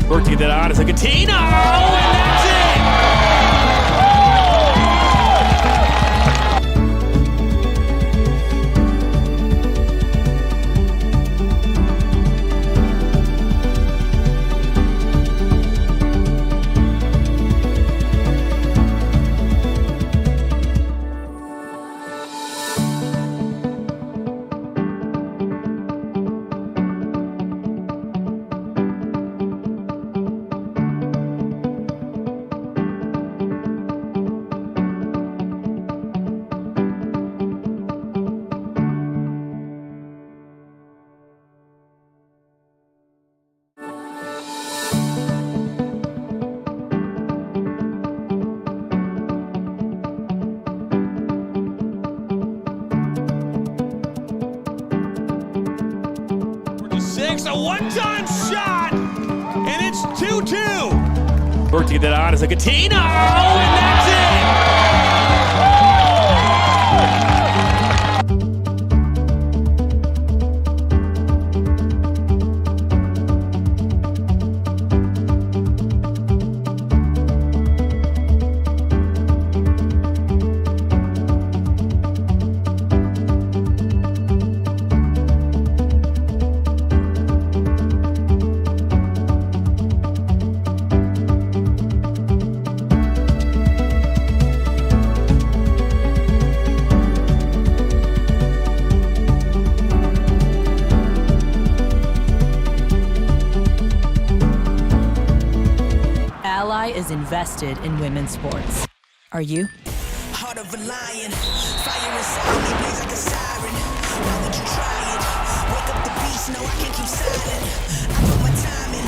Work to get that on. It's like a Tino, and that's it. A one-time shot, and it's 2-2. Work to get that on. It's like a Tino, and that's it. Is invested in women's sports. Are you? Heart of a lion, fire inside me blaze like a siren. Why would you try it? Wake up the beast, no, I can't keep silent. I put my time in,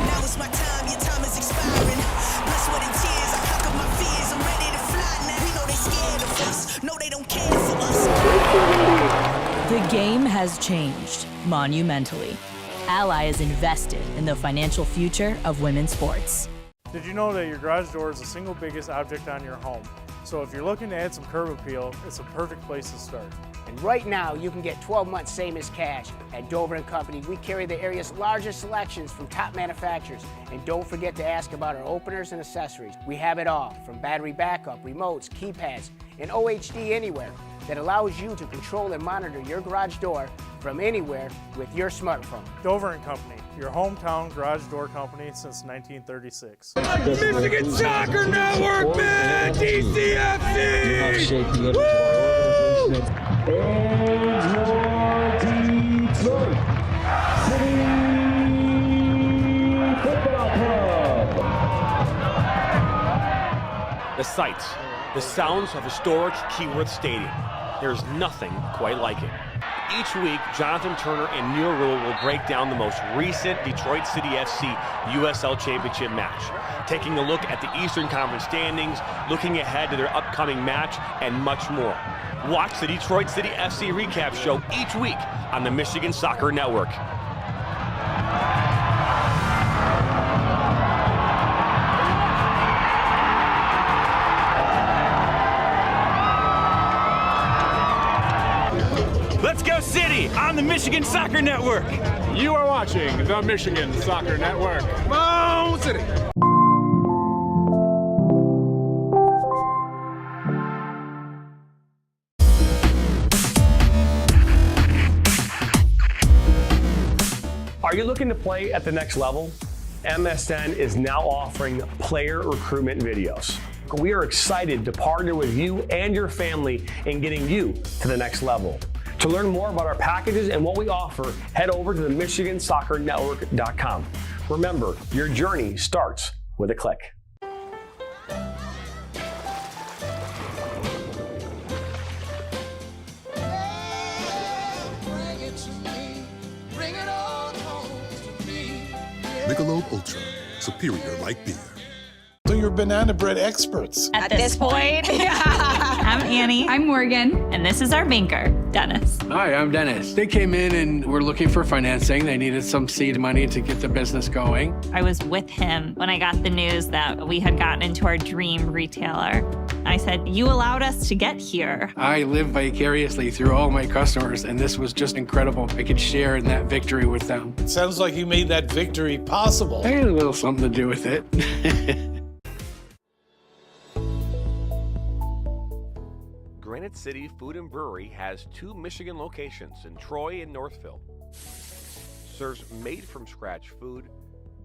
now it's my time, your time is expiring. Blood, sweat, and tears, I conquer my fears, I'm ready to fly now. We know they scared of us, no, they don't care for us. The game has changed monumentally. Ally is invested in the financial future of women's sports. Did you know that your garage door is the single biggest object on your home? So if you're looking to add some curb appeal, it's a perfect place to start. And right now, you can get 12 months same as cash. At Dover & Company, we carry the area's largest selections from top manufacturers. And don't forget to ask about our openers and accessories. We have it all, from battery backup, remotes, keypads, and OHD Anywhere that allows you to control and monitor your garage door from anywhere with your smartphone. Dover & Company, your hometown garage door company since 1936. Michigan Soccer Network, man! DCFC! Woo! The sights, the sounds of historic Keyworth Stadium. There's nothing quite like it. Each week, Jonathan Turner and Neil Rule will break down the most recent Detroit City FC USL Championship match, taking a look at the Eastern Conference standings, looking ahead to their upcoming match, and much more. Watch the Detroit City FC recap show each week on the Michigan Soccer Network. Let's go City on the Michigan Soccer Network. You are watching the Michigan Soccer Network. Come on, City. Are you looking to play at the next level? MSN is now offering player recruitment videos. We are excited to partner with you and your family in getting you to the next level. To learn more about our packages and what we offer, head over to the MichiganSoccerNetwork.com. Remember, your journey starts with a click. Michelob Ultra, superior light beer. So you're banana bread experts. At this point. I'm Annie. I'm Morgan. And this is our banker, Dennis. Hi, I'm Dennis. They came in and were looking for financing. They needed some seed money to get the business going. I was with him when I got the news that we had gotten into our dream retailer. I said, you allowed us to get here. I live vicariously through all my customers, and this was just incredible. I could share in that victory with them. It sounds like you made that victory possible. I had a little something to do with it. Granite City Food and Brewery has 2 Michigan locations in Troy and Northville. Serves made-from-scratch food,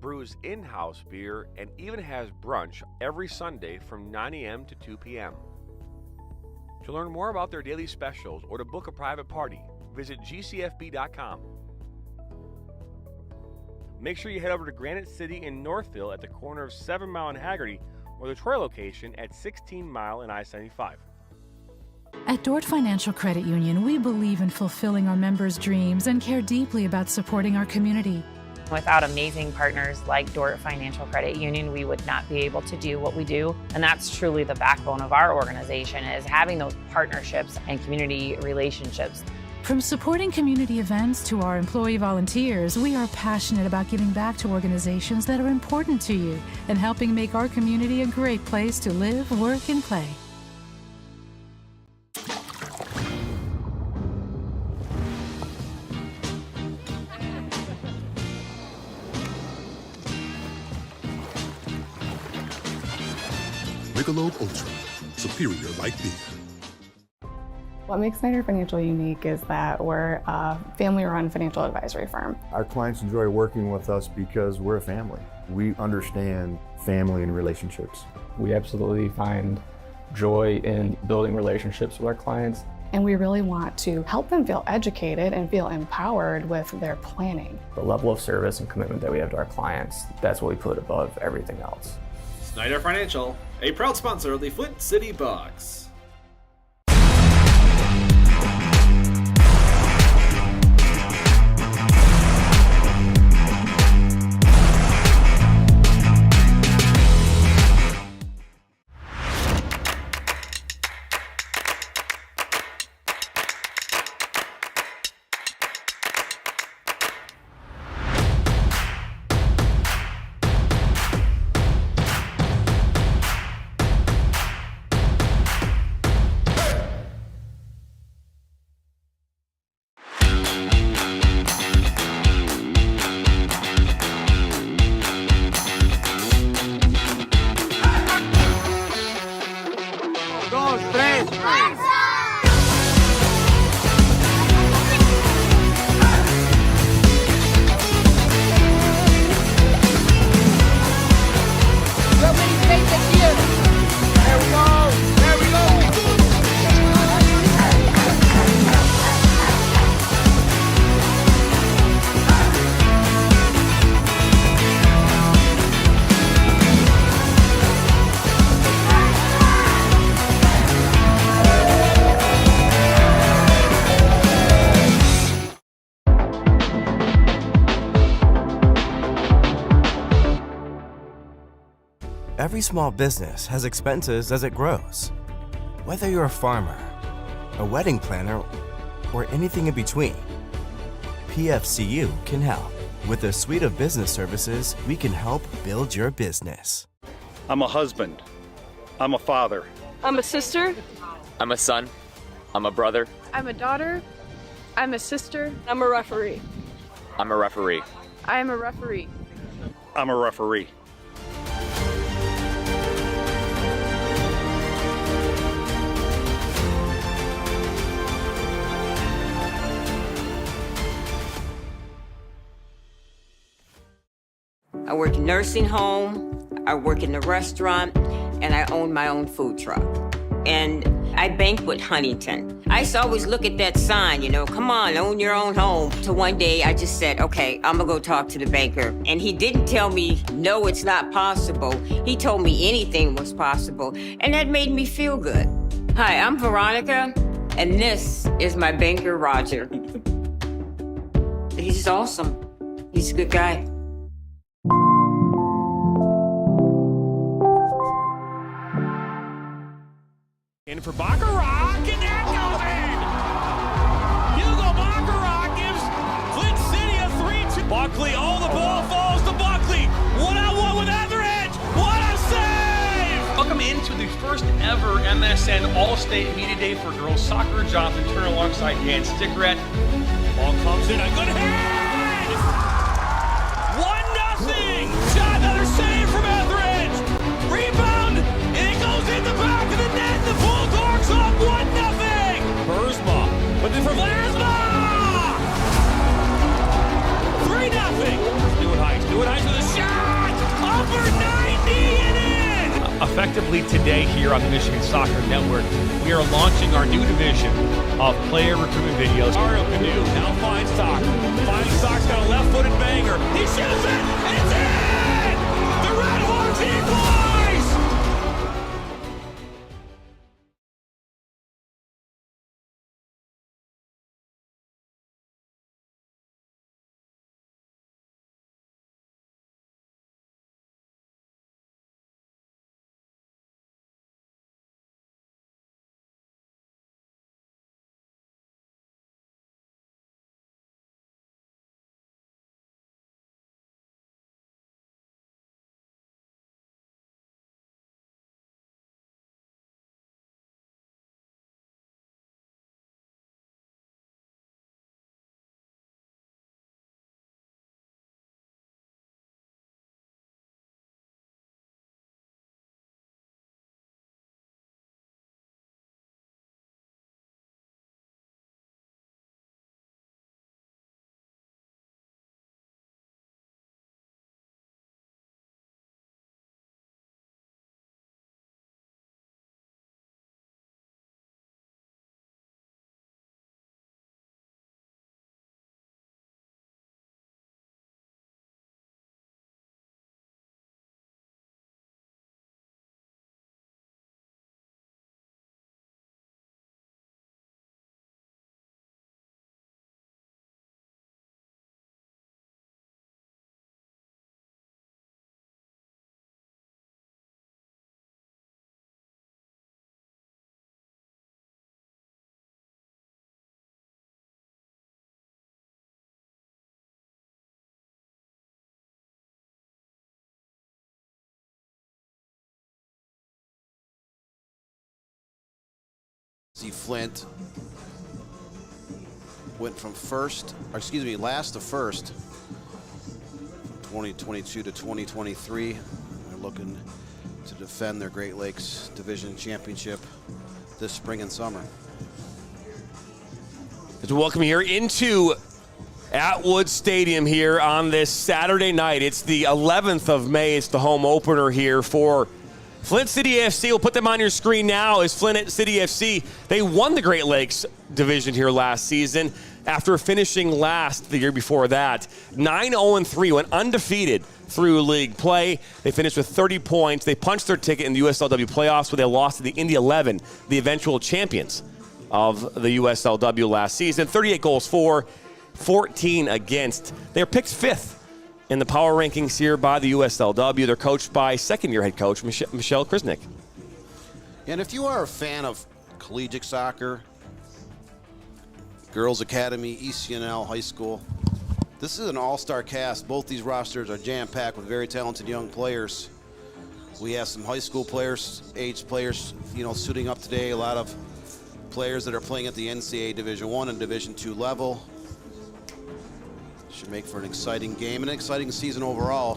brews in-house beer, and even has brunch every Sunday from 9 a.m. to 2 p.m. To learn more about their daily specials or to book a private party, visit gcfb.com. Make sure you head over to Granite City in Northville at the corner of 7 Mile and Haggerty, or the Troy location at 16 Mile and I-75. At Dort Financial Credit Union, we believe in fulfilling our members' dreams and care deeply about supporting our community. Without amazing partners like Dort Financial Credit Union, we would not be able to do what we do. And that's truly the backbone of our organization, is having those partnerships and community relationships. From supporting community events to our employee volunteers, we are passionate about giving back to organizations that are important to you and helping make our community a great place to live, work, and play. Michelob Ultra, superior light beer. What makes Snyder Financial unique is that we're a family-run financial advisory firm. Our clients enjoy working with us because we're a family. We understand family and relationships. We absolutely find joy in building relationships with our clients. And we really want to help them feel educated and feel empowered with their planning. The level of service and commitment that we have to our clients, that's what we put above everything else. Snyder Financial, a proud sponsor of the Flint City Bucks. Every small business has expenses as it grows. Whether you're a farmer, a wedding planner, or anything in between, PFCU can help. With a suite of business services, we can help build your business. I'm a husband. I'm a father. I'm a sister. I'm a son. I'm a brother. I'm a daughter. I'm a sister. I'm a referee. I'm a referee. I am a referee. I'm a referee. I work in nursing home, I work in the restaurant, and I own my own food truck. And I bank with Huntington. I used to always look at that sign, you know, come on, own your own home. So one day I just said, okay, I'm gonna go talk to the banker. And he didn't tell me, no, it's not possible. He told me anything was possible. And that made me feel good. Hi, I'm Veronica, and this is my banker, Roger. He's awesome. He's a good guy. In for Baccarat, and that goes in! Hugo Baccarat gives Flint City a 3-2. Buckley, oh, the ball falls to Buckley. One-on-one with Etheridge. What a save! Welcome into the first ever MSN All-State Media Day for girls soccer. Jonathan Turner alongside Dan Stickrett. Ball comes in, a good head! 1-0! Shot, another save from Etheridge! Rebound, and it goes in the back of the net. The Bulldogs up 1-0! Burzma, but then for Vlasma! 3-0! Stewart Heights with a shot! Upper 90 and in! Effectively today here on the Michigan Soccer Network, we are launching our new division of player recruitment videos. Mario Canoe now finds Sock. Sock's got a left-footed banger. He shoots it, and it's in! The Red Hawks equalize! See, Flint went from last to first, 2022 to 2023. They're looking to defend their Great Lakes Division Championship this spring and summer. As we welcome you here into Atwood Stadium here on this Saturday night. It's the 11th of May. It's the home opener here for Flint City AFC. We'll put them on your screen now. Is Flint City AFC. They won the Great Lakes Division here last season after finishing last the year before that. 9-0-3, went undefeated through league play. They finished with 30 points. They punched their ticket in the USLW playoffs where they lost to the Indy 11, the eventual champions of the USLW last season. 38 goals for, 14 against. They're picked 5th in the power rankings here by the USLW. They're coached by second-year head coach Michelle Krisnick. And if you are a fan of collegiate soccer, Girls Academy, ECNL, high school, this is an all-star cast. Both these rosters are jam-packed with very talented young players. We have some high school players, aged players, suiting up today. A lot of players that are playing at the NCAA Division I and Division II level. Should make for an exciting game and an exciting season overall.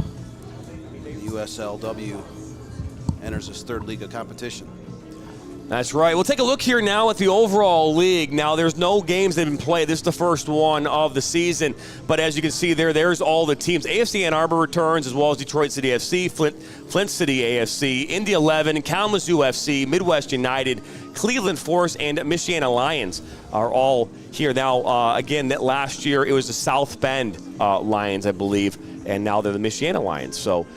The USLW enters its 3rd league of competition. That's right. We'll take a look here now at the overall league. Now, there's no games that have been played. This is the first one of the season. But as you can see there's all the teams. AFC Ann Arbor returns, as well as Detroit City AFC, Flint City AFC, Indy 11, Kalamazoo FC, Midwest United, Cleveland Forest, and Michiana Lions are all here. Now, again, that last year it was the South Bend Lions, I believe, and now they're the Michiana Lions. So,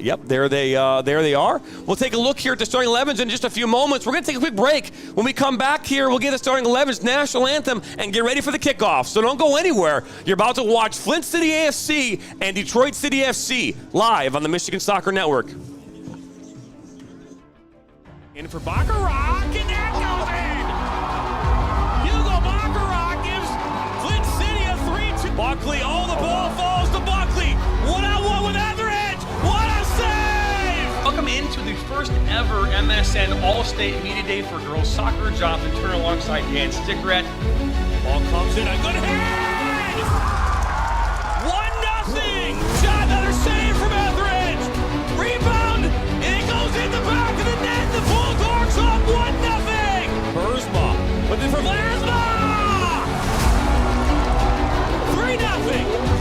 yep, there they are. We'll take a look here at the starting 11s in just a few moments. We're going to take a quick break. When we come back here, we'll get the starting 11s, national anthem, and get ready for the kickoff. So don't go anywhere. You're about to watch Flint City AFC and Detroit City FC live on the Michigan Soccer Network. In for Baccarat, and that goes in! Hugo Baccarat gives Flint City a 3-2. Buckley, the ball falls to Buckley. 1-on-1 with Etheridge. What a save! Welcome into the first ever MSN All-State Media Day for girls soccer. Jonathan Turner alongside Dan Stickrett. Ball comes in, a good hit! 1-0! Shot, another save from Etheridge! Rebound, and it goes in the back of the net. The Bulldogs up 1-0! Burzma, but then for Lasma! 3-0!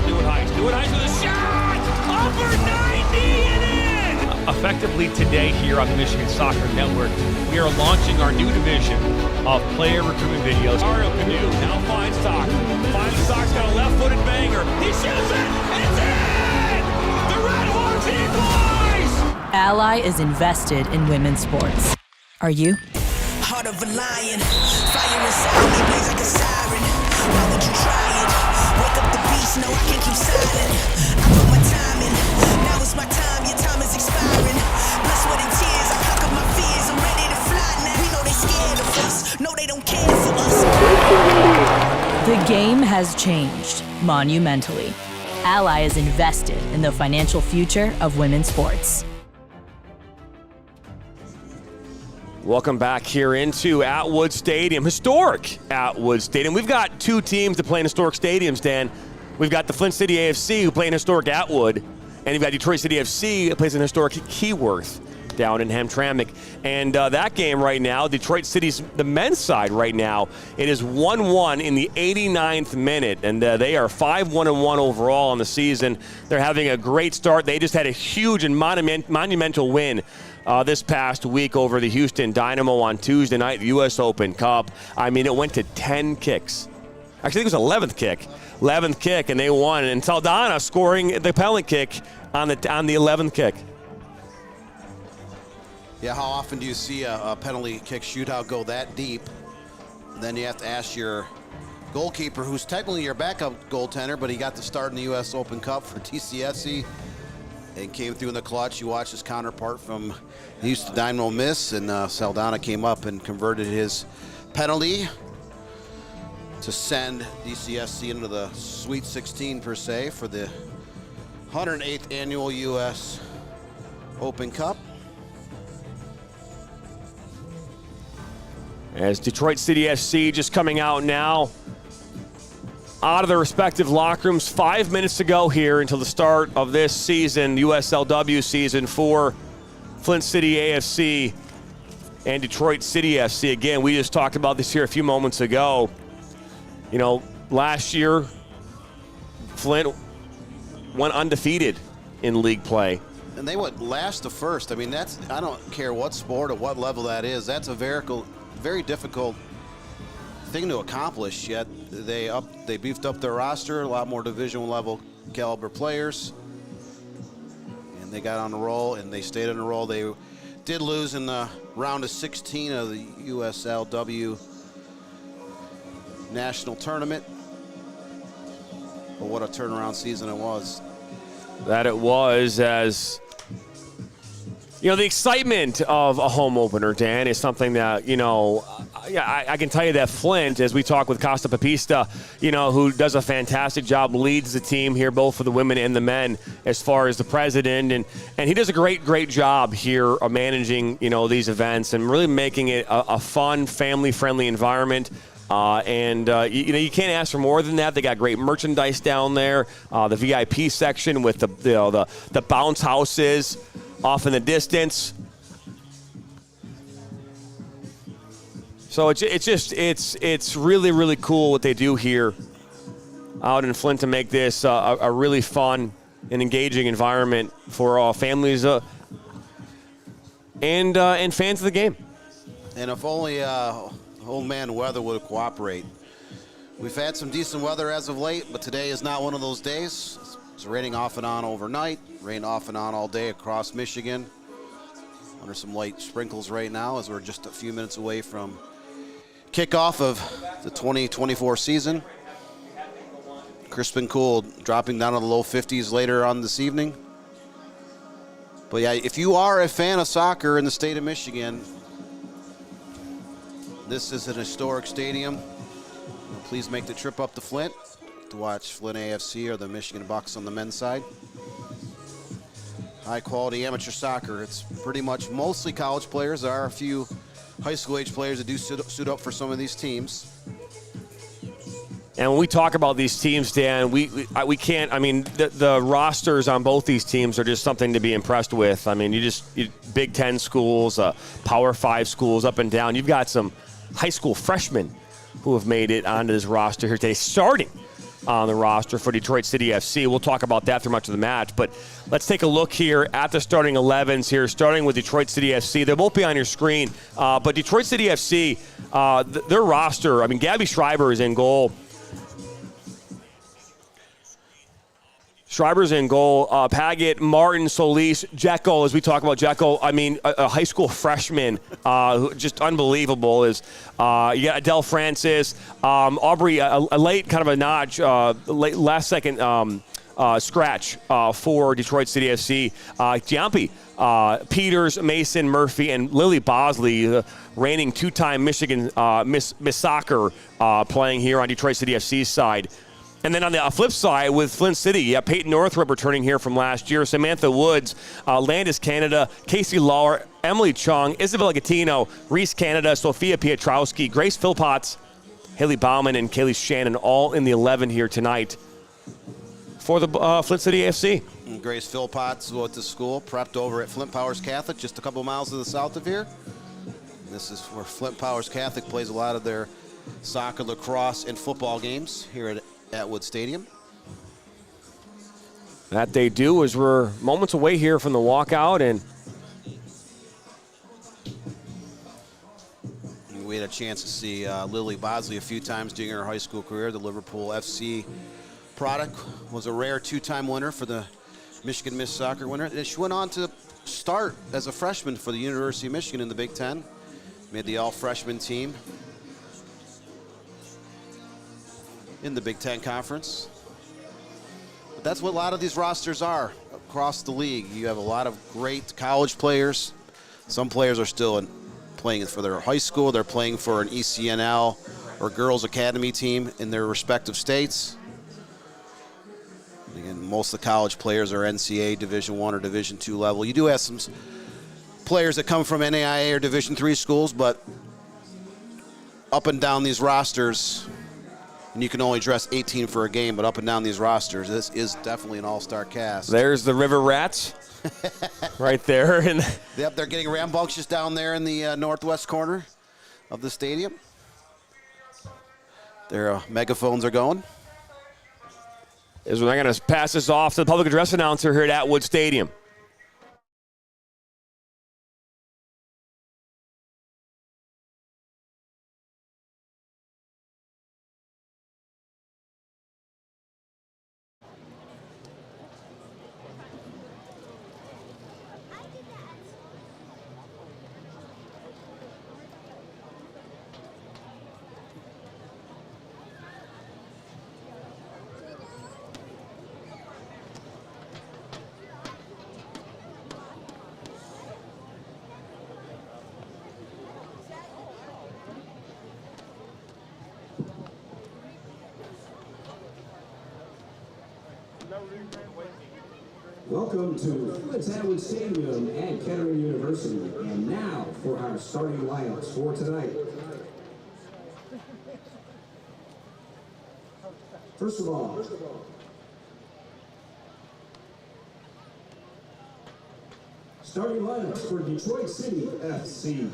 Stewart Heights with a shot! Upper 90 and in! Effectively today here on the Michigan Soccer Network, we are launching our new division of player recruitment videos. Mario Canoe now finds Stock. Finds Stock's got a left-footed banger. He shoots it! It's in! The Red Hawks equalize! Ally is invested in women's sports. Are you? Heart of a lion, fire inside me blaze like a siren. Why would you try it? Wake up the beast, no I can't keep silent. I put my time in, now it's my time, your time is expiring. Blood, sweat and tears, I conquer my fears, I'm ready to fly now. We know they scared of us, no they don't care for us. The game has changed monumentally. Ally is invested in the financial future of women's sports. Welcome back here into Atwood Stadium, historic Atwood Stadium. We've got two teams that play in historic stadiums, Dan. We've got the Flint City AFC who play in historic Atwood, and you've got Detroit City FC that plays in historic Keyworth down in Hamtramck. And that game right now, Detroit City's the men's side right now, it is 1-1 in the 89th minute, and they are 5-1-1 overall on the season. They're having a great start. They just had a huge and monumental win this past week over the Houston Dynamo on Tuesday night, the U.S. Open Cup. I mean, it went to 10 kicks. Actually, I think it was 11th kick, and they won. And Saldana scoring the penalty kick on the 11th kick. Yeah, how often do you see a penalty kick shootout go that deep? Then you have to ask your goalkeeper, who's technically your backup goaltender, but he got the start in the U.S. Open Cup for TCFC and came through in the clutch. You watch his counterpart from Houston Dynamo miss, and Saldana came up and converted his penalty to send DCSC into the Sweet 16 per se for the 108th annual U.S. Open Cup. As Detroit City FC just coming out now, out of their respective locker rooms, 5 minutes to go here until the start of this season, USLW season for Flint City AFC and Detroit City FC. Again, we just talked about this here a few moments ago. You know, last year, Flint went undefeated in league play. And they went last to first. I mean, that's, I don't care what sport or what level that is, that's a very difficult thing to accomplish, yet they beefed up their roster, a lot more division level caliber players, and they got on a roll, and they stayed on a roll. They did lose in the round of 16 of the USLW national tournament, but what a turnaround season it was. That it was, as you know, the excitement of a home opener, Dan, is something that, you know, I can tell you that Flint, as we talk with Costa Papista, you know, who does a fantastic job, leads the team here, both for the women and the men, as far as the president, and he does a great job here of managing, you know, these events and really making it a fun, family-friendly environment. You know, you can't ask for more than that. They got great merchandise down there, the VIP section with the bounce houses off in the distance. So it's really, really cool what they do here out in Flint to make this a really fun and engaging environment for families and fans of the game. And if only old man weather would cooperate. We've had some decent weather as of late, but today is not one of those days. It's raining off and on overnight, rain off and on all day across Michigan. Under some light sprinkles right now as we're just a few minutes away from kickoff of the 2024 season. Crisp and cool, dropping down to the low 50s later on this evening. But yeah, if you are a fan of soccer in the state of Michigan, this is an historic stadium. Please make the trip up to Flint to watch Flint AFC or the Michigan Bucks on the men's side. High quality amateur soccer. It's pretty much mostly college players. There are a few high school age players that do suit up for some of these teams. And when we talk about these teams, Dan, we can't. I mean, the rosters on both these teams are just something to be impressed with. I mean, you Big Ten schools, Power 5 schools up and down. You've got some high school freshmen who have made it onto this roster here today, starting on the roster for Detroit City FC. We'll talk about that through much of the match, but let's take a look here at the starting 11s here, starting with Detroit City FC. They'll both be on your screen, but Detroit City FC, their roster, I mean, Gabby Schreiber is in goal. Schreiber's in goal. Paget, Martin, Solis, Jekyll, as we talk about Jekyll, I mean, a high school freshman, just unbelievable. Is you got Adele Francis, Aubrey, a late kind of a notch, last second scratch for Detroit City FC. Giampi, Peters, Mason, Murphy, and Lily Bosley, reigning two-time Michigan Miss Soccer, playing here on Detroit City FC's side. And then on the flip side with Flint City, Peyton Northrup returning here from last year, Samantha Woods, Landis Canada, Casey Lawler, Emily Chung, Isabella Gattino, Reese Canada, Sophia Pietrowski, Grace Philpotts, Haley Bauman, and Kaylee Shannon, all in the 11 here tonight for the Flint City AFC. And Grace Philpotts went to school, prepped over at Flint Powers Catholic, just a couple miles to the south of here. And this is where Flint Powers Catholic plays a lot of their soccer, lacrosse, and football games here at Atwood Stadium. That they do, as we're moments away here from the walkout, and we had a chance to see Lily Bosley a few times during her high school career. The Liverpool FC product was a rare two-time winner for the Michigan Miss Soccer winner. And she went on to start as a freshman for the University of Michigan in the Big Ten. Made the all-freshman team in the Big Ten Conference. But that's what a lot of these rosters are across the league. You have a lot of great college players. Some players are still playing for their high school. They're playing for an ECNL or Girls Academy team in their respective states. Again, most of the college players are NCAA Division I or Division II level. You do have some players that come from NAIA or Division III schools, but up and down these rosters, and you can only dress 18 for a game, but up and down these rosters, this is definitely an all-star cast. There's the River Rats right there. Yep, they're getting rambunctious down there in the northwest corner of the stadium. Their megaphones are going. We're going to pass this off to the public address announcer here at Atwood Stadium. Welcome to Flint's Atwood Stadium at Kettering University. And now for our starting lineups for tonight. First of all, starting lineups for Detroit City FC.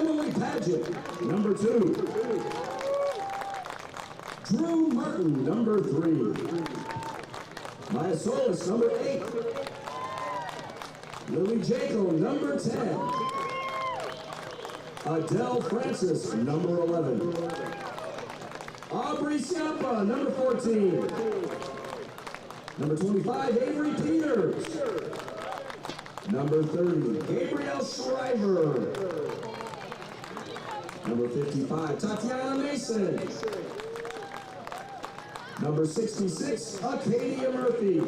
Emily Paget, number 2. Drew Martin, number 3. Maya Solis, number 8. Lily Jacob, number 10. Adele Francis, number 11. Aubrey Siapa, number 14. Number 25, Avery Peters. Number 30, Gabrielle Shriver. Number 55, Tatiana Mason. Number 66, Acadia Murphy.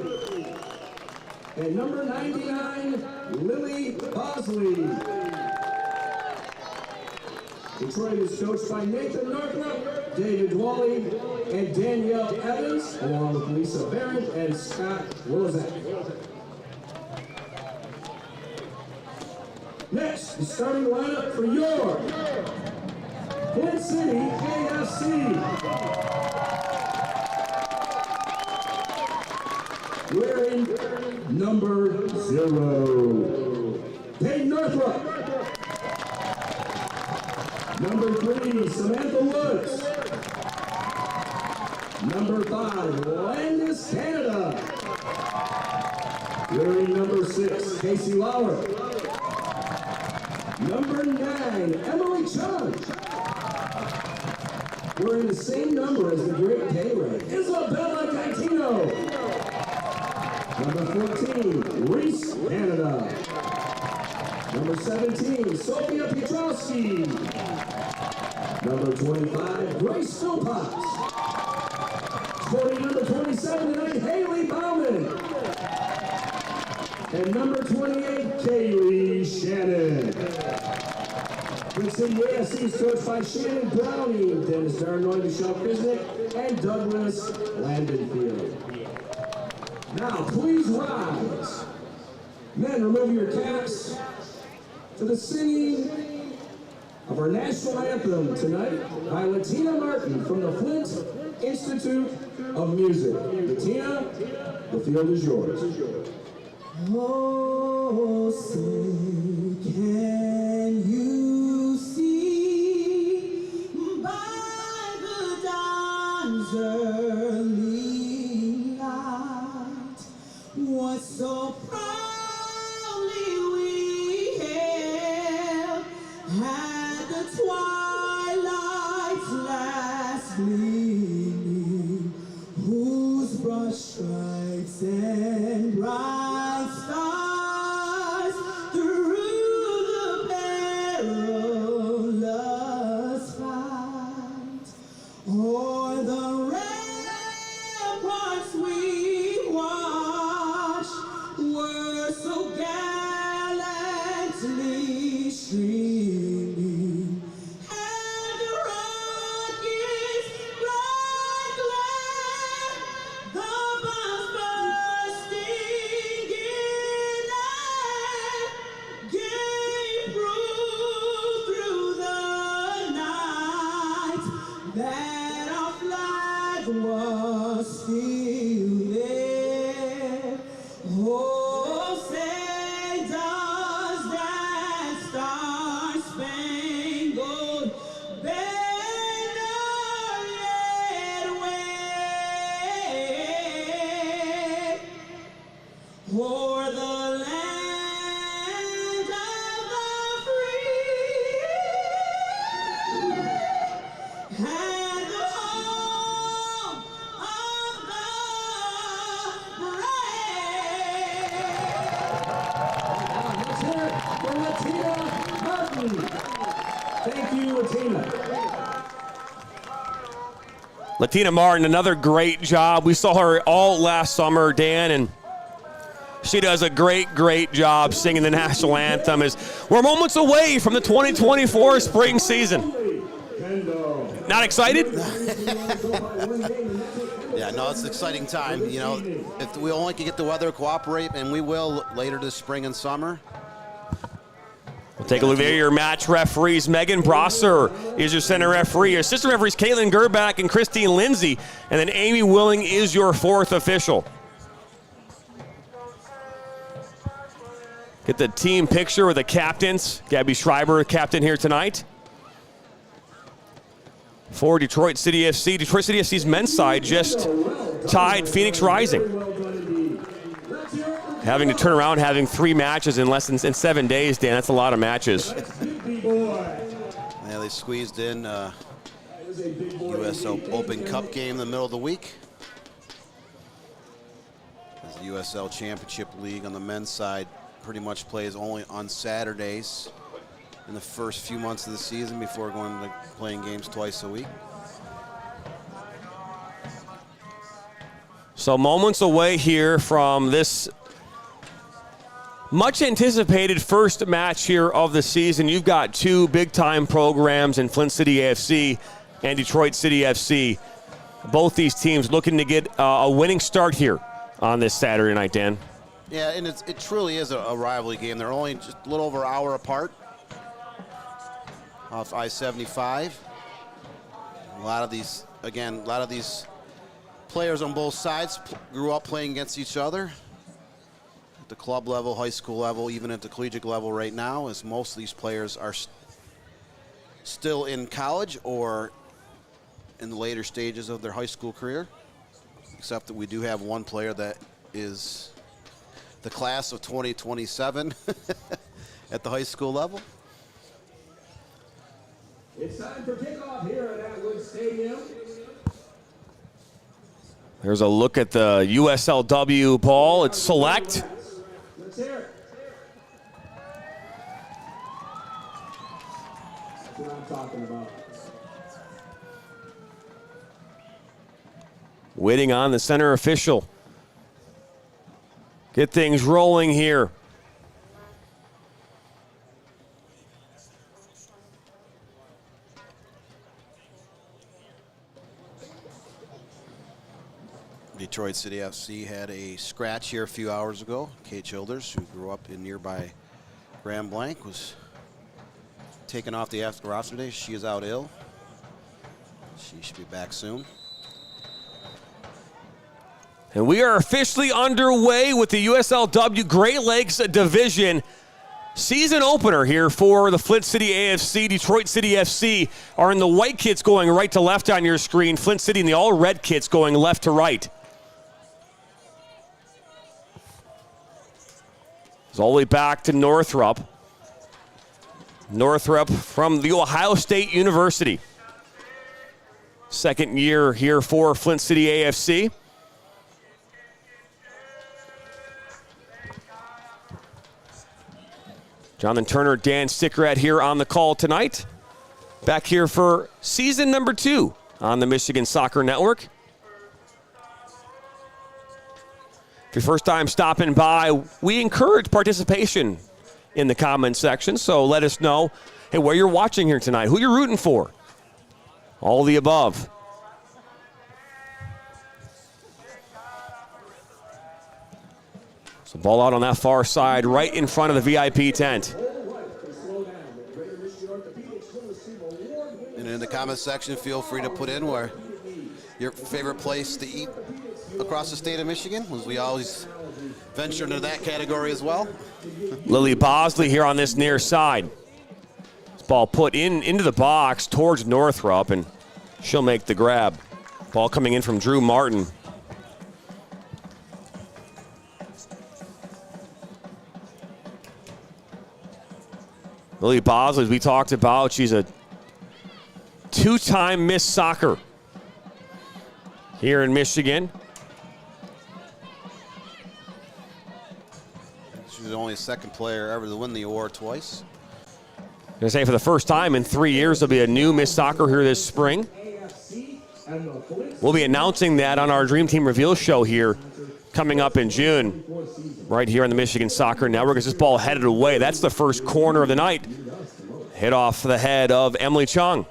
And number 99, Lily Bosley. Detroit is coached by Nathan Northrup, David Wally, and Danielle Evans, along with Lisa Barrett and Scott Willizak. Next, the starting lineup for your Flint City AFC. Wearing number 0, Peyton Northrup. Number 3, Samantha Woods. Number 5, Landis Canada. Wearing number 6, Casey Lauer. Number 9, Emily Chung. Wearing the same number as the great Taylor, Isabella Gaetino. Number 14, Reese Canada. Number 17, Sophia Pietrowski. Number 25, Grace Philpotts. Sporting number 27 tonight, Haley Bauman. And number 28, Kaylee Shannon. Flint City AFC is coached by Shannon Browning, Dennis Darnoy, Michelle Kriznick, and Douglas Landenfield. Now, please rise. Men, remove your caps to the singing of our national anthem tonight by Latina Martin from the Flint Institute of Music. Latina, the field is yours. Oh, say, can you see by the dawn's early light what so proudly we hailed at the twilight's last gleaming, whose broad stripes and bright stars through the perilous fight, o'er the ramparts we watched were so gallantly streaming, and the rocket's bright glare, the bombs bursting in air, gave proof through the night that our flag was still there. Oh, say does that star-spangled banner yet wave o'er the land of the free and the home of the Let's hear it for Latina Martin. Thank you, Latina. Latina Martin, another great job. We saw her all last summer, Dan, and she does a great, great job singing the national anthem as we're moments away from the 2024 spring season. Not excited? Yeah, no, it's an exciting time. You know, if we only can get the weather to cooperate, and we will later this spring and summer. We'll take a look there. Your match referees, Megan Brosser is your center referee. Your assistant referees, Caitlin Gerback and Christine Lindsay. And then Amy Willing is your fourth official. Get the team picture with the captains. Gabby Schreiber, captain here tonight. for Detroit City FC. Detroit City FC's men's side just tied Phoenix Rising, having to turn around, having 3 matches in less than 7 days. Dan, that's a lot of matches. Yeah, they squeezed in USL Open Cup game in the middle of the week. As the USL Championship League on the men's side pretty much plays only on Saturdays in the first few months of the season before going to playing games twice a week. So moments away here from this much anticipated first match here of the season. You've got 2 big-time programs in Flint City AFC and Detroit City FC. Both these teams looking to get a winning start here on this Saturday night, Dan. Yeah, and it truly is a rivalry game. They're only just a little over an hour apart off I-75. A lot of these players on both sides grew up playing against each other at the club level, high school level, even at the collegiate level right now, as most of these players are still in college or in the later stages of their high school career, except that we do have one player that is the class of 2027 at the high school level. It's time for kickoff here at Atwood Stadium. There's a look at the USLW ball. It's select. Let's hear it. That's what I'm talking about. Waiting on the center official. Get things rolling here. Detroit City FC had a scratch here a few hours ago. Kate Childers, who grew up in nearby Grand Blanc, was taken off the roster today. She is out ill. She should be back soon. And we are officially underway with the USLW Great Lakes Division season opener here for the Flint City AFC. Detroit City FC are in the white kits going right to left on your screen. Flint City in the all red kits going left to right. It's all the way back to Northrop. Northrop from the Ohio State University. Second year here for Flint City AFC. Jonathan Turner, Dan Stickrett here on the call tonight. Back here for season number 2 on the Michigan Soccer Network. If your first time stopping by, we encourage participation in the comments section, so let us know, hey, where you're watching here tonight, who you're rooting for. All the above. So ball out on that far side, right in front of the VIP tent. And in the comments section, feel free to put in where your favorite place to eat across the state of Michigan, as we always venture into that category as well. Lily Bosley here on this near side. This ball put into the box towards Northrop, and she'll make the grab. Ball coming in from Drew Martin. Lily Bosley, as we talked about, she's a 2-time Miss Soccer here in Michigan. She was only the second player ever to win the award twice. I'm going to say for the first time in 3 years, there'll be a new Miss Soccer here this spring. We'll be announcing that on our Dream Team Reveal show here coming up in June, right here on the Michigan Soccer Network. As this ball headed away, that's the first corner of the night. Hit off the head of Emily Chung.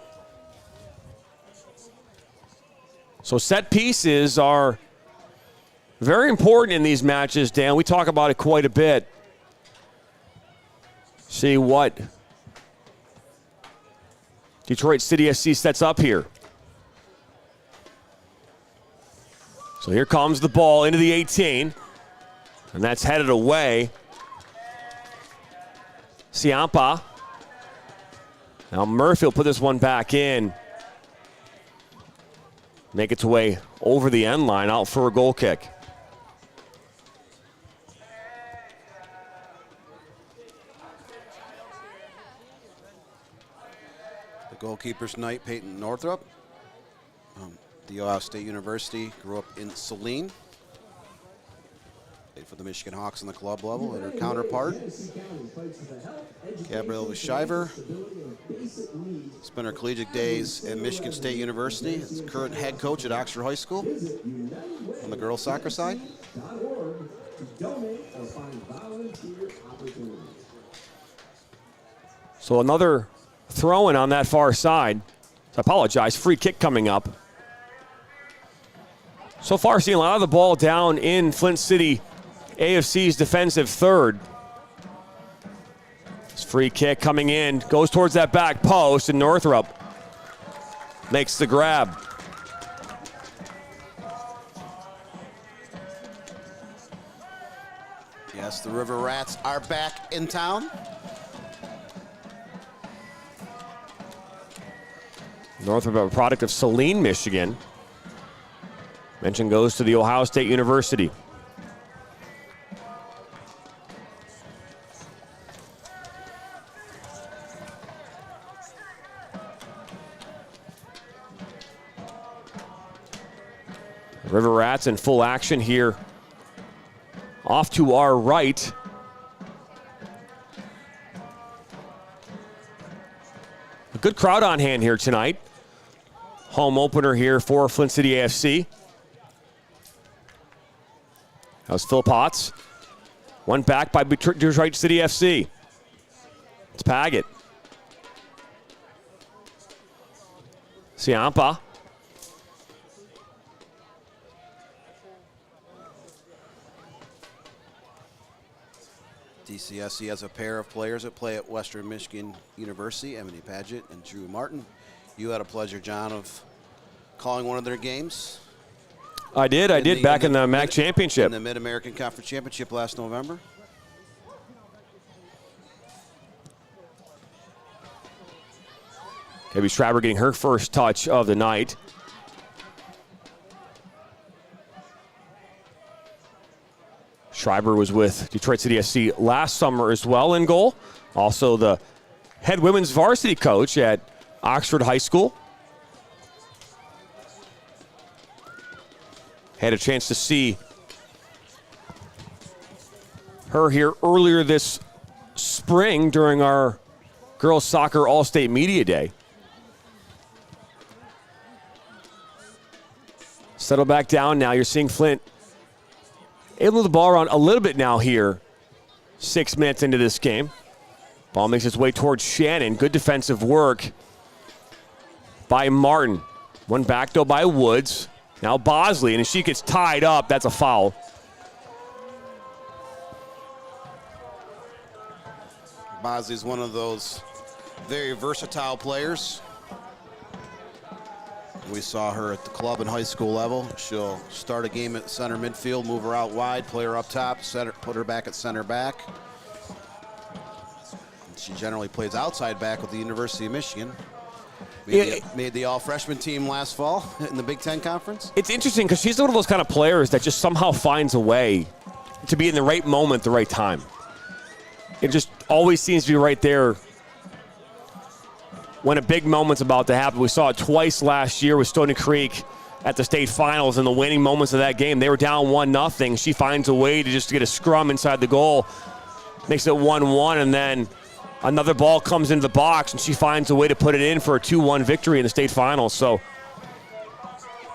So set pieces are very important in these matches, Dan. We talk about it quite a bit. See what Detroit City FC sets up here. So here comes the ball into the 18, and that's headed away. Siampa. Now Murphy will put this one back in. make its way over the end line, out for a goal kick. The goalkeepers tonight, Peyton Northrup, the Ohio State University, grew up in Saline. Played for the Michigan Hawks on the club level, and her counterpart, Gabrielle Shiver, spent her collegiate days at Michigan State University. Is current head coach at Oxford High School on the girls' soccer side. So another throw-in on that far side. I apologize, free kick coming up. So far, seeing a lot of the ball down in Flint City AFC's defensive third. This free kick coming in, goes towards that back post, and Northrup makes the grab. Yes, the River Rats are back in town. Northrup, a product of Saline, Michigan. Mention goes to the Ohio State University. River Rats in full action here. Off to our right. A good crowd on hand here tonight. Home opener here for Flint City AFC. That was Phil Potts. One back by Detroit City FC. It's Paget. Ciampa. DCSC has a pair of players that play at Western Michigan University, Emily Paget and Drew Martin. You had a pleasure, John, of calling one of their games. I did back in the MAC Championship. In the Mid-American Conference Championship last November. Gabby Schreiber getting her first touch of the night. Schreiber was with Detroit City SC last summer as well in goal. Also the head women's varsity coach at Oxford High School. Had a chance to see her here earlier this spring during our girls soccer All-State Media Day. Settle back down now. You're seeing Flint able to move the ball around a little bit now here. 6 minutes into this game. Ball makes its way towards Shannon. Good defensive work by Martin. One back though by Woods. Now Bosley, and if she gets tied up, that's a foul. Bosley's one of those very versatile players. We saw her at the club and high school level. She'll start a game at center midfield, move her out wide, play her up top, put her back at center back. She generally plays outside back with the University of Michigan. Made the all-freshman team last fall in the Big Ten Conference. It's interesting because she's one of those kind of players that just somehow finds a way to be in the right moment at the right time. It just always seems to be right there when a big moment's about to happen. We saw it twice last year with Stony Creek at the state finals in the winning moments of that game. They were down 1-0. She finds a way to just get a scrum inside the goal, makes it 1-1, and then another ball comes into the box, and she finds a way to put it in for a 2-1 victory in the state finals. So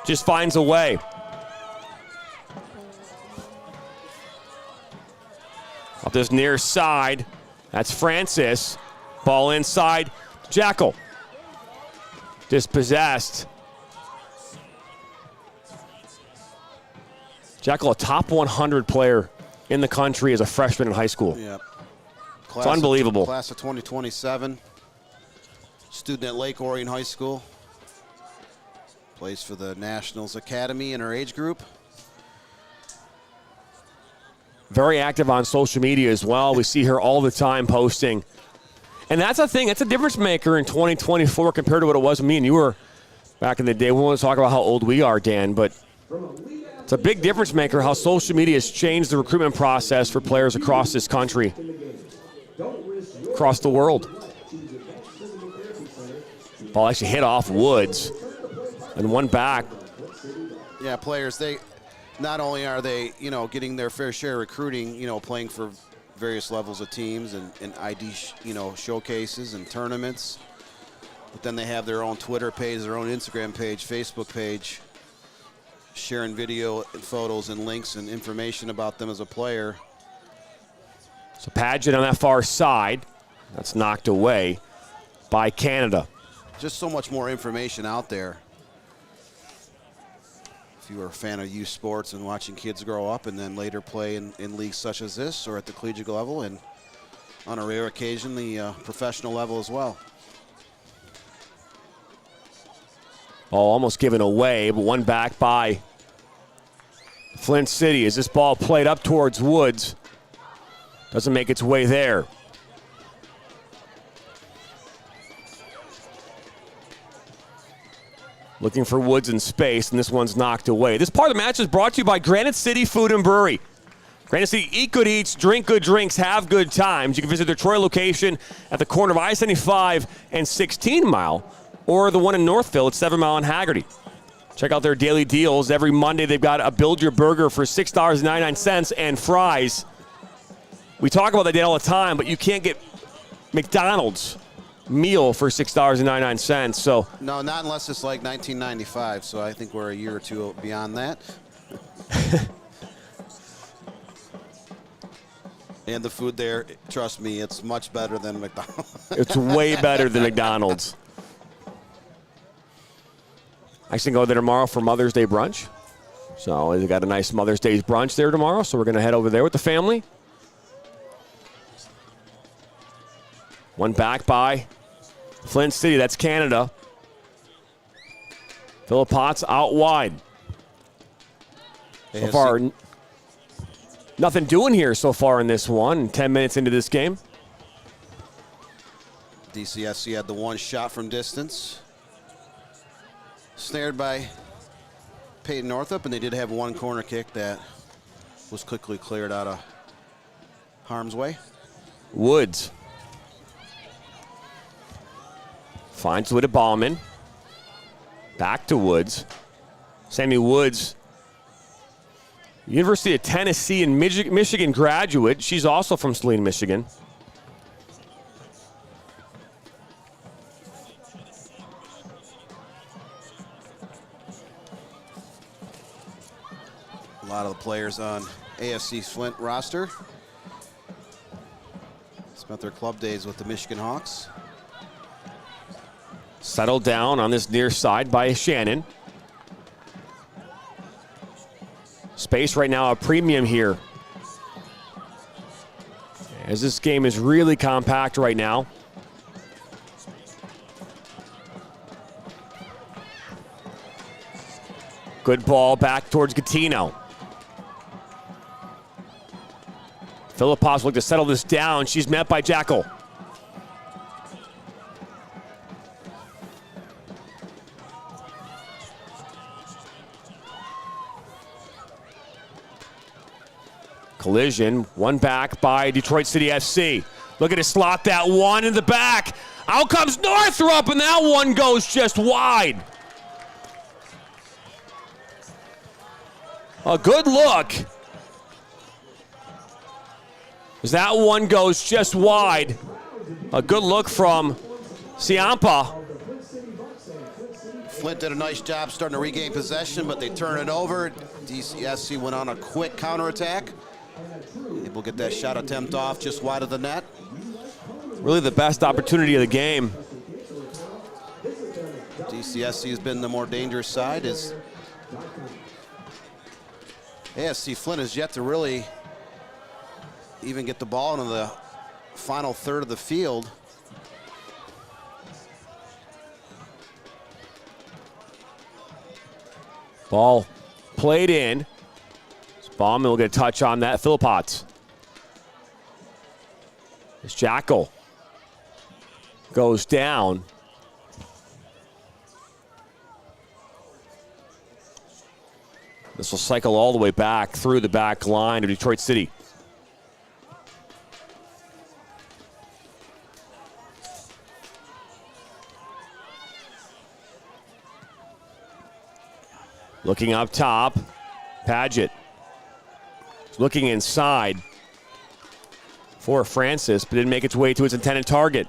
just finds a way. Up this near side, that's Francis. Ball inside, Jackal. Dispossessed. Jackal, a top 100 player in the country as a freshman in high school. Yep. It's unbelievable. Class of 2027. Student at Lake Orion High School. Plays for the Nationals Academy in her age group. Very active on social media as well. We see her all the time posting. And that's a thing. That's a difference maker in 2024 compared to what it was when me and you were back in the day. We won't talk about how old we are, Dan, but it's a big difference maker how social media has changed the recruitment process for players across this country, across the world. Ball actually hit off Woods and one back. Yeah, players, they not only are they, getting their fair share of recruiting, playing for various levels of teams and ID, showcases and tournaments, but then they have their own Twitter page, their own Instagram page, Facebook page, sharing video and photos and links and information about them as a player. So Padgett on that far side. That's knocked away by Canada. Just so much more information out there. If you are a fan of youth sports and watching kids grow up and then later play in leagues such as this or at the collegiate level and on a rare occasion the professional level as well. Ball almost given away, but one back by Flint City as this ball played up towards Woods. Doesn't make its way there. Looking for Woods in space, and this one's knocked away. This part of the match is brought to you by Granite City Food and Brewery. Granite City, eat good eats, drink good drinks, have good times. You can visit their Troy location at the corner of I-75 and 16 Mile, or the one in Northville at 7 Mile and Haggerty. Check out their daily deals. Every Monday, they've got a Build Your Burger for $6.99 and fries. We talk about that all the time, but you can't get McDonald's meal for $6.99. So no, not unless it's like 1995. So I think we're a year or two beyond that. And the food there, trust me, it's much better than McDonald's. It's way better than McDonald's. I actually go there tomorrow for Mother's Day brunch. So they got a nice Mother's Day brunch there tomorrow. So we're going to head over there with the family. One back by Flint City. That's Canada. Philip Potts out wide. So far, nothing doing here so far in this one. 10 minutes into this game. DCSC had the one shot from distance. Snared by Peyton Northup, and they did have one corner kick that was quickly cleared out of harm's way. Woods finds Wood at Ballman. Back to Woods. Sammy Woods, University of Tennessee and Michigan graduate. She's also from Saline, Michigan. A lot of the players on AFC's Flint roster spent their club days with the Michigan Hawks. Settled down on this near side by Shannon. Space right now a premium here, as this game is really compact right now. Good ball back towards Gattino. Philippov's looking to settle this down. She's met by Jackal. Collision, one back by Detroit City FC. Looking to slot that one in the back. Out comes Northrop, and that one goes just wide. A good look. As that one goes just wide. A good look from Ciampa. Flint did a nice job starting to regain possession, but they turn it over. DCSC went on a quick counterattack. Able to get that shot attempt off just wide of the net. Really the best opportunity of the game. DCSC has been the more dangerous side. As AFC Flint has yet to really even get the ball into the final third of the field. Ball played in. Ballman will get a touch on that. Philippovs. As Jackal goes down. This will cycle all the way back through the back line of Detroit City. Looking up top, Paget. Looking inside for Francis, but didn't make its way to its intended target.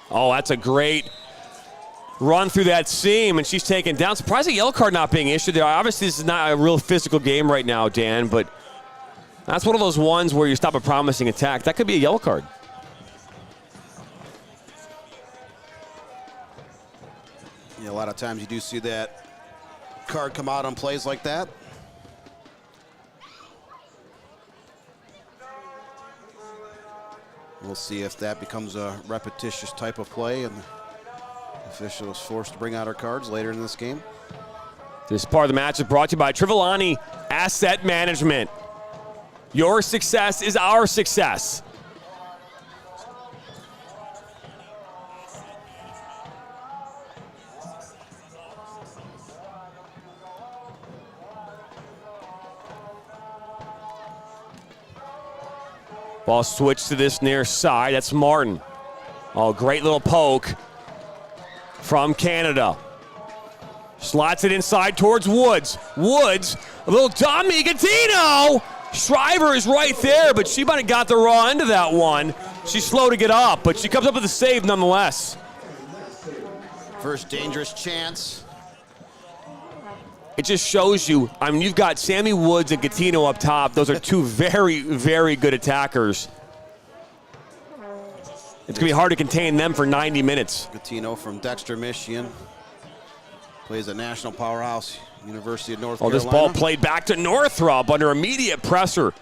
Oh, that's a great run through that seam, and she's taken down. Surprising yellow card not being issued there. Obviously, this is not a real physical game right now, Dan, but that's one of those ones where you stop a promising attack. That could be a yellow card. Yeah, a lot of times you do see that card come out on plays like that. We'll see if that becomes a repetitious type of play and the official is forced to bring out our cards later in this game. This part of the match is brought to you by Trivellani Asset Management. Your success is our success. Ball switched to this near side. That's Martin. Oh, great little poke from Canada. Slots it inside towards Woods. Woods, a little dummy. Gatino! Shriver is right there, but she might have got the raw end of that one. She's slow to get up, but she comes up with a save nonetheless. First dangerous chance. It just shows you, I mean, you've got Sammy Woods and Gatino up top. Those are two very, very good attackers. It's going to be hard to contain them for 90 minutes. Gatino from Dexter, Michigan. Plays at National Powerhouse, University of North Carolina. This ball played back to Northrop under immediate pressure.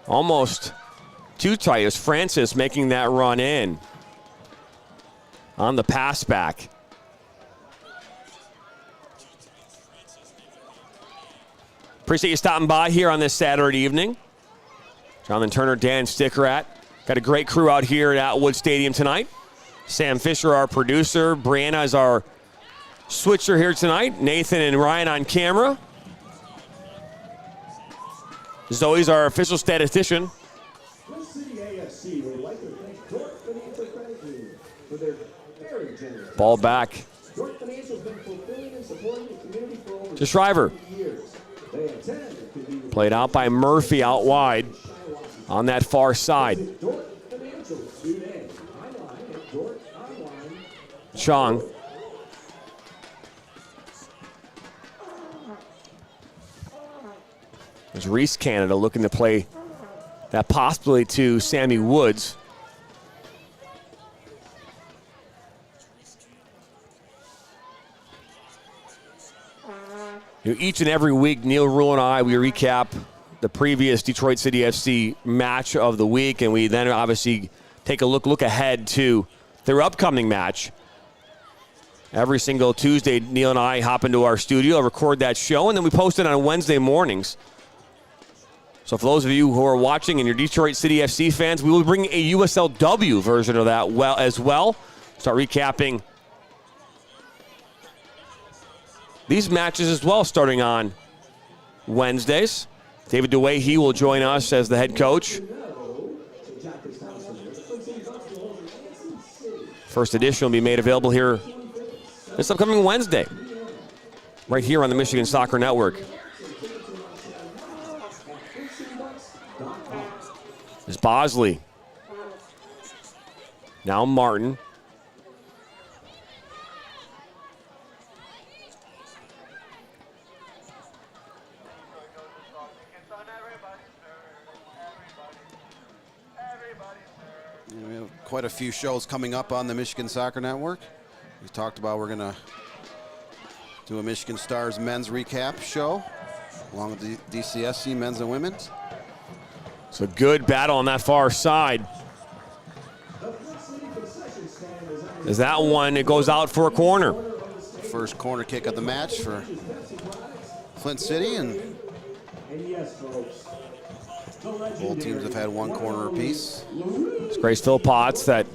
Almost too tight as Francis making that run in on the pass back. Appreciate you stopping by here on this Saturday evening. Jonathan Turner, Dan Stickerat. Got a great crew out here at Atwood Stadium tonight. Sam Fisher, our producer. Brianna is our switcher here tonight. Nathan and Ryan on camera. Zoe's our official statistician. Ball back to Shriver. Played out by Murphy out wide on that far side. Chong. There's Reese Canada looking to play that possibly to Sammy Woods. Each and every week, Neil Rule and I, we recap the previous Detroit City FC match of the week, and we then obviously take a look ahead to their upcoming match. Every single Tuesday, Neil and I hop into our studio, record that show, and then we post it on Wednesday mornings. So for those of you who are watching and you're Detroit City FC fans, we will bring a USLW version of that as well. Start recapping these matches as well, starting on Wednesdays. David DeWay, he will join us as the head coach. First edition will be made available here this upcoming Wednesday, right here on the Michigan Soccer Network. It's Bosley. Now Martin. We have quite a few shows coming up on the Michigan Soccer Network. We talked about we're going to do a Michigan Stars men's recap show along with the DCSC men's and women's. It's a good battle on that far side. As that one, it goes out for a corner. First corner kick of the match for Flint City, and Both teams have had one corner apiece. It's Grace Philpotts that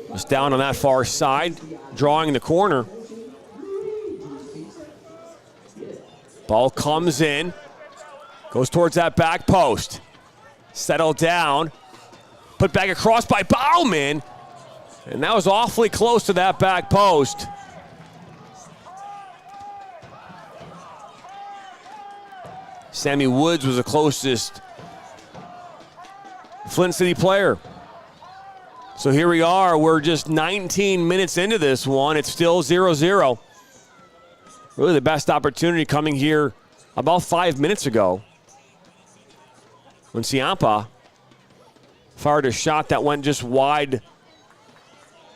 was down on that far side, drawing the corner. Ball comes in, goes towards that back post. Settled down, put back across by Bauman, and that was awfully close to that back post. Sammy Woods was the closest Flint City player. So here we are, we're just 19 minutes into this one. It's still 0-0. Really the best opportunity coming here about 5 minutes ago when Ciampa fired a shot that went just wide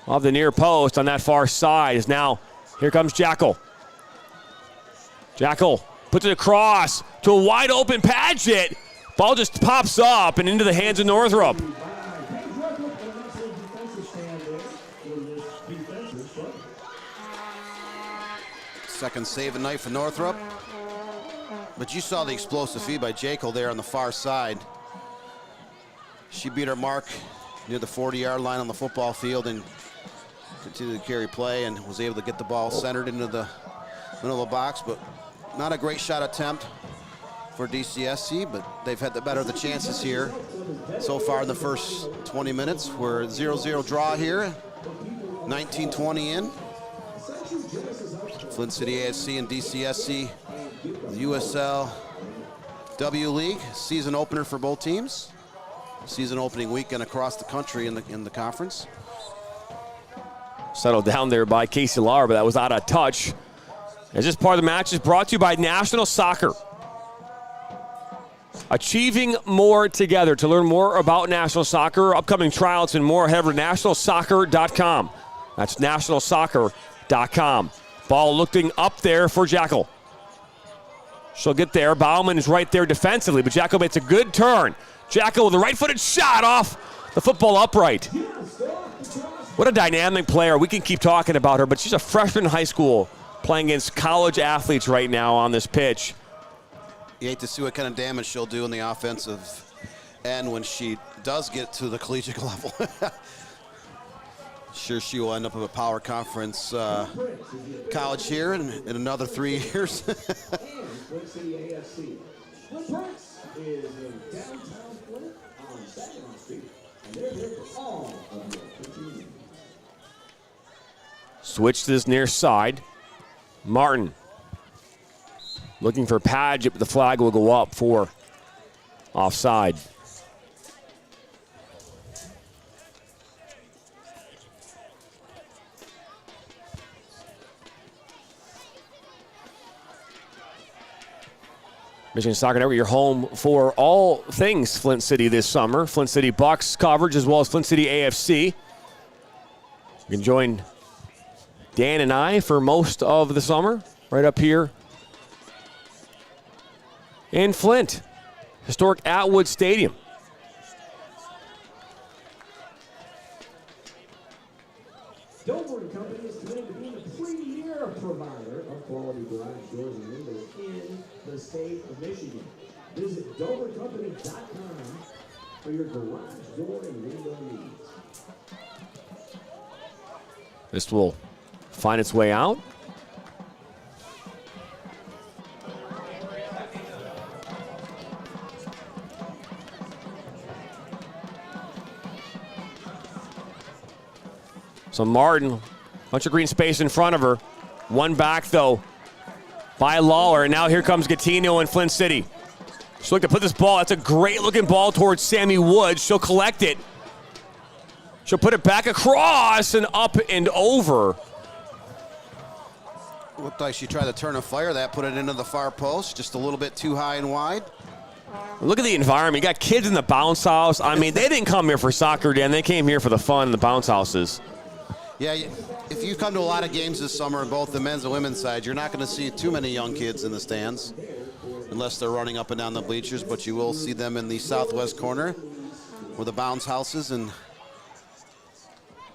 of the near post on that far side. Is now, here comes Jackal. Jackal puts it across to a wide open Padgett. Ball just pops up and into the hands of Northrop. Second save of the night for Northrop. But you saw the explosive feed by Jekyll there on the far side. She beat her mark near the 40-yard line on the football field and continued to carry play and was able to get the ball centered into the middle of the box. But not a great shot attempt for DCSC, but they've had the better of the chances here so far in the first 20 minutes. We're 0-0 draw here, 19-20 in. Flint City AFC and DCSC, the USL W League, season opener for both teams. Season opening weekend across the country in the conference. Settled down there by Casey Lauer, but that was out of touch. As this part of the match is brought to you by National Soccer. Achieving more together. To learn more about National Soccer, upcoming tryouts, and more, head over to nationalsoccer.com. That's nationalsoccer.com. Ball looking up there for Jackal. She'll get there. Bauman is right there defensively, but Jackal makes a good turn. Jackal with a right-footed shot off the football upright. What a dynamic player. We can keep talking about her, but she's a freshman in high school playing against college athletes right now on this pitch. You hate to see what kind of damage she'll do in the offensive end when she does get to the collegiate level. Sure, she will end up at a power conference college here in another 3 years. Switch to this near side. Martin looking for Padgett, but the flag will go up for offside. Michigan Soccer Network, your home for all things Flint City this summer. Flint City Bucks coverage as well as Flint City AFC. You can join Dan and I for most of the summer right up here in Flint. Historic Atwood Stadium. Dover & Company is committed to being the premier provider of quality garage doors and windows in the state of Michigan. Visit dovercompany.com for your garage door and window needs. This will find its way out. So Martin, bunch of green space in front of her. One back, though, by Lawler. And now here comes Gattino in Flint City. She'll look to put this ball. That's a great-looking ball towards Sammy Woods. She'll collect it. She'll put it back across and up and over. Looked like she tried to turn a fire. That put it into the far post, just a little bit too high and wide. Look at the environment. You got kids in the bounce house. I mean, they didn't come here for soccer, Dan. They came here for the fun in the bounce houses. Yeah, if you come to a lot of games this summer on both the men's and women's side, you're not going to see too many young kids in the stands unless they're running up and down the bleachers, but you will see them in the southwest corner where the bounce houses and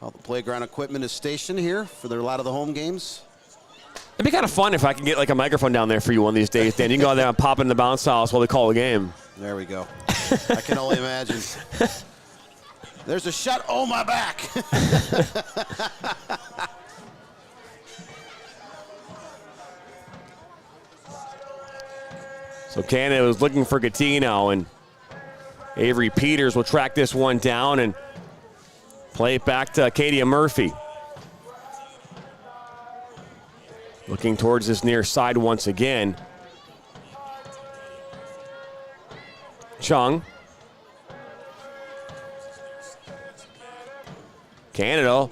all the playground equipment is stationed here for a lot of the home games. It'd be kind of fun if I could get like a microphone down there for you one of these days, Dan. You can go out there and pop in the bounce house while they call the game. There we go. I can only imagine. There's a shot. Oh, my back. So Canada was looking for Gattino, and Avery Peters will track this one down and play it back to Katia Murphy. Looking towards this near side once again. Chung. Canada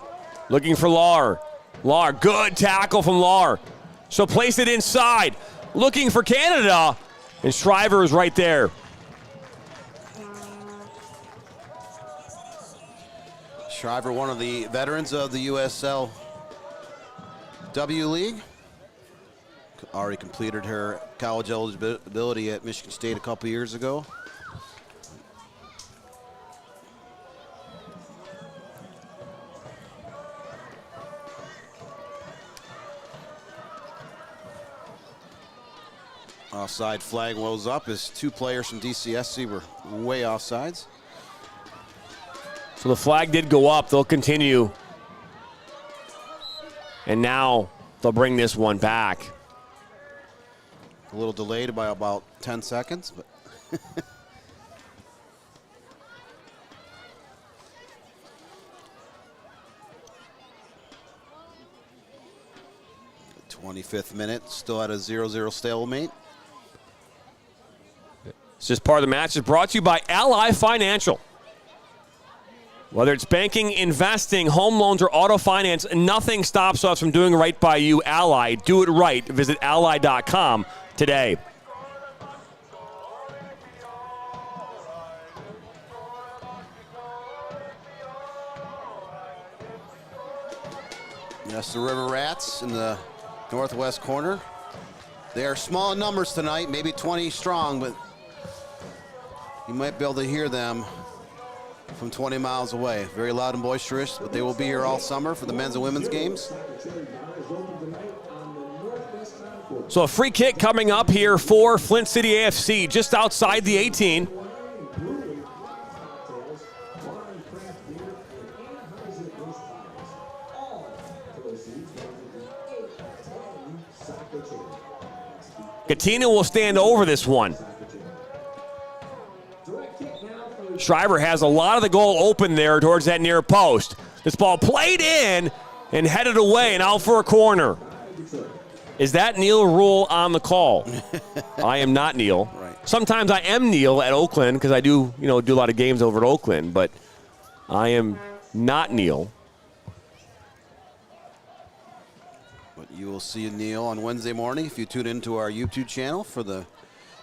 looking for Lahr. Lahr, good tackle from Lahr. So place it inside. Looking for Canada. And Shriver is right there. Shriver, one of the veterans of the USL W League. Already completed her college eligibility at Michigan State a couple years ago. Offside flag goes up as two players from DCSC were way offsides. So the flag did go up. They'll continue. And now they'll bring this one back. A little delayed by about 10 seconds, but 25th minute, still at a 0-0 stalemate. It's just part of the match is brought to you by Ally Financial. Whether it's banking, investing, home loans, or auto finance, nothing stops us from doing right by you. Ally, do it right. Visit ally.com today. Yes, the River Rats in the northwest corner. They are small in numbers tonight, maybe 20 strong, but you might be able to hear them from 20 miles away. Very loud and boisterous, but they will be here all summer for the men's and women's games. So a free kick coming up here for Flint City AFC, just outside the 18. Gattino will stand over this one. Shriver has a lot of the goal open there towards that near post. This ball played in and headed away and out for a corner. Is that Neil Rule on the call? I am not Neil. Right. Sometimes I am Neil at Oakland because I do a lot of games over at Oakland, but I am not Neil. But you will see Neil on Wednesday morning if you tune into our YouTube channel for the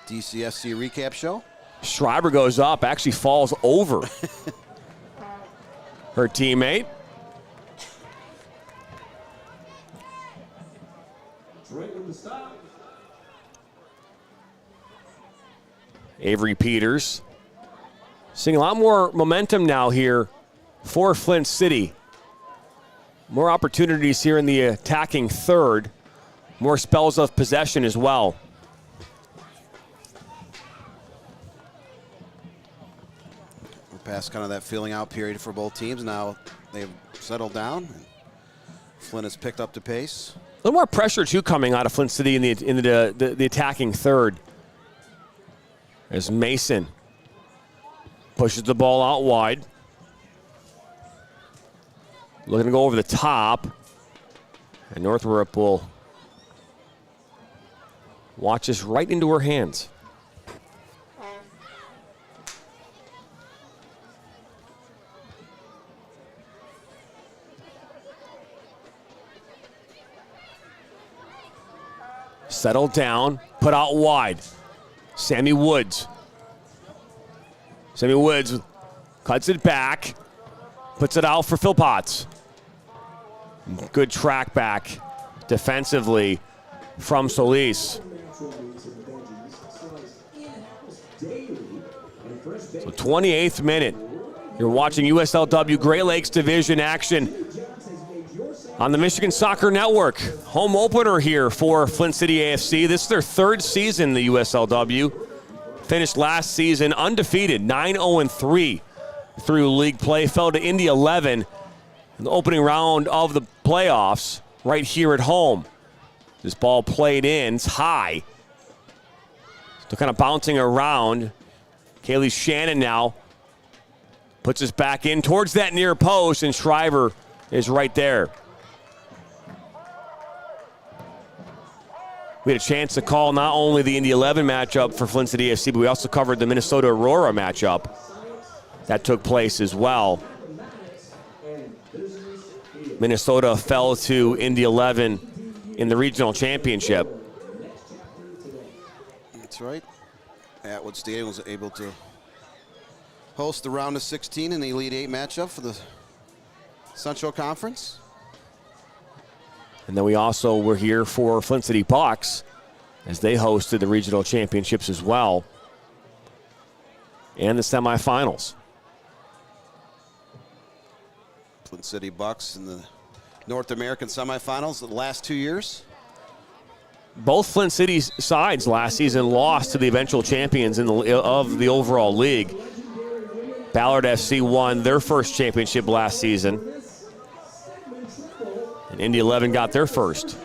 DCSC recap show. Shriver goes up, actually falls over her teammate. Avery Peters seeing a lot more momentum now here for Flint City. More opportunities here in the attacking third. More spells of possession as well. We're past kind of that filling out period for both teams. Now they've settled down. Flint has picked up the pace. A little more pressure too coming out of Flint City in the attacking third. As Mason pushes the ball out wide. Looking to go over the top. And Northrop will watch this right into her hands. Settle down, put out wide. Sammy Woods. Sammy Woods cuts it back, puts it out for Phil Potts. Good track back defensively from Solis. So 28th minute. You're watching USLW Great Lakes Division action on the Michigan Soccer Network. Home opener here for Flint City AFC. This is their third season in the USLW. finished last season undefeated, 9-0-3 through league play. Fell to Indy 11 in the opening round of the playoffs right here at home. This ball played in, it's high. Still kind of bouncing around. Kaylee Shannon now puts us back in towards that near post, and Shriver is right there. We had a chance to call not only the Indy 11 matchup for Flint City AFC, but we also covered the Minnesota Aurora matchup that took place as well. Minnesota fell to Indy 11 in the regional championship. That's right. Atwood Stadium was able to host the round of 16 in the Elite 8 matchup for the Central Conference. And then we also were here for Flint City Bucks as they hosted the regional championships as well and the semifinals. Flint City Bucks in the North American semifinals the last 2 years. Both Flint City sides last season lost to the eventual champions of the overall league. Ballard FC won their first championship last season, and Indy 11 got their first.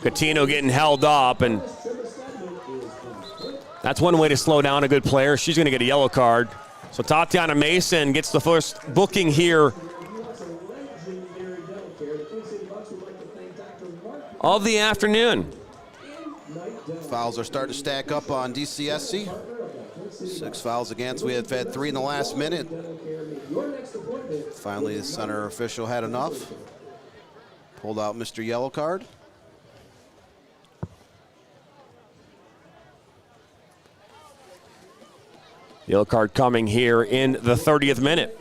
Coutinho getting held up, and that's one way to slow down a good player. She's going to get a yellow card. So Tatiana Mason gets the first booking here of the afternoon. Fouls are starting to stack up on DCSC. 6 fouls against. We have had 3 in the last minute. Finally, the center official had enough. Pulled out Mr. Yellow Card. Yellow card coming here in the 30th minute.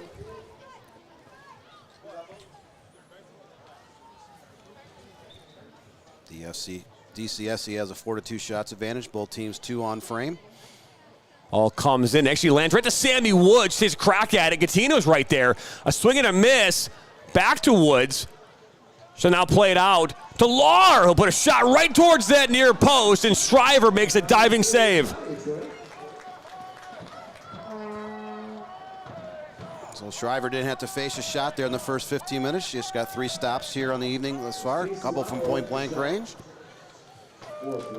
DCSC has a 4-2 shots advantage. Both teams 2 on frame. All comes in. Actually lands right to Sammy Woods. His crack at it. Gattino's right there. A swing and a miss. Back to Woods. So now play it out to Lahr, who'll put a shot right towards that near post, and Shriver makes a diving save. So Shriver didn't have to face a shot there in the first 15 minutes. She just got 3 stops here on the evening thus far. A couple from point-blank range.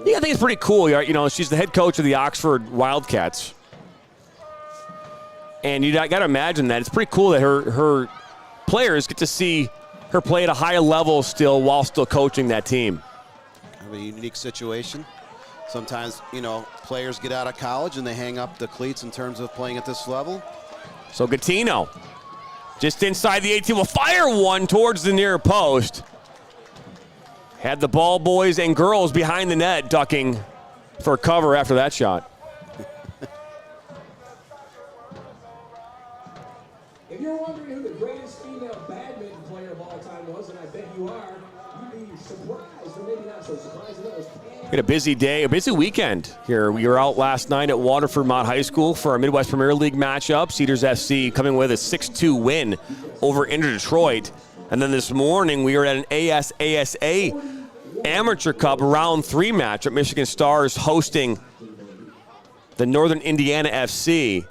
Yeah, I think it's pretty cool. You know, she's the head coach of the Oxford Wildcats. And you got to imagine that. It's pretty cool that her players get to see her play at a high level still while still coaching that team. A unique situation. Sometimes, you know, players get out of college and they hang up the cleats in terms of playing at this level. So Gattino, just inside the 18, will fire one towards the near post. Had the ball boys and girls behind the net ducking for cover after that shot. If you're wondering who the greatest female badminton player of all time was, and I bet you are, you'd be surprised, or maybe not so surprised, and that was We had a busy day, a busy weekend here. We were out last night at Waterford Mott High School for our Midwest Premier League matchup. Cedars FC coming with a 6-2 win over Inter Detroit. And then this morning we were at an ASASA Amateur Cup Round 3 match at Michigan Stars hosting the Northern Indiana FC.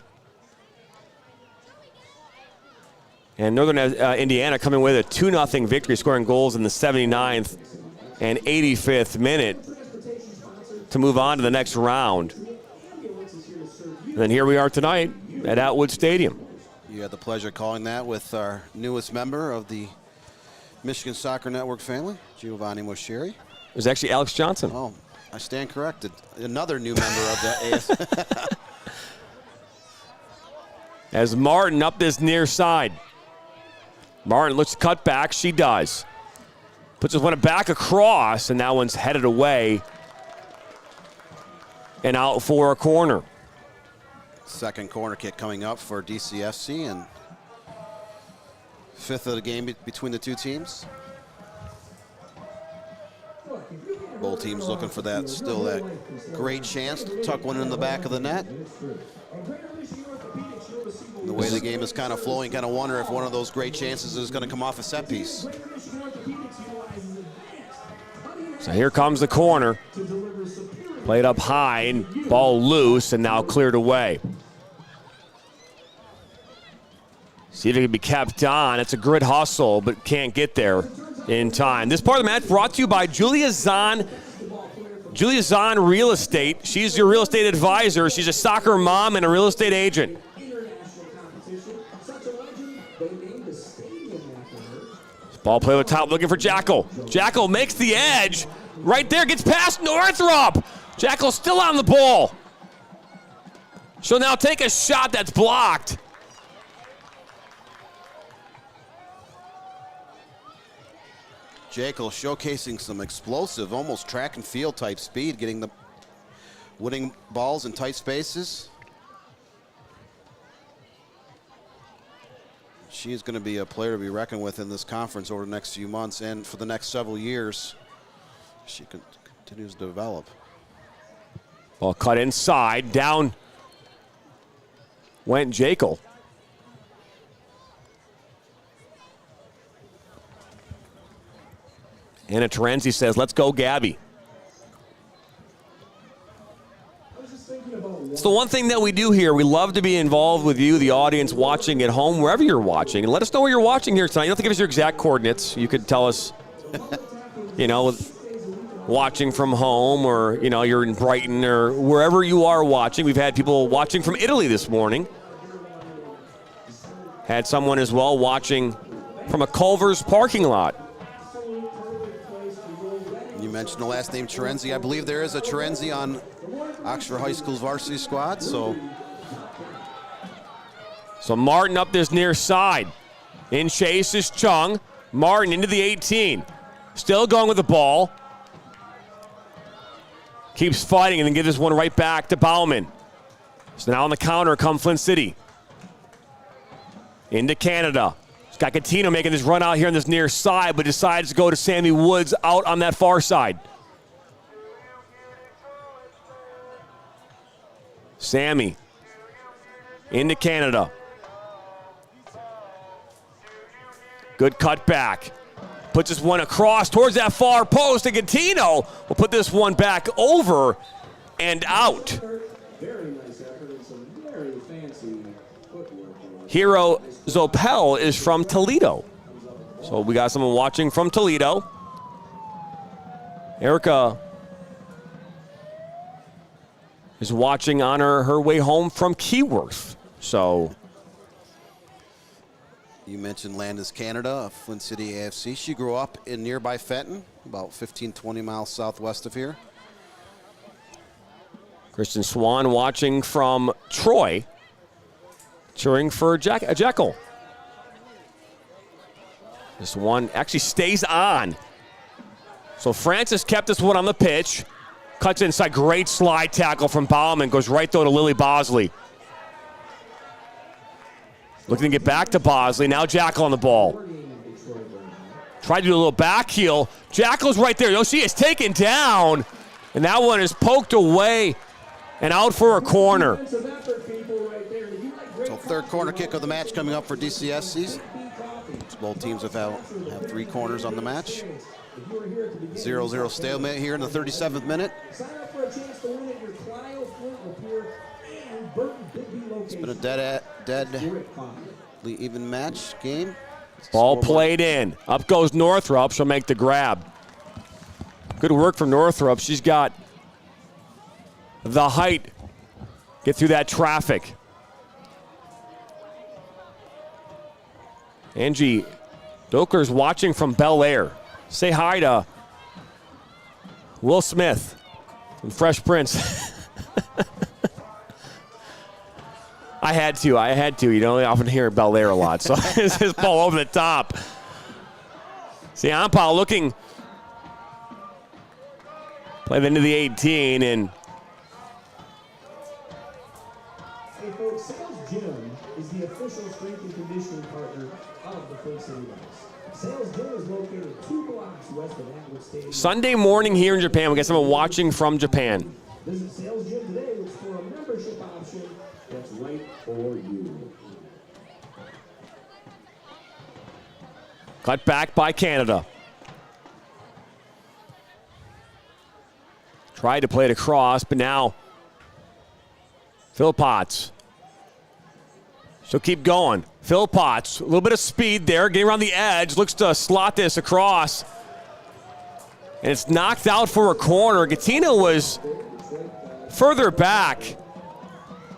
And Northern Indiana coming with a 2-0 victory, scoring goals in the 79th and 85th minute to move on to the next round. And then here we are tonight at Atwood Stadium. You had the pleasure of calling that with our newest member of the Michigan Soccer Network family, Giovanni Moscheri. It was actually Alex Johnson. Oh, I stand corrected. Another new member of the AS. As Martin up this near side. Martin looks to cut back. She does. Puts this one back across, and that one's headed away and out for a corner. Second corner kick coming up for DCFC, and 5th of the game between the two teams. Both teams looking for that, still that great chance to tuck one in the back of the net. The way the game is kind of flowing, kind of wonder if one of those great chances is going to come off a set piece. So here comes the corner. Played up high and ball loose and now cleared away. See if it can be kept on. It's a grid hustle, but can't get there in time. This part of the match brought to you by Julia Zahn. Julia Zahn Real Estate. She's your real estate advisor. She's a soccer mom and a real estate agent. Ball play over the top, looking for Jackal. Jackal makes the edge. Right there, gets past Northrup. Jackal still on the ball. She'll now take a shot that's blocked. Jackal showcasing some explosive, almost track and field type speed, getting the winning balls in tight spaces. She's going to be a player to be reckoned with in this conference over the next few months and for the next several years. She continues to develop. Ball cut inside, down went Jackal. Anna Terenzi says, let's go, Gabby. It's the one thing that we do here. We love to be involved with you, the audience watching at home, wherever you're watching. And let us know where you're watching here tonight. You don't have to give us your exact coordinates. You could tell us, watching from home, or, you're in Brighton or wherever you are watching. We've had people watching from Italy this morning. Had someone as well watching from a Culver's parking lot. You mentioned the last name Terenzi. I believe there is a Terenzi on Oxford High School's varsity squad. So Martin up this near side. In chase is Chung. Martin into the 18. Still going with the ball. Keeps fighting and then gives this one right back to Bauman. So now on the counter come Flint City. Into Canada. Got Catino making this run out here on this near side, but decides to go to Sammy Woods out on that far side. Sammy into Canada. Good cut back. Puts this one across towards that far post, and Catino will put this one back over and out. Very nice effort and some very fancy footwork. Hero Zopel is from Toledo. So we got someone watching from Toledo. Erica is watching on her way home from Keyworth. So you mentioned Landis, Canada, Flint City AFC. She grew up in nearby Fenton, about 15, 20 miles southwest of here. Kristen Swan watching from Troy, cheering for Jackal. This one actually stays on. So Francis kept this one on the pitch. Cuts inside, great slide tackle from Bauman. Goes right though to Lily Bosley. Looking to get back to Bosley. Now Jackal on the ball. Tried to do a little back heel. Jackal's right there. She is taken down. And that one is poked away and out for a corner. So third corner kick of the match coming up for DCSCs. Both teams have 3 corners on the match. 0-0 stalemate here in the 37th minute. It's been a deadly even match game. Ball played in. Up goes Northrup. She'll make the grab. Good work from Northrup. She's got the height. Get through that traffic. Angie Doker's watching from Bel Air. Say hi to Will Smith from Fresh Prince. I had to. I often hear Bel Air a lot, so it's his ball over the top. See, Ampal looking. Play into the 18, and hey folks, Sales Gym is the official strength and conditioning partner of the Flint City Lions. Sales Gym is located 2 blocks west of Atwood Stadium. Sunday morning here in Japan. We got someone watching from Japan. Visit Sales Gym today for a membership option that's right for you. Cut back by Canada. Tried to play it across, but now Philpotts. She'll keep going. Philpotts, a little bit of speed there, getting around the edge, looks to slot this across. And it's knocked out for a corner. Gatina was further back,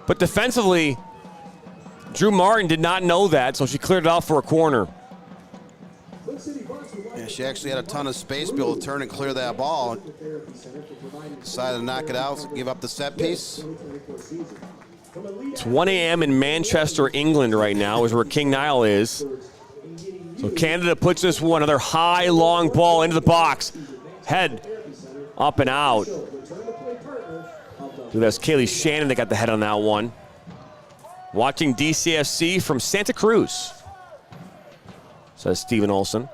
but defensively, Drew Martin did not know that, so she cleared it out for a corner. Yeah, she actually had a ton of space to be able to turn and clear that ball. Decided to knock it out, give up the set piece. It's 1 a.m. in Manchester, England right now is where King Niall is. So Canada puts this one, another high, long ball into the box. Head up and out. That's Kaylee Shannon that got the head on that one. Watching DCFC from Santa Cruz, says Stephen Olson.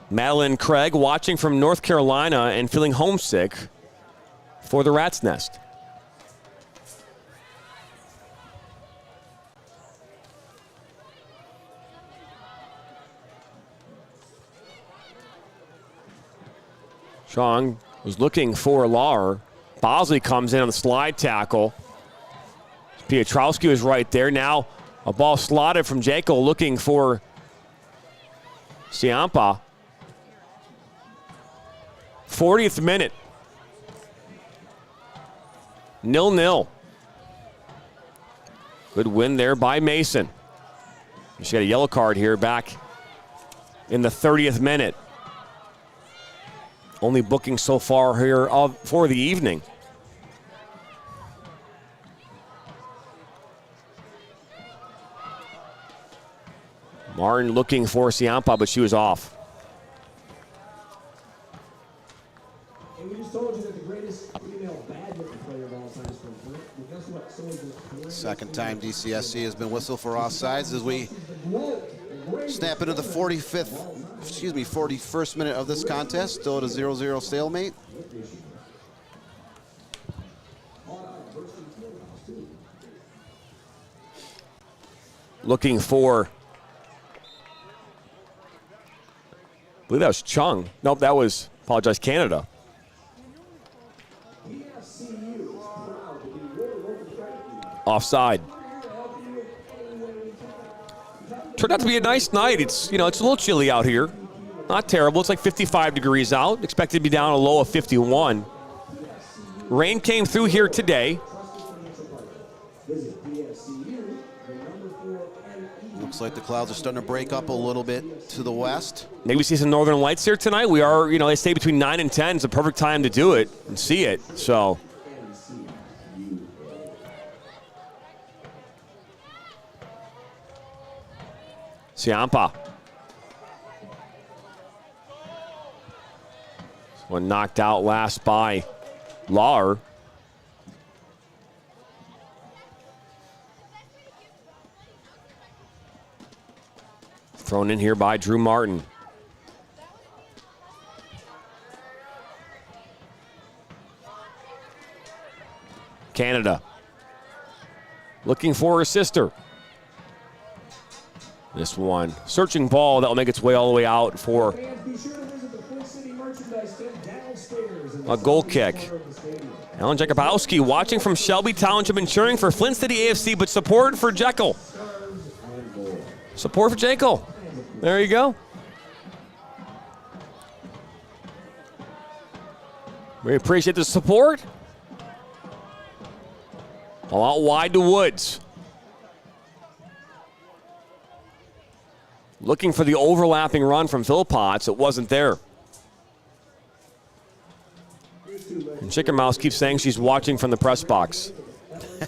Madeline Craig watching from North Carolina and feeling homesick for the Rat's Nest. Chong was looking for Lahr. Bosley comes in on the slide tackle. Piotrowski was right there. Now a ball slotted from Jekyll looking for Siampa. 40th minute. 0-0. Good win there by Mason. She got a yellow card here back in the 30th minute. Only booking so far here for the evening. Martin looking for Siampa, but she was off. And we just told you that the greatest female badminton player of all time is from FLINT. Well, guess what? Someone's been Second time DCSC has been whistled for offsides as we snap into the 41st minute of this contest. Still at a 0-0 stalemate. Looking for, I believe that was Chung. Nope, that was, apologize, Canada. Offside. Turned out to be a nice night. It's a little chilly out here. Not terrible. It's like 55 degrees out. Expected to be down a low of 51. Rain came through here today. Looks like the clouds are starting to break up a little bit to the west. Maybe we see some northern lights here tonight. We are, they stay between 9 and 10. It's a perfect time to do it and see it. So. Siampa. One knocked out last by Lahr. Thrown in here by Drew Martin. Canada looking for her sister. This one, searching ball that will make its way all the way out for a goal kick. Alan Jakubowski watching from Shelby Township and cheering for Flint City AFC, but support for Jekyll. Support for Jekyll. There you go. We appreciate the support. All out wide to Woods. Looking for the overlapping run from Philpotts. It wasn't there. And Chicken Mouse keeps saying she's watching from the press box. Between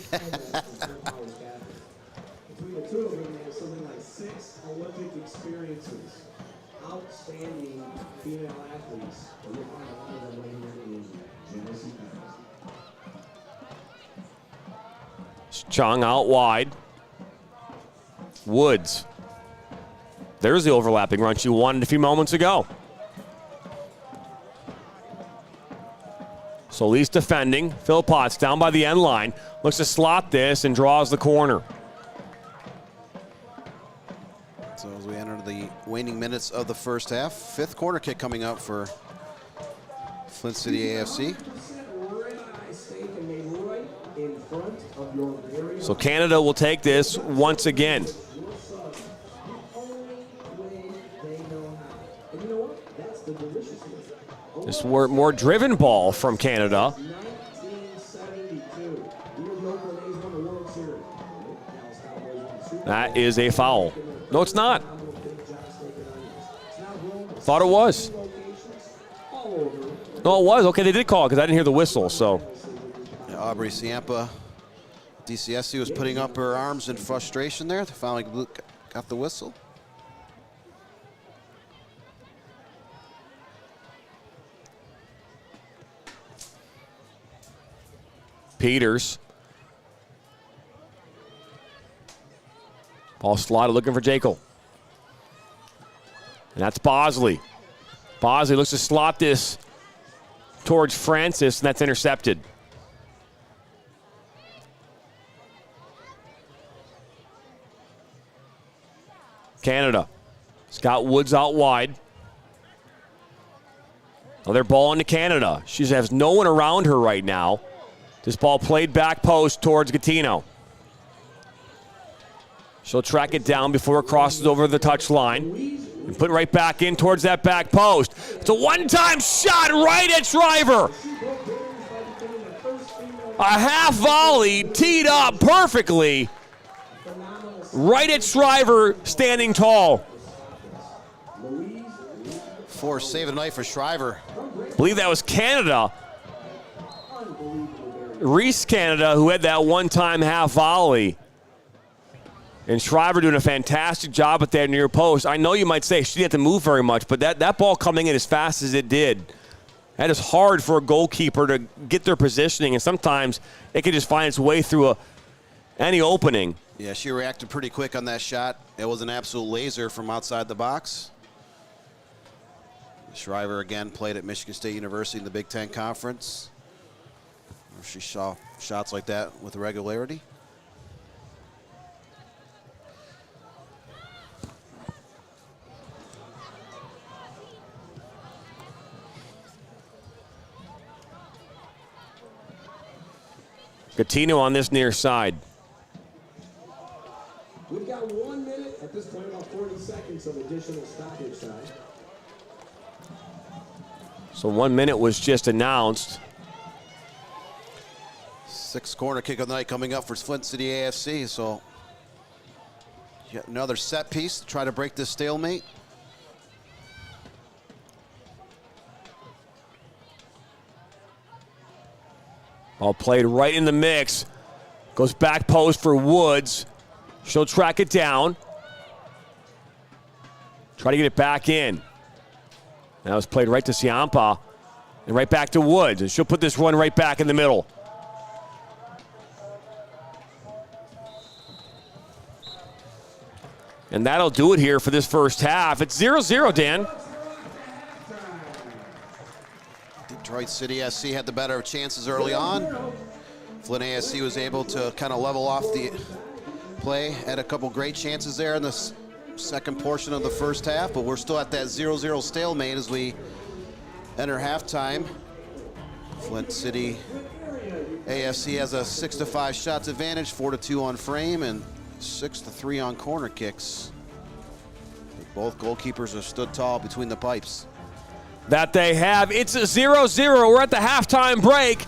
the two of them, they have something like 6 Olympic experiences. Outstanding female athletes. And you'll find a lot of them right here in Genesee County. Chung out wide. Woods. There's the overlapping run she wanted a few moments ago. Solis defending. Philpotts down by the end line. Looks to slot this and draws the corner. So as we enter the waning minutes of the first half, 5th corner kick coming up for Flint City AFC. So Canada will take this once again. This more driven ball from Canada. That is a foul. No, it's not. Thought it was. No, it was. Okay, they did call because I didn't hear the whistle, so. Yeah, Aubrey Ciampa, DCSC was putting up her arms in frustration there. They finally got the whistle. Peters. Ball slotted, looking for Jekyll. And that's Bosley. Bosley looks to slot this towards Francis, and that's intercepted. Canada. Scott Woods out wide. Another ball into Canada. She has no one around her right now. This ball played back post towards Gattino. She'll track it down before it crosses over the touchline and put it right back in towards that back post. It's a one-time shot right at Shriver. A half volley teed up perfectly right at Shriver, standing tall. Forced save of the night for Shriver. I believe that was Canada. Reese Canada, who had that one-time half volley. And Shriver doing a fantastic job at that near post. I know you might say she didn't have to move very much, but that ball coming in as fast as it did, that is hard for a goalkeeper to get their positioning, and sometimes it can just find its way through any opening. Yeah, she reacted pretty quick on that shot. It was an absolute laser from outside the box. Shriver again played at Michigan State University in the Big Ten Conference. She saw shots like that with regularity. Gattino on this near side. We've got 1 minute at this point, about 40 seconds of additional stoppage time. So 1 minute was just announced. 6th corner kick of the night coming up for Flint City AFC. So yet another set piece to try to break this stalemate. Ball played right in the mix. Goes back post for Woods. She'll track it down. Try to get it back in. That was played right to Ciampa and right back to Woods. And she'll put this one right back in the middle. And that'll do it here for this first half. It's 0-0, Dan. Detroit City SC had the better chances early on. Flint ASC was able to kind of level off the play. Had a couple great chances there in the second portion of the first half, but we're still at that 0-0 stalemate as we enter halftime. Flint City AFC has a 6-5 shots advantage, 4-2 on frame, and 6-3 on corner kicks. Both goalkeepers have stood tall between the pipes. That they have. It's a 0-0. We're at the halftime break.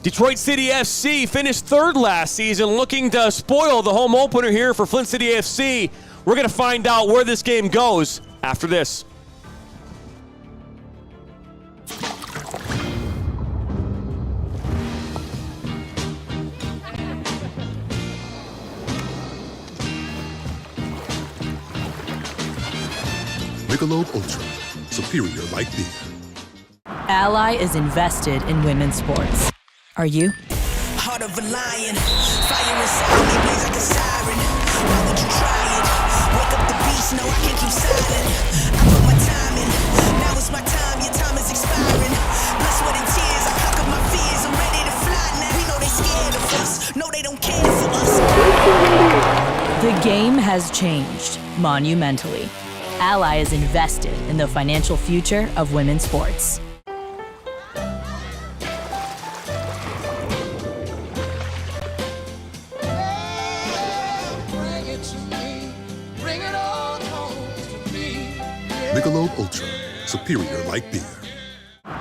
Detroit City FC finished third last season, looking to spoil the home opener here for Flint City FC. We're going to find out where this game goes after this. Michelob Ultra, superior like beer. Ally is invested in women's sports. Are you? Heart of a lion, fire inside me blaze like a siren. Why would you try it? Wake up the beast, no I can't keep silent. I put my time in, now it's my time, your time is expiring. Blood, sweat and tears, I conquer my fears, I'm ready to fly now. We know they scared of us, no they don't care for us. The game has changed. monumentally. Ally is invested in the financial future of women's sports. Michelob Ultra, superior like beer.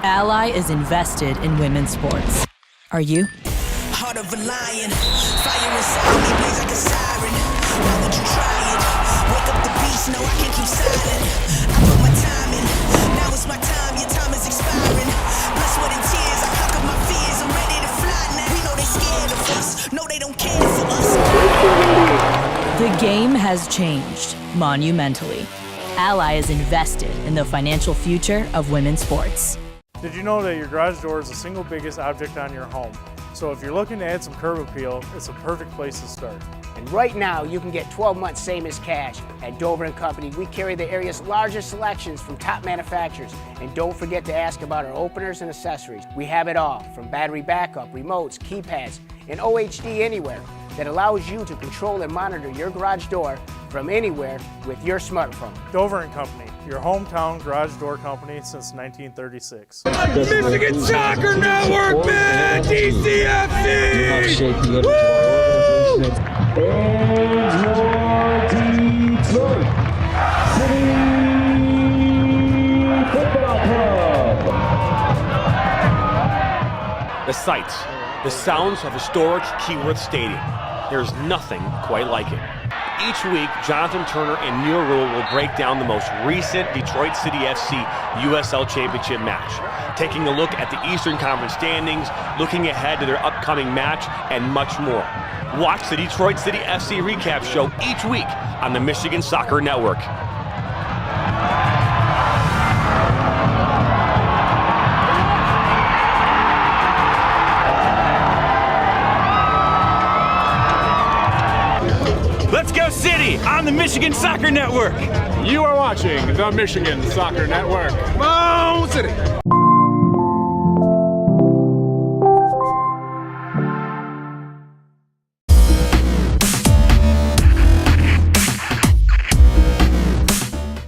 Ally is invested in women's sports. Are you? Heart of a lion, fire inside me blaze like a siren. Why would you try it? Wake up the beast, no, I can't keep silent. I put my time in, now it's my time, your time is expiring. Blood, sweat, and tears, I conquer my fears, I'm ready to fly now. We know they scared of us, no, they don't care for us. The game has changed monumentally. Ally is invested in the financial future of women's sports. Did you know that your garage door is the single biggest object on your home? So if you're looking to add some curb appeal, it's a perfect place to start. And right now, you can get 12 months same as cash. At Dover & Company, we carry the area's largest selections from top manufacturers. And don't forget to ask about our openers and accessories. We have it all, from battery backup, remotes, keypads, and OHD Anywhere that allows you to control and monitor your garage door from anywhere with your smartphone. Dover & Company, your hometown garage door company since 1936. Michigan Soccer Network, man! DCFC! The sights, the sounds of historic Keyworth Stadium. There's nothing quite like it. Each week, Jonathan Turner and Neil Rule will break down the most recent Detroit City FC USL Championship match, taking a look at the Eastern Conference standings, looking ahead to their upcoming match, and much more. Watch the Detroit City FC recap show each week on the Michigan Soccer Network. Let's go City on the Michigan Soccer Network. You are watching the Michigan Soccer Network. Go City!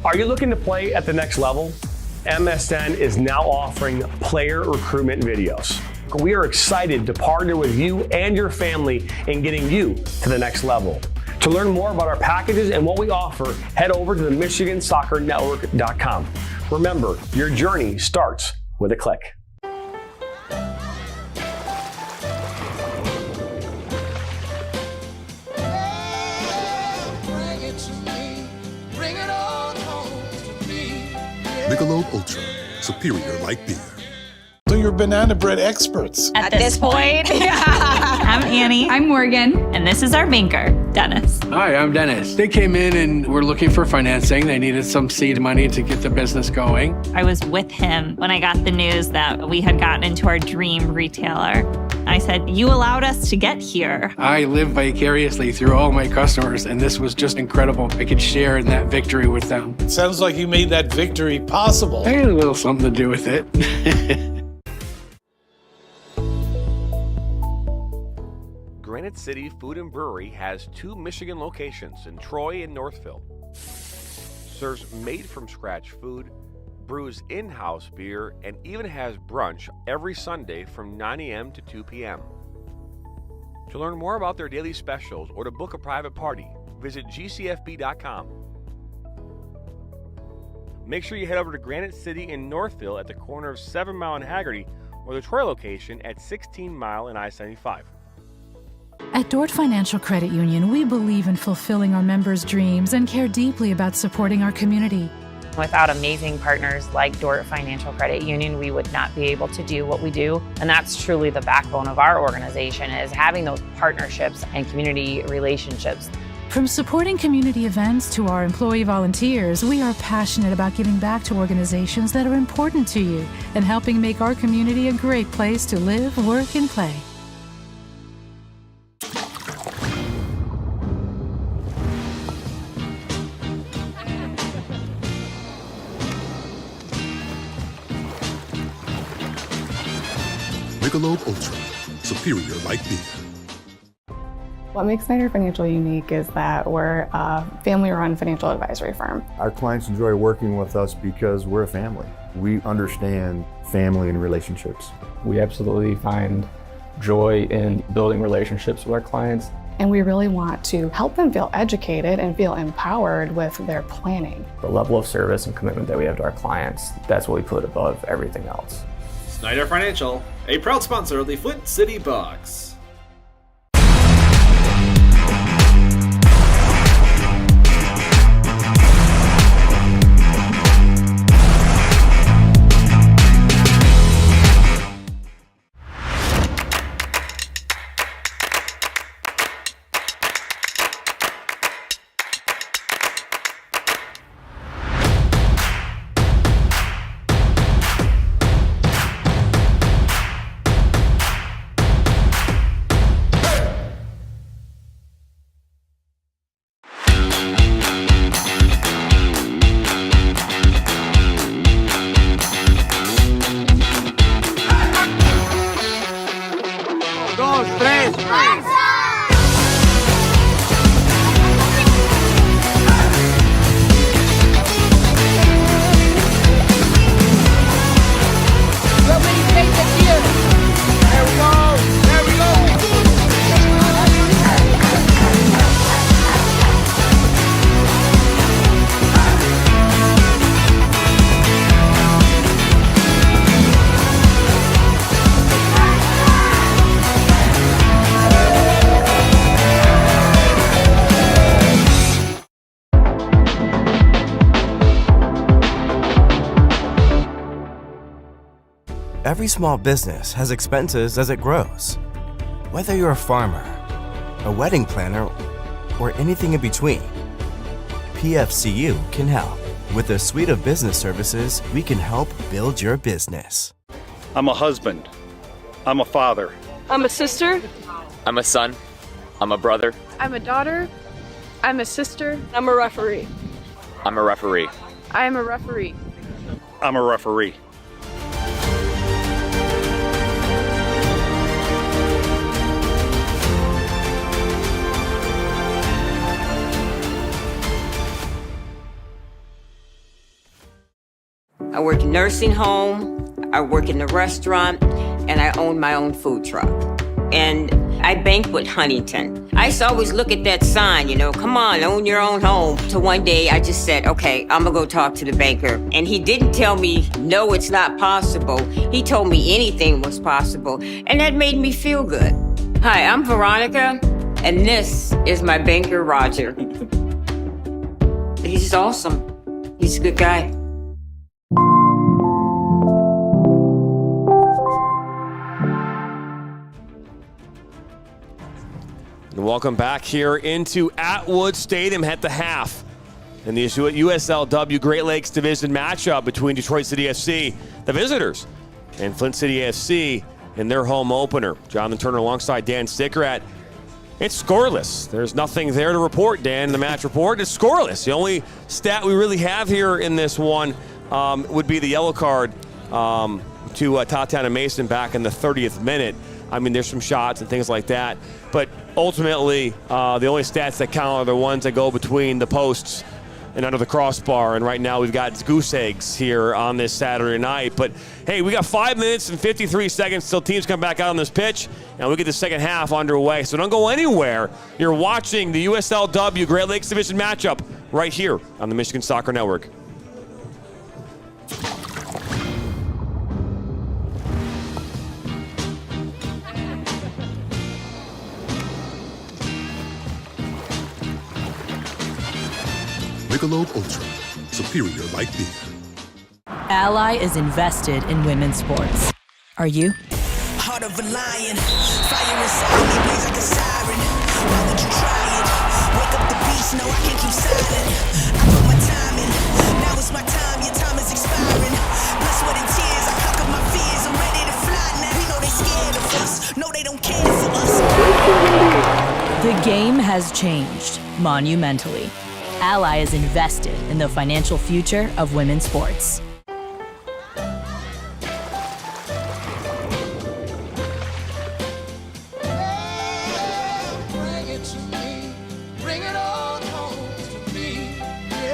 Are you looking to play at the next level? MSN is now offering player recruitment videos. We are excited to partner with you and your family in getting you to the next level. To learn more about our packages and what we offer, head over to the MichiganSoccerNetwork.com. Remember, your journey starts with a click. Michelob Ultra, superior like beer. So you're banana bread experts. At this point. I'm Annie. I'm Morgan. And this is our banker, Dennis. Hi, I'm Dennis. They came in and were looking for financing. They needed some seed money to get the business going. I was with him when I got the news that we had gotten into our dream retailer. I said, you allowed us to get here. I live vicariously through all my customers, and this was just incredible. I could share in that victory with them. It sounds like you made that victory possible. I had a little something to do with it. Granite City Food and Brewery has 2 Michigan locations in Troy and Northville. Serves made-from-scratch food, brews in-house beer, and even has brunch every Sunday from 9 a.m. to 2 p.m. To learn more about their daily specials or to book a private party, visit gcfb.com. Make sure you head over to Granite City in Northville at the corner of 7 Mile and Haggerty, or the Troy location at 16 Mile and I-75. At Dort Financial Credit Union, we believe in fulfilling our members' dreams and care deeply about supporting our community. Without amazing partners like Dort Financial Credit Union, we would not be able to do what we do. And that's truly the backbone of our organization, is having those partnerships and community relationships. From supporting community events to our employee volunteers, we are passionate about giving back to organizations that are important to you and helping make our community a great place to live, work, and play. Michelob Ultra, superior like beer. What makes Snyder Financial unique is that we're a family-run financial advisory firm. Our clients enjoy working with us because we're a family. We understand family and relationships. We absolutely find joy in building relationships with our clients. And we really want to help them feel educated and feel empowered with their planning. The level of service and commitment that we have to our clients, that's what we put above everything else. Snyder Financial, a proud sponsor of the Flint City Bucks. Every small business has expenses as it grows. Whether you're a farmer, a wedding planner, or anything in between, PFCU can help. With a suite of business services, we can help build your business. I'm a husband. I'm a father. I'm a sister. I'm a son. I'm a brother. I'm a daughter. I'm a sister. I'm a referee. I'm a referee. I am a referee. I'm a referee. I work in nursing home, I work in the restaurant, and I own my own food truck. And I banquet Huntington. I used to always look at that sign, come on, own your own home. So one day I just said, okay, I'm gonna go talk to the banker. And he didn't tell me, no, it's not possible. He told me anything was possible. And that made me feel good. Hi, I'm Veronica, and this is my banker, Roger. He's awesome. He's a good guy. And welcome back here into Atwood Stadium at the half in the USLW Great Lakes Division matchup between Detroit City FC, the visitors, and Flint City FC in their home opener. Jonathan Turner alongside Dan Stickerat. It's scoreless. There's nothing there to report, Dan, in the match report. It's scoreless. The only stat we really have here in this one would be the yellow card to Tatiana Mason back in the 30th minute. I mean, there's some shots and things like that. But ultimately, the only stats that count are the ones that go between the posts and under the crossbar. And right now we've got goose eggs here on this Saturday night. But, hey, we got 5 minutes and 53 seconds till teams come back out on this pitch, and we get the second half underway. So don't go anywhere. You're watching the USLW Great Lakes Division matchup right here on the Michigan Soccer Network. Michelob Ultra, superior like beer. Ally is invested in women's sports. Are you? Heart of a lion, fire inside me blaze like a siren. Why would you try it? Wake up the beast, no I can't keep silent. I put my time in, now it's my time, your time is expiring. Blood, sweat and tears, I conquer my fears, I'm ready to fly now. We know they scared of us, no they don't care for us. The game has changed monumentally. Ally is invested in the financial future of women's sports.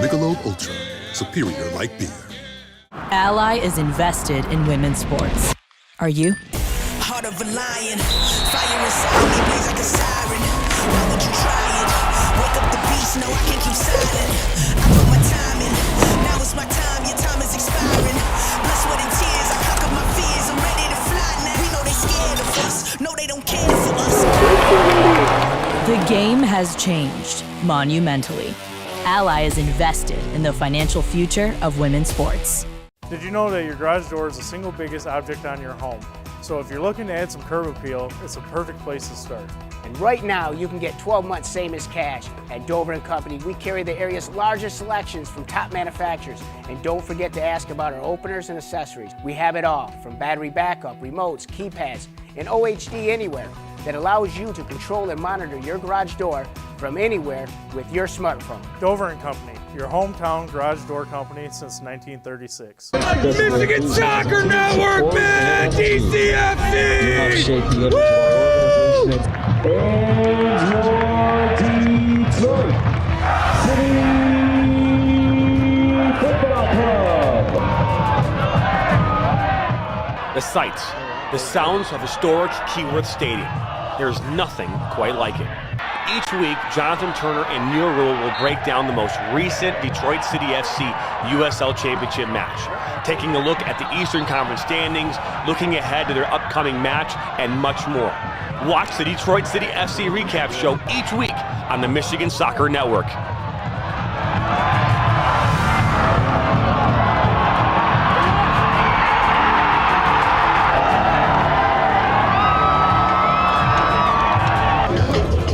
Michelob Ultra, superior like beer. Ally is invested in women's sports. Are you? Heart of a lion, fire inside me blaze like a siren. Why would you try it? Wake up the beast, no I can't keep silent. I put my time in, now it's my time, your time is expiring. Blood, sweat and tears, I conquer my fears, I'm ready to fly now. We know they scared of us, no they don't care for us. The game has changed monumentally. Ally is invested in the financial future of women's sports. Did you know that your garage door is the single biggest object on your home? So if you're looking to add some curb appeal, it's a perfect place to start. And right now, you can get 12 months same as cash. At Dover & Company, we carry the area's largest selections from top manufacturers. And don't forget to ask about our openers and accessories. We have it all, from battery backup, remotes, keypads, and OHD Anywhere that allows you to control and monitor your garage door from anywhere with your smartphone. Dover & Company, your hometown garage door company since 1936. Michigan Soccer Network, man! TCFC! The sights, the sounds of historic Keyworth Stadium. There's nothing quite like it. Each week, Jonathan Turner and Neil Rule will break down the most recent Detroit City FC USL Championship match, taking a look at the Eastern Conference standings, looking ahead to their upcoming match, and much more. Watch the Detroit City FC recap show each week on the Michigan Soccer Network.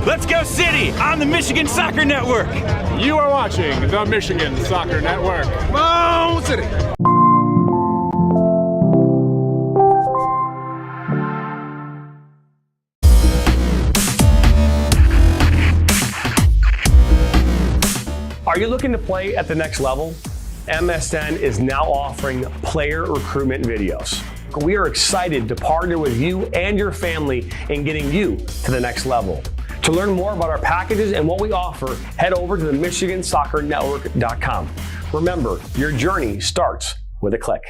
Let's go City on the Michigan Soccer Network. You are watching the Michigan Soccer Network. Boom City. Are you looking to play at the next level? MSN is now offering player recruitment videos. We are excited to partner with you and your family in getting you to the next level. To learn more about our packages and what we offer, head over to the MichiganSoccerNetwork.com. Remember, your journey starts with a click.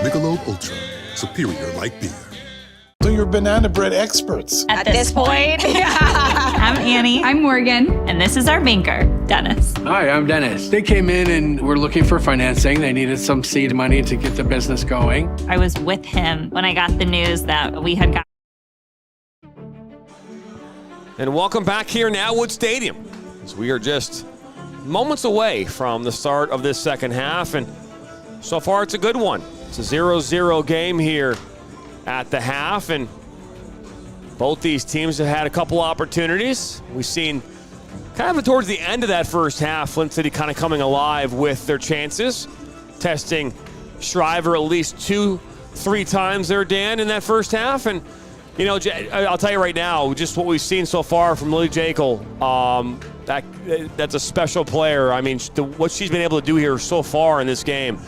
Michelob Ultra, superior like beer. So you're banana bread experts. At this point. I'm Annie. I'm Morgan. And this is our banker, Dennis. Hi, I'm Dennis. They came in and were looking for financing. They needed some seed money to get the business going. I was with him when I got the news that we had got. And welcome back here in Atwood Stadium, as we are just moments away from the start of this second half, and so far it's a good one. It's a 0-0 game here at the half, and both these teams have had a couple opportunities. We've seen kind of towards the end of that first half, Flint City kind of coming alive with their chances, testing Shriver at least 2-3 times there, Dan, in that first half. And, you know, I'll tell you right now, just what we've seen so far from Lily Jekyll, that's a special player. I mean, what she's been able to do here so far in this game,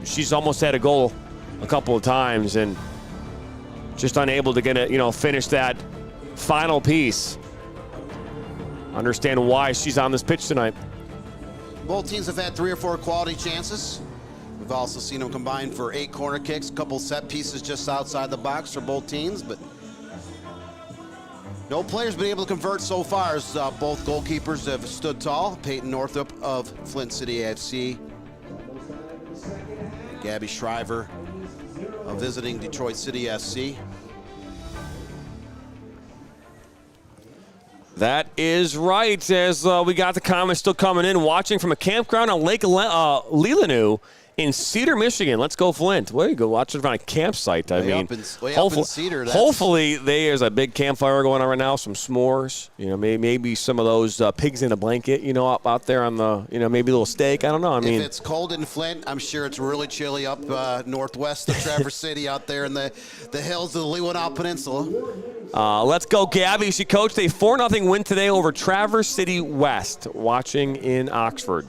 she's almost had a goal a couple of times and just unable to get it, finish that final piece. Understand why she's on this pitch tonight. Both teams have had 3 or 4 quality chances. We've also seen them combine for 8 corner kicks, a couple set pieces just outside the box for both teams, but no player's been able to convert so far, as both goalkeepers have stood tall. Peyton Northup of Flint City AFC, and Gabby Shriver of visiting Detroit City FC. That is right, as we got the comments still coming in, watching from a campground on Lake Leelanau in Cedar, Michigan. Let's go Flint. Way to go, watching from a campsite. I mean, hopefully there's a big campfire going on right now, some s'mores, maybe some of those pigs in a blanket, out there on the, maybe a little steak. I don't know. If it's cold in Flint, I'm sure it's really chilly up northwest of Traverse City out there in the hills of the Leelanau Peninsula. Let's go, Gabby. She coached a 4-0 win today over Traverse City West, watching in Oxford.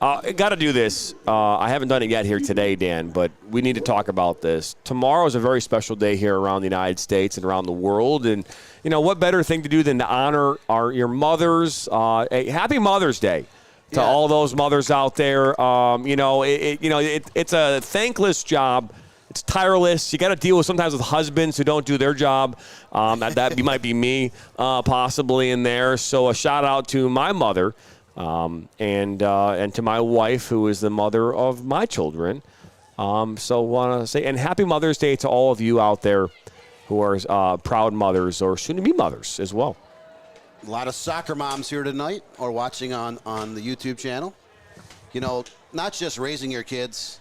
Got to do this. I haven't done it yet here today, Dan, but we need to talk about this. Tomorrow is a very special day here around the United States and around the world. And, what better thing to do than to honor your mothers? Happy Mother's Day to all those mothers out there. It's a thankless job. It's tireless. You got to deal sometimes with husbands who don't do their job. That might be me possibly in there. So a shout out to my mother. And to my wife, who is the mother of my children. So want to say, and happy Mother's Day to all of you out there who are proud mothers or soon-to-be mothers as well. A lot of soccer moms here tonight or watching on the YouTube channel. Not just raising your kids,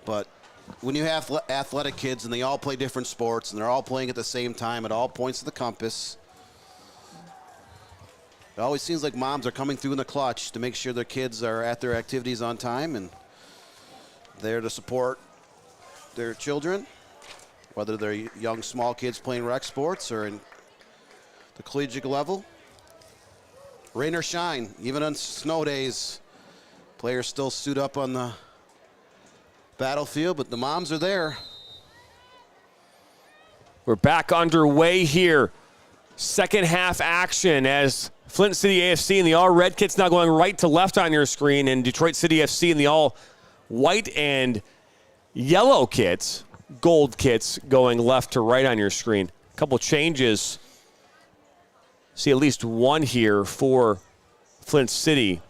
but when you have athletic kids and they all play different sports and they're all playing at the same time at all points of the compass, it always seems like moms are coming through in the clutch to make sure their kids are at their activities on time and there to support their children, whether they're young, small kids playing rec sports or in the collegiate level. Rain or shine, even on snow days, players still suit up on the battlefield, but the moms are there. We're back underway here. Second half action as Flint City AFC and the all-red kits now going right to left on your screen, and Detroit City FC and the all-white and yellow kits, gold kits, going left to right on your screen. A couple changes. See at least one here for Flint City.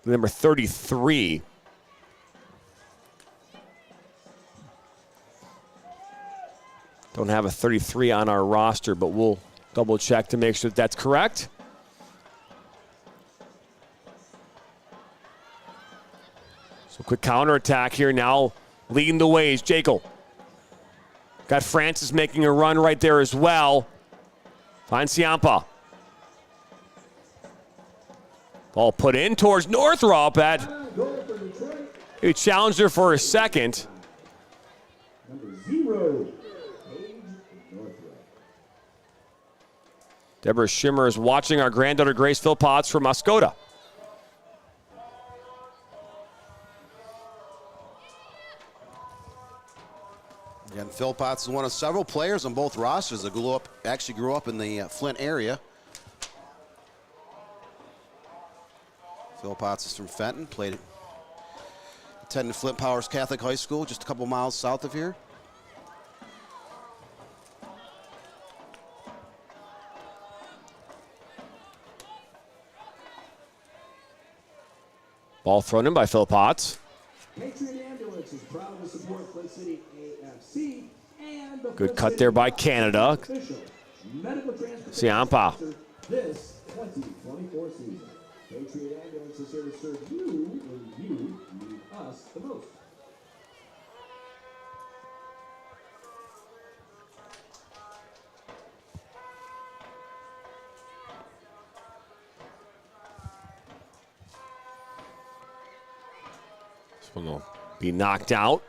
Number 33. Don't have a 33 on our roster, but we'll double check to make sure that's correct. So quick counterattack here now, leading the way is Jekyll. Got Francis making a run right there as well. Finds Ciampa. Ball put in towards Northrop. He challenged her for a second. Number 0. Deborah Schimmer is watching our granddaughter Grace Philpotts from Muscoda. Again, Philpotts is one of several players on both rosters that actually grew up in the Flint area. Philpotts is from Fenton, attended Flint Powers Catholic High School, just a couple miles south of here. Ball thrown in by Philpotts. Patriot Ambulance is proud to support Flint City AFC and the Good cut there by Canada. Ciampa. This 2024 season. Patriot Ambulance is here to serve you when you need us the most. This one will be knocked out.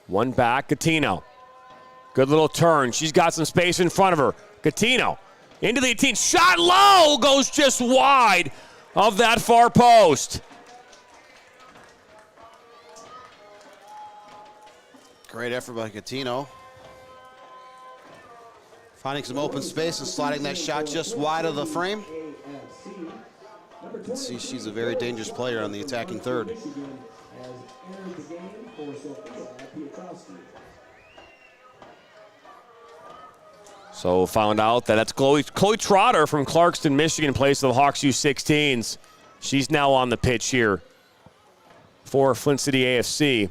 One back, Gattino. Good little turn. She's got some space in front of her. Gattino into the 18. Shot low, goes just wide of that far post. Great effort by Gattino. Finding some open space and sliding that shot just wide of the frame. You can see she's a very dangerous player on the attacking third. So found out that that's Chloe Trotter from Clarkston, Michigan, plays for the Hawks U16s. She's now on the pitch here for Flint City AFC.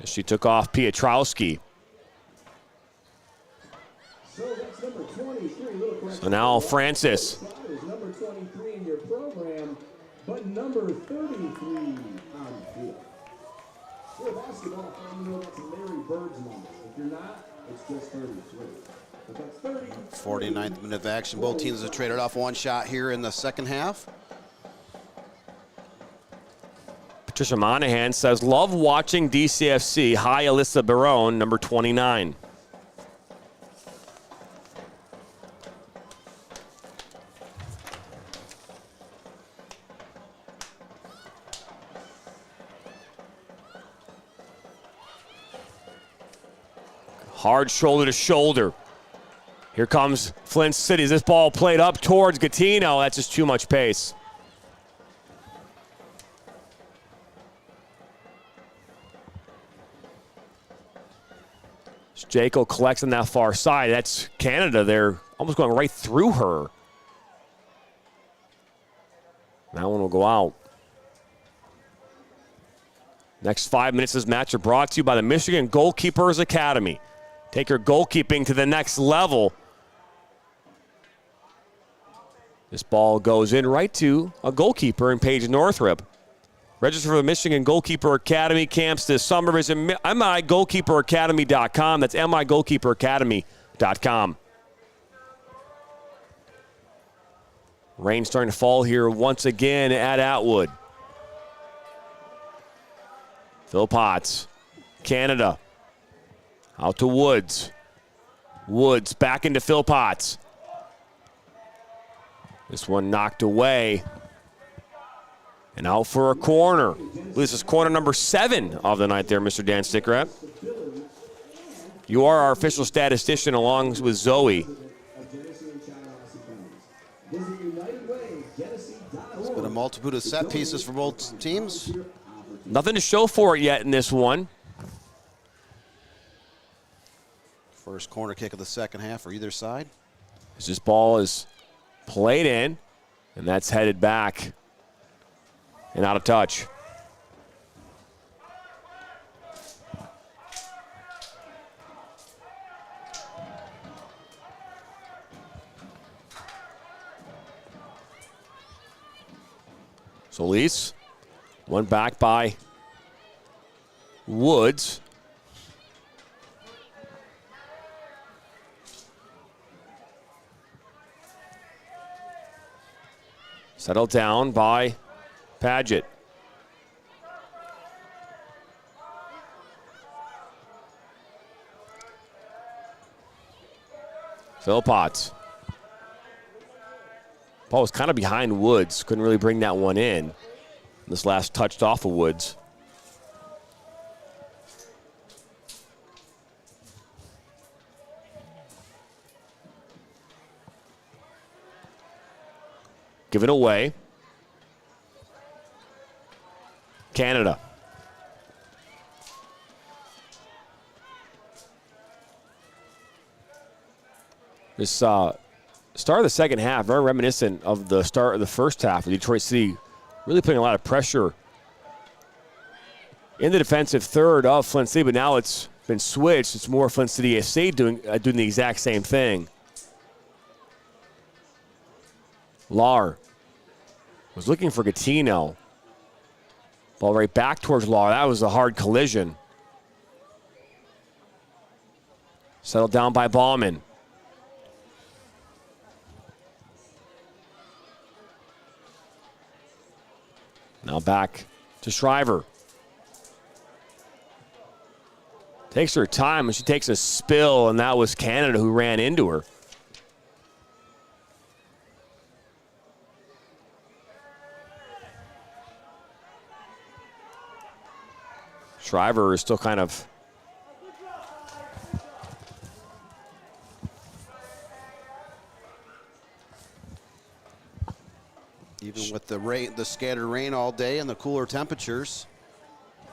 She took off Piotrowski. So now Francis. Number 23 in your program, but number 33 on the field. If you're a basketball fan, you know that's Larry Bird's number. If you're not, it's just 33. But that's 30. 49th minute of action. Both teams have traded off one shot here in the second half. Trisha Monahan says, love watching DCFC. Hi, Alyssa Barone, number 29. Hard shoulder to shoulder. Here comes Flint City. This ball played up towards Gattino. That's just too much pace. Jaco collects on that far side. That's Canada. They're almost going right through her. That one will go out. Next 5 minutes of this match are brought to you by the Michigan Goalkeepers Academy. Take your goalkeeping to the next level. This ball goes in right to a goalkeeper in Paige Northrup. Register for the Michigan Goalkeeper Academy camps this summer. Visit migoalkeeperacademy.com. That's migoalkeeperacademy.com. Rain starting to fall here once again at Atwood. Phil Potts, Canada. Out to Woods. Woods back into Phil Potts. This one knocked away. And out for a corner. This is corner number 7 of the night there, Mr. Dan Stickrap. You are our official statistician along with Zoe. It's been a multitude of set pieces for both teams. Nothing to show for it yet in this one. First corner kick of the second half for either side. As this ball is played in, and that's headed back and out of touch. Solis, one back by Woods. Settled down by Padgett. Phil Potts. Ball was kind of behind Woods. Couldn't really bring that one in. This last touched off of Woods. Give it away. Canada. This start of the second half, very reminiscent of the start of the first half of Detroit City, really putting a lot of pressure in the defensive third of Flint City, but now it's been switched. It's more Flint City AFC doing the exact same thing. Lahr was looking for Gattino. Ball right back towards Lahr. That was a hard collision. Settled down by Bauman. Now back to Shriver. Takes her time, and she takes a spill, and that was Canada who ran into her. Shriver is still kind of even with the rain, the scattered rain all day and the cooler temperatures.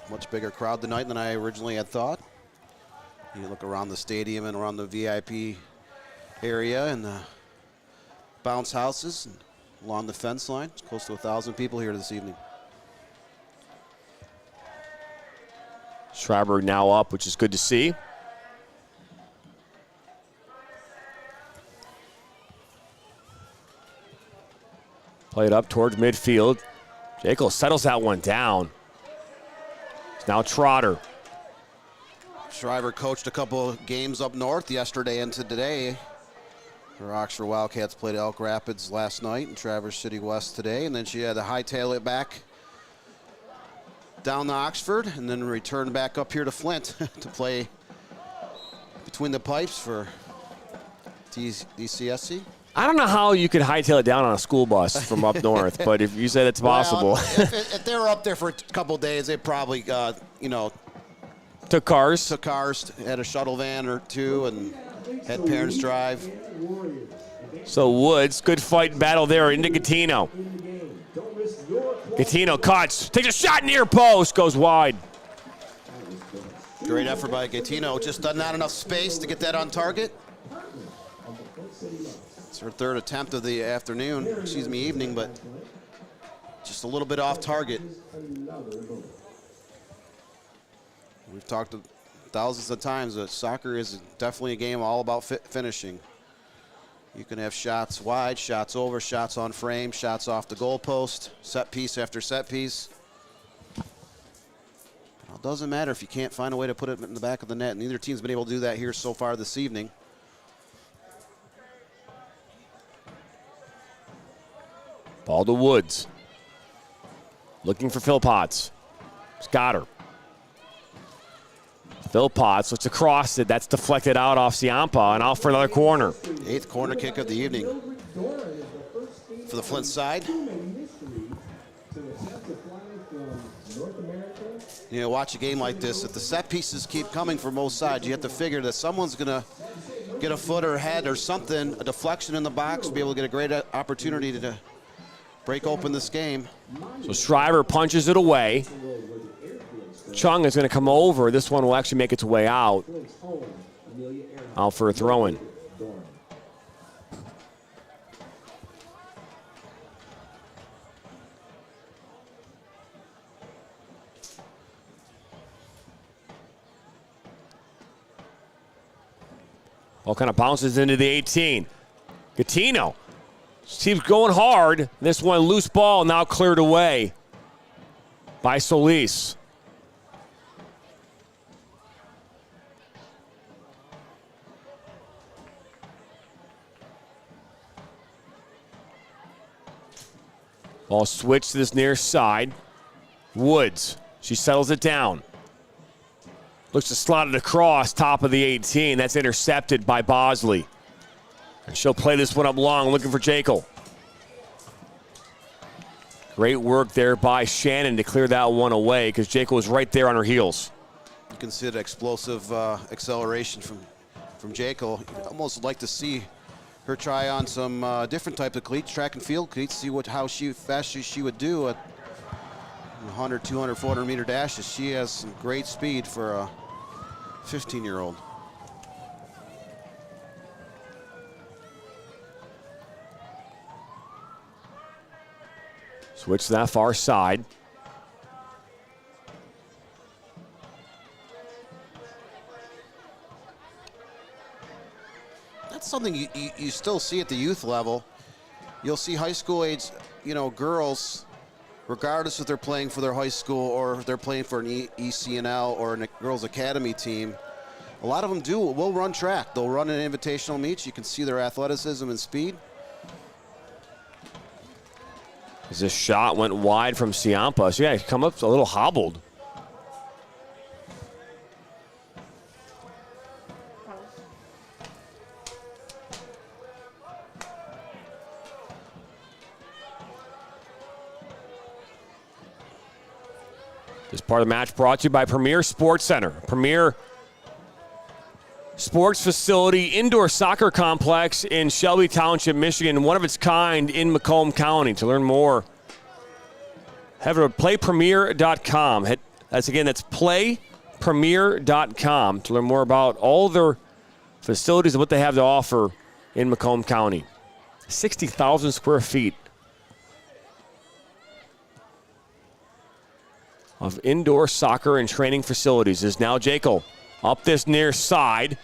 Much bigger crowd tonight than I originally had thought. You look around the stadium and around the VIP area and the bounce houses and along the fence line. It's close to 1,000 people here this evening. Schreiber now up, which is good to see. Played up towards midfield. Jekyll settles that one down. It's now Trotter. Shriver coached a couple of games up north yesterday and today. Her Oxford Wildcats played Elk Rapids last night and Traverse City West today, and then she had to hightail it back down to Oxford and then return back up here to Flint to play between the pipes for DCSC. I don't know how you could hightail it down on a school bus from up north, but if you said it's possible. Well, if they were up there for a couple of days, they probably, Took cars, had a shuttle van or two, and had parents drive. So Woods, good fight and battle there into Gattino. Gattino cuts, takes a shot near post, goes wide. Great effort by Gattino, just not enough space to get that on target. It's her third attempt of the evening, but just a little bit off target. We've talked thousands of times that soccer is definitely a game all about finishing. You can have shots wide, shots over, shots on frame, shots off the goalpost, set piece after set piece. It doesn't matter if you can't find a way to put it in the back of the net. Neither team's been able to do that here so far this evening. Ball to Woods. Looking for Philpotts. He's got her. Philpotts looks across it. That's deflected out off Ciampa and out for another corner. 8th corner kick of the evening for the Flint side. Watch a game like this. If the set pieces keep coming for most sides, you have to figure that someone's going to get a foot or head or something, a deflection in the box, be able to get a great opportunity to break open this game. So Shriver punches it away. Chung is going to come over. This one will actually make its way out. Out for a throw-in. Ball kind of bounces into the 18. Gattino keeps going hard. This one loose ball now cleared away by Solis. Ball switched to this near side. Woods, she settles it down. Looks to slot it across top of the 18. That's intercepted by Bosley. And she'll play this one up long, looking for Jekyll. Great work there by Shannon to clear that one away because Jekyll was right there on her heels. You can see the explosive acceleration from Jekyll. You'd almost like to see her try on some different types of cleats, track and field cleats, see how fast she would do at 100, 200, 400 meter dashes. She has some great speed for a 15-year-old. Switch to that far side. That's something you still see at the youth level. You'll see high school age, girls, regardless if they're playing for their high school or if they're playing for an ECNL or a girls academy team. A lot of them will run track. They'll run in invitational meets. You can see their athleticism and speed. As this shot went wide from Ciampa. So yeah, he come up a little hobbled. This part of the match brought to you by Premier Sports Center. Premier Sports Facility Indoor Soccer Complex in Shelby Township, Michigan, one of its kind in Macomb County. To learn more, head over to playpremier.com. That's playpremier.com to learn more about all their facilities and what they have to offer in Macomb County. 60,000 square feet of indoor soccer and training facilities. Is now Jekyll up this near side.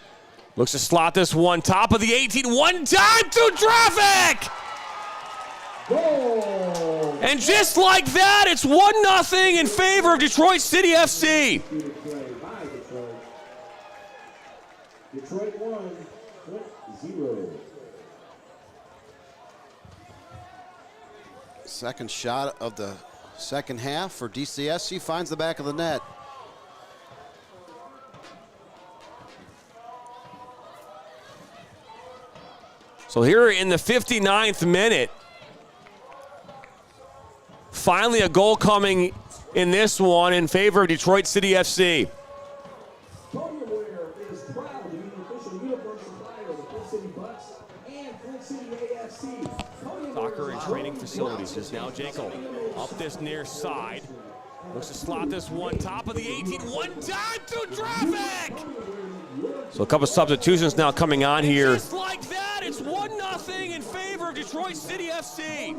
Looks to slot this one top of the 18. One time through traffic! Goal. And just like that, it's 1-0 in favor of Detroit City FC. Detroit 1, Flint 0. Second shot of the second half for DCSC. Finds the back of the net. So here in the 59th minute, finally a goal coming in this one in favor of Detroit City FC. Soccer and training facilities is now Jekyll up this near side. Looks to slot this one top of the 18. One time through traffic! So a couple substitutions now coming on here. Just like that, it's 1-0 in favor of Detroit City FC.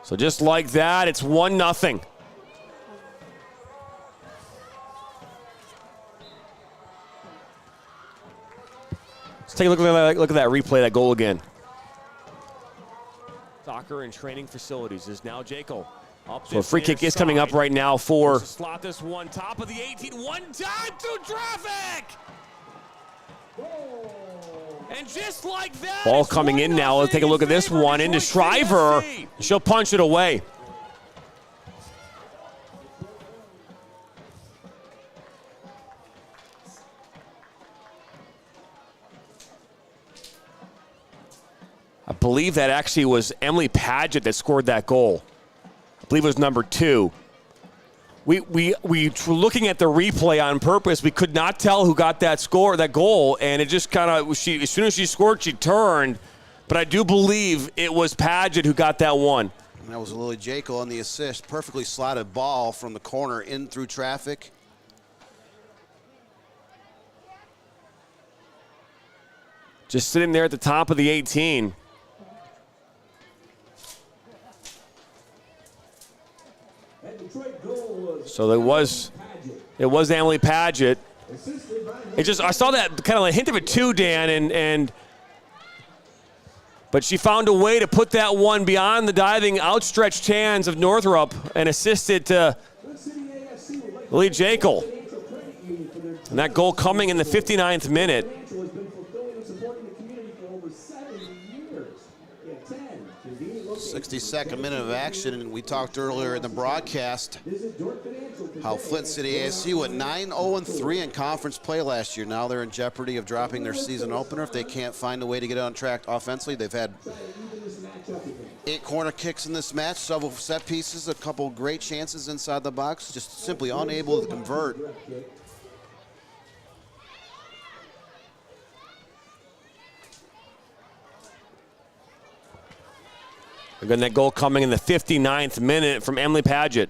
So just like that, it's 1-0. Let's take a look at that replay, that goal again. Soccer and training facilities is now Jekyll. So a free kick is coming up right now for. Slot this one top of the 18. One time through traffic. And just like that, ball coming in now. Let's take a look at this one into Shriver. She'll punch it away. I believe that actually was Emily Paget that scored that goal. I believe it was number 2. We were looking at the replay on purpose. We could not tell who got that goal, and it just kind of, as soon as she scored, she turned. But I do believe it was Paget who got that one. And that was Lily Jekyll on the assist. Perfectly slotted ball from the corner in through traffic. Just sitting there at the top of the 18. So it was Emily Paget. I saw that kind of a hint of it too, Dan, but she found a way to put that one beyond the diving, outstretched hands of Northrop and assisted to Lee Jekyll. And that goal coming in the 59th minute. 62nd minute of action, and we talked earlier in the broadcast how Flint City AFC went 9-0-3 in conference play last year. Now they're in jeopardy of dropping their season opener if they can't find a way to get on track offensively. They've had 8 corner kicks in this match, several set pieces, a couple great chances inside the box, just simply unable to convert. Again, that goal coming in the 59th minute from Emily Paget.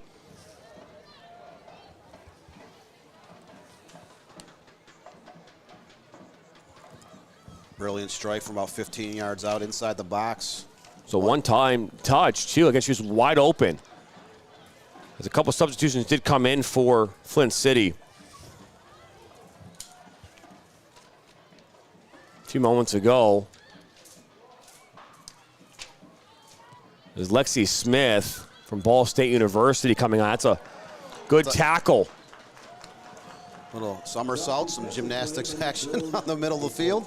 Brilliant strike from about 15 yards out inside the box. So one-time touch, too. I guess she was wide open. There's a couple substitutions did come in for Flint City. A few moments ago. There's Lexi Smith from Ball State University coming on. That's a good tackle. Little somersault, some gymnastics action on the middle of the field.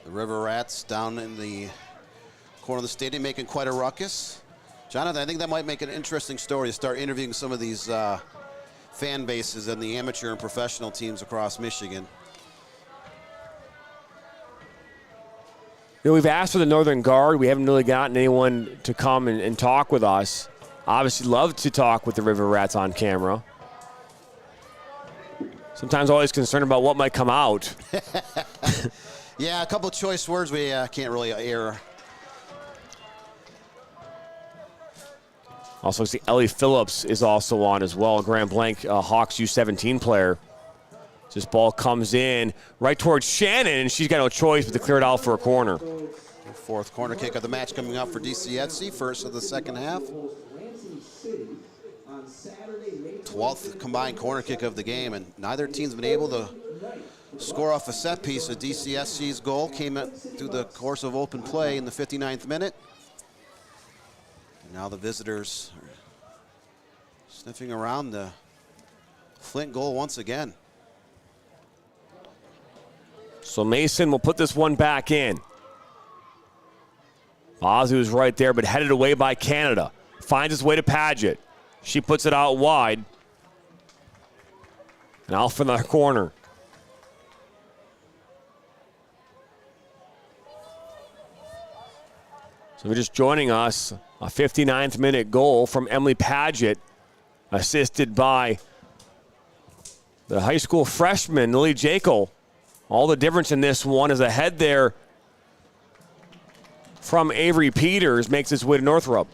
The River Rats down in the corner of the stadium making quite a ruckus. Jonathan, I think that might make an interesting story to start interviewing some of these fan bases and the amateur and professional teams across Michigan. You know, we've asked for the Northern Guard. We haven't really gotten anyone to come and talk with us. Obviously love to talk with the River Rats on camera. Sometimes always concerned about what might come out. Yeah, a couple of choice words we can't really air. Also, see Ellie Phillips is also on as well, Grand Blanc Hawks U17 player. This ball comes in right towards Shannon, and she's got no choice but to clear it out for a corner. The fourth corner kick of the match coming up for DCSC, first of the second half. 12th combined corner kick of the game, and neither team's been able to score off a set piece. A DCSC's goal came through the course of open play in the 59th minute. And now the visitors are sniffing around the Flint goal once again. So Mason will put this one back in. Ozzy was right there, but headed away by Canada. Finds his way to Paget. She puts it out wide. And out from the corner. So if you're just joining us, a 59th minute goal from Emily Paget, assisted by the high school freshman, Lily Jekyll. All the difference in this one is a head there from Avery Peters makes its way to Northrop.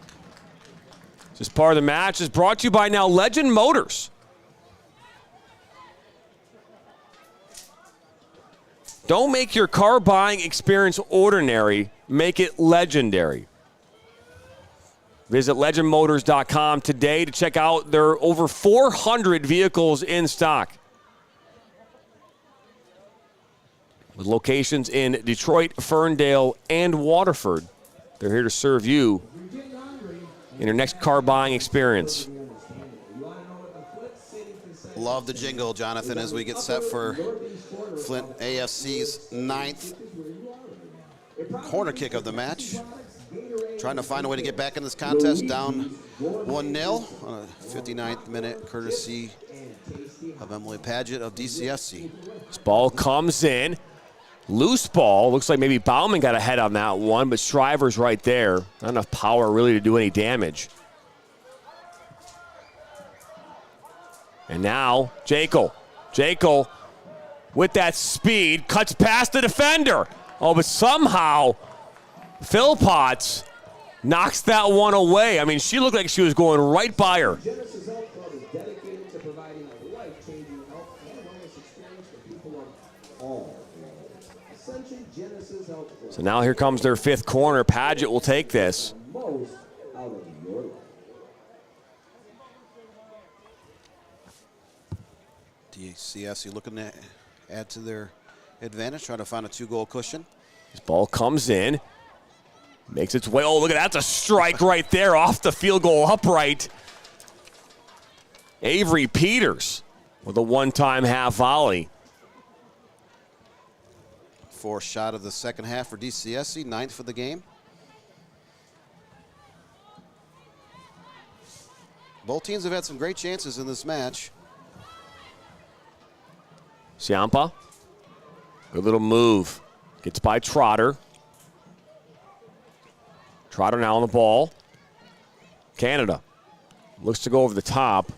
This part of the match is brought to you by now Legend Motors. Don't make your car buying experience ordinary, make it legendary. Visit legendmotors.com today to check out their over 400 vehicles in stock. With locations in Detroit, Ferndale, and Waterford, they're here to serve you in your next car buying experience. Love the jingle, Jonathan, as we get set for Flint AFC's 9th corner kick of the match. Trying to find a way to get back in this contest, down 1-0 on a 59th minute, courtesy of Emily Paget of DCSC. This ball comes in. Loose ball. Looks like maybe Bauman got ahead on that one, but Shriver's right there. Not enough power really to do any damage. And now, Jekyll. Jekyll, with that speed, cuts past the defender. Oh, but somehow, Philpotts knocks that one away. I mean, she looked like she was going right by her. So now here comes their fifth corner. Paget will take this. DCSC looking to add to their advantage, trying to find a 2-goal cushion. This ball comes in, makes its way. Oh, look at that. That's a strike right there off the field goal upright. Avery Peters with a one-time half volley. Fourth shot of the second half for DCSC, 9th for the game. Both teams have had some great chances in this match. Ciampa, good little move. Gets by Trotter. Trotter now on the ball. Canada looks to go over the top.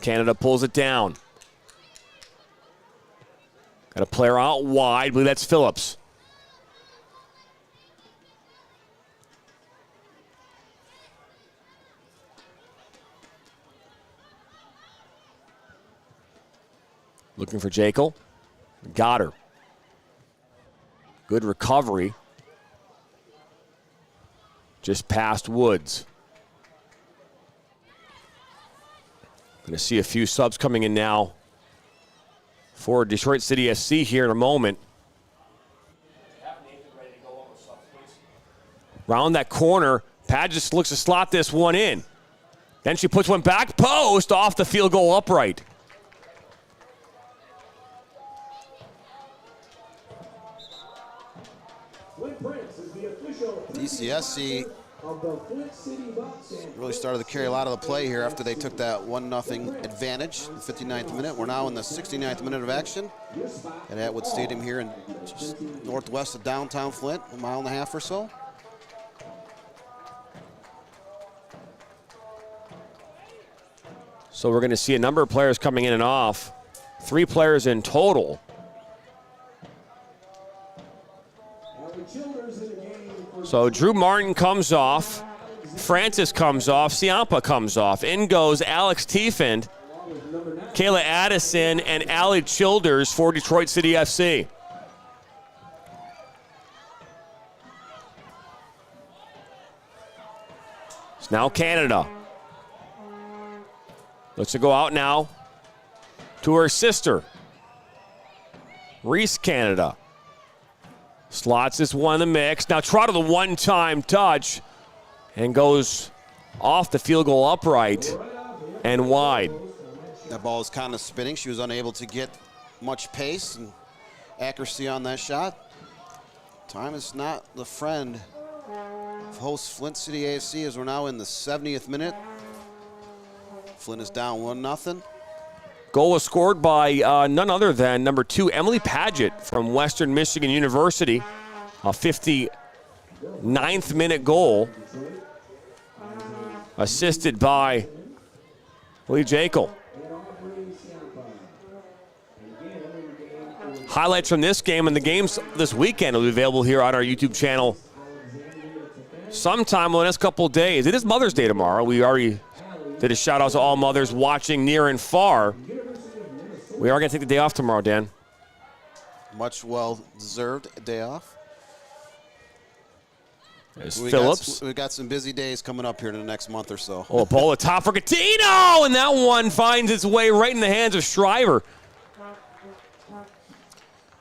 Canada pulls it down. Got a player out wide. I believe that's Phillips. Looking for Jekyll. Got her. Good recovery. Just past Woods. Going to see a few subs coming in now for Detroit City SC here in a moment. Round that corner, Pad just looks to slot this one in. Then she puts one back post off the field goal upright. DCSC really started to carry a lot of the play here after they took that 1-0 advantage in the 59th minute. We're now in the 69th minute of action at Atwood Stadium here in just northwest of downtown Flint, a mile and a half or so. So we're going to see a number of players coming in and off. 3 players in total. So Drew Martin comes off. Francis comes off. Ciampa comes off. In goes Alex Tiefend, Kayla Addison, and Allie Childers for Detroit City FC. It's now Canada. Looks to go out now to her sister, Reese Canada. Slots this one in the mix. Now Trotter the one-time touch and goes off the field goal upright and wide. That ball is kind of spinning. She was unable to get much pace and accuracy on that shot. Time is not the friend of host Flint City AFC as we're now in the 70th minute. Flint is down 1-0. Goal was scored by none other than number 2, Emily Paget from Western Michigan University. A 59th minute goal. Assisted by Lee Jekyll. Highlights from this game and the games this weekend will be available here on our YouTube channel sometime in the next couple of days. It is Mother's Day tomorrow. We already did a shout out to all mothers watching near and far. We are going to take the day off tomorrow, Dan. Much well-deserved day off. There's Phillips. We've got some busy days coming up here in the next month or so. Oh, a ball at top for Catino, and that one finds its way right in the hands of Shriver.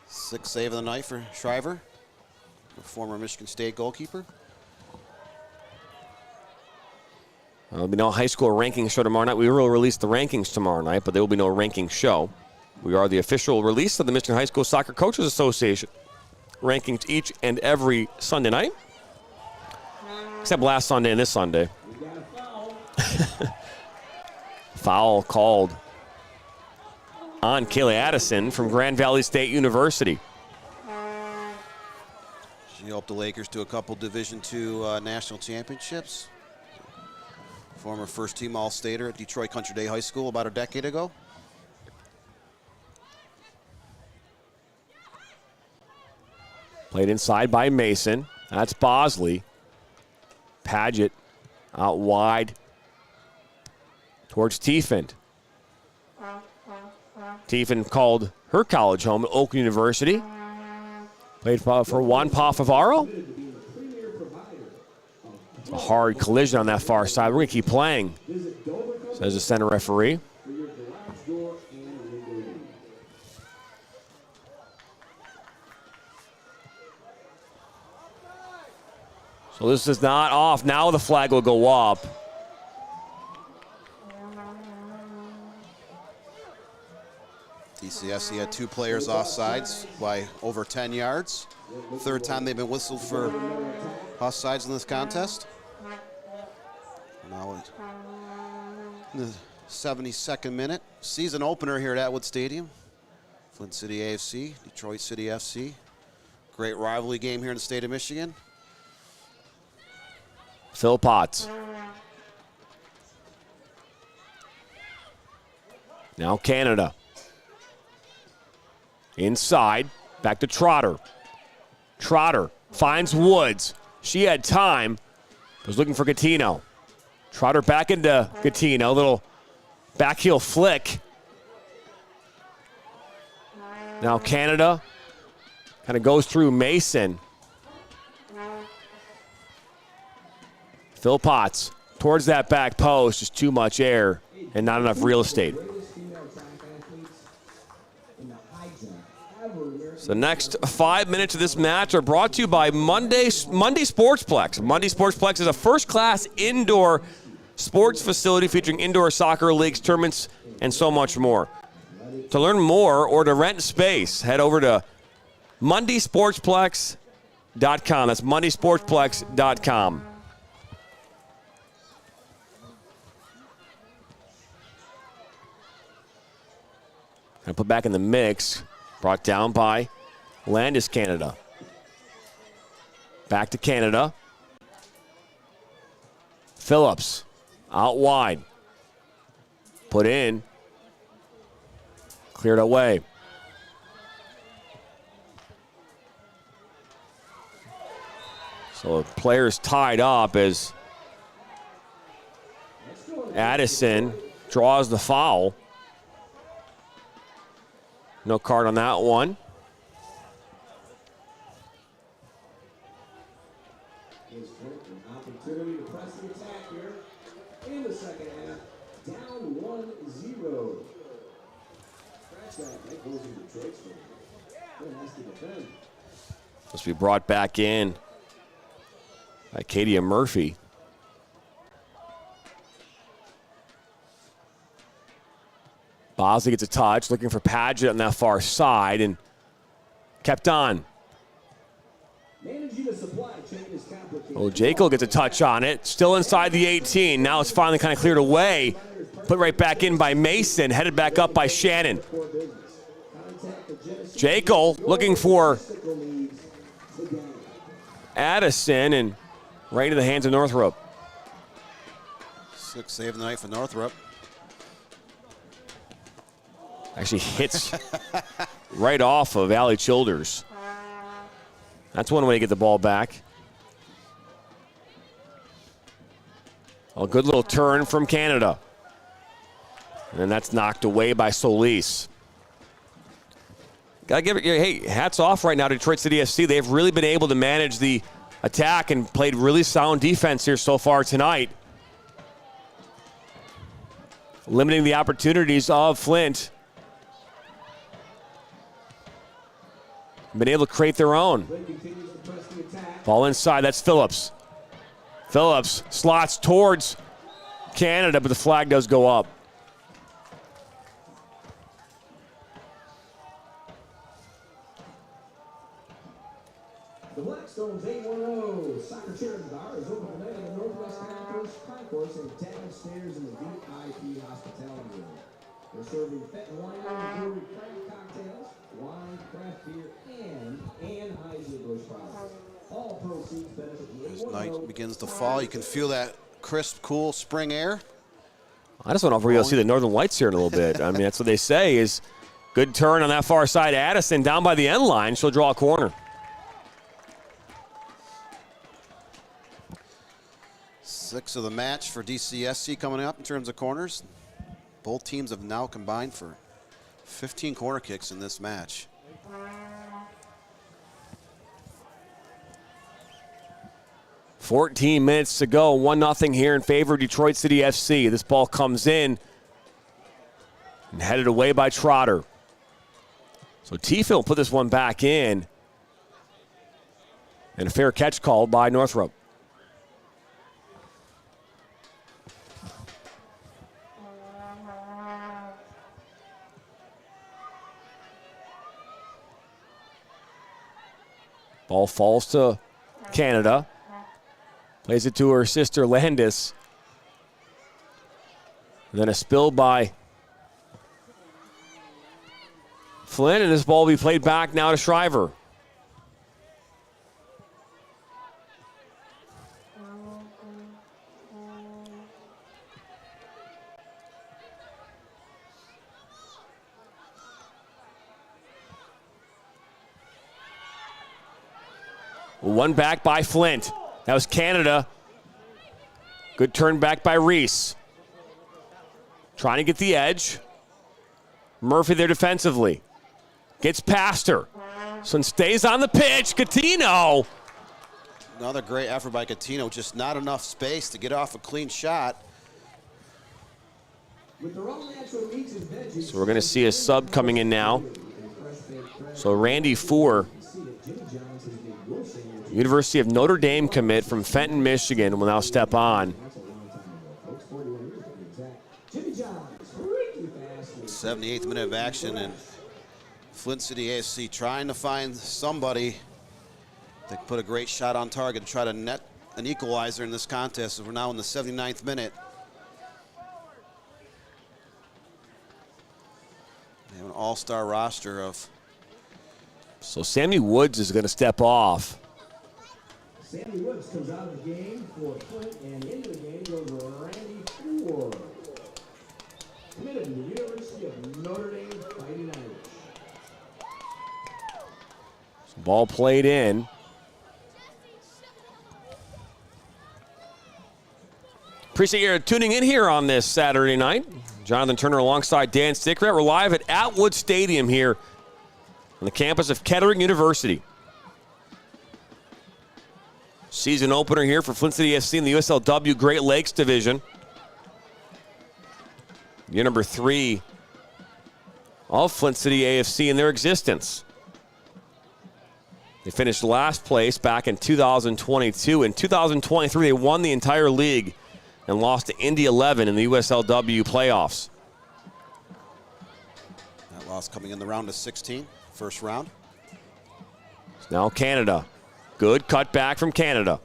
6th save of the night for Shriver, the former Michigan State goalkeeper. There'll be no high school rankings show tomorrow night. We will release the rankings tomorrow night, but there will be no ranking show. We are the official release of the Michigan High School Soccer Coaches Association. Rankings each and every Sunday night. Except last Sunday and this Sunday. Foul called on Kayla Addison from Grand Valley State University. She helped the Lakers to a couple Division II national championships. Former first-team All-Stater at Detroit Country Day High School about a decade ago. Played inside by Mason. That's Bosley. Paget out wide towards Tiefend. Tiefend called her college home at Oakland University. Played for Juan Pafavaro. A hard collision on that far side. We're going to keep playing, says the center referee. So this is not off. Now the flag will go up. DCFC had 2 players offsides by over 10 yards. 3rd time they've been whistled for offsides in this contest. Now in the 72nd minute, season opener here at Atwood Stadium. Flint City AFC, Detroit City FC. Great rivalry game here in the state of Michigan. Phil Potts. Now Canada. Inside, back to Trotter. Trotter finds Woods. She had time, was looking for Gattino. Trotter back into Gattino, little back heel flick. Now Canada kind of goes through Mason. Phil Potts towards that back post, just too much air and not enough real estate. So the next 5 minutes of this match are brought to you by Monday Sportsplex. Monday Sportsplex is a first-class indoor sports facility featuring indoor soccer leagues, tournaments, and so much more. To learn more or to rent space, head over to MondaySportsplex.com. That's MondaySportsplex.com. And put back in the mix. Brought down by Landis Canada. Back to Canada. Phillips out wide. Put in. Cleared away. So the players tied up as Addison draws the foul. No card on that one. Opportunity to press the attack here in the second half. Down 1-0. That goes in Detroit's favor. Then has to defend. Must be brought back in by Katia Murphy. Bosley gets a touch, looking for Padgett on that far side, and kept on. Oh, Jekyll gets a touch on it. Still inside the 18. Now it's finally kind of cleared away. Put right back in by Mason. Headed back up by Shannon. Jekyll looking for Addison, and right into the hands of Northrop. 6th save of the night for Northrop. Actually hits right off of Allie Childers. That's one way to get the ball back. A good little turn from Canada. And that's knocked away by Solis. Gotta give it, hey, hats off right now to Detroit City FC. They've really been able to manage the attack and played really sound defense here so far tonight. Limiting the opportunities of Flint. Been able to create their own. Ball inside, that's Phillips. Phillips slots towards Canada, but the flag does go up. The Blackstones 810 soccer charity bar is open tonight on the Northwest Concourse and downstairs in the VIP hospitality room. They're serving Fenton wine, brewery craft cocktails, wine, craft beer, and Anheuser-Busch products. All proceeds benefit the As night begins to fall, you can feel that crisp, cool spring air. I just want to really see the Northern Lights here in a little bit. I mean, that's what they say is good turn on that far side. Addison down by the end line. She'll draw a corner. 6 of the match for DCSC coming up in terms of corners. Both teams have now combined for 15 corner kicks in this match. .14 minutes to go, 1-0 here in favor of Detroit City FC. This ball comes in and headed away by Trotter. So Tiefel will put this one back in. And a fair catch called by Northrop. Ball falls to Canada. Plays it to her sister Landis. And then a spill by Flynn, and this ball will be played back now to Shriver. One back by Flint. That was Canada. Good turn back by Reese. Trying to get the edge. Murphy there defensively. Gets past her. So stays on the pitch. Catino. Another great effort by Catino. Just not enough space to get off a clean shot. So we're going to see a sub coming in now. So Randy Four, University of Notre Dame commit from Fenton, Michigan, will now step on. 78th minute of action, and Flint City AFC trying to find somebody that can put a great shot on target to try to net an equalizer in this contest. We're now in the 79th minute. They have an all-star roster of... So Sammy Woods is going to step off. Sammy Woods comes out of the game for Flint, and into the game goes Randy Four. Committed to the University of Notre Dame Fighting Irish. Ball played in. Appreciate you tuning in here on this Saturday night. Jonathan Turner alongside Dan Stickrat. We're live at Atwood Stadium here on the campus of Kettering University. Season opener here for Flint City FC in the USLW Great Lakes Division. Year number 3 of Flint City AFC in their existence. They finished last place back in 2022. In 2023, they won the entire league and lost to Indy 11 in the USLW playoffs. That loss coming in the round of 16, first round. Now Canada. Good cut back from Canada.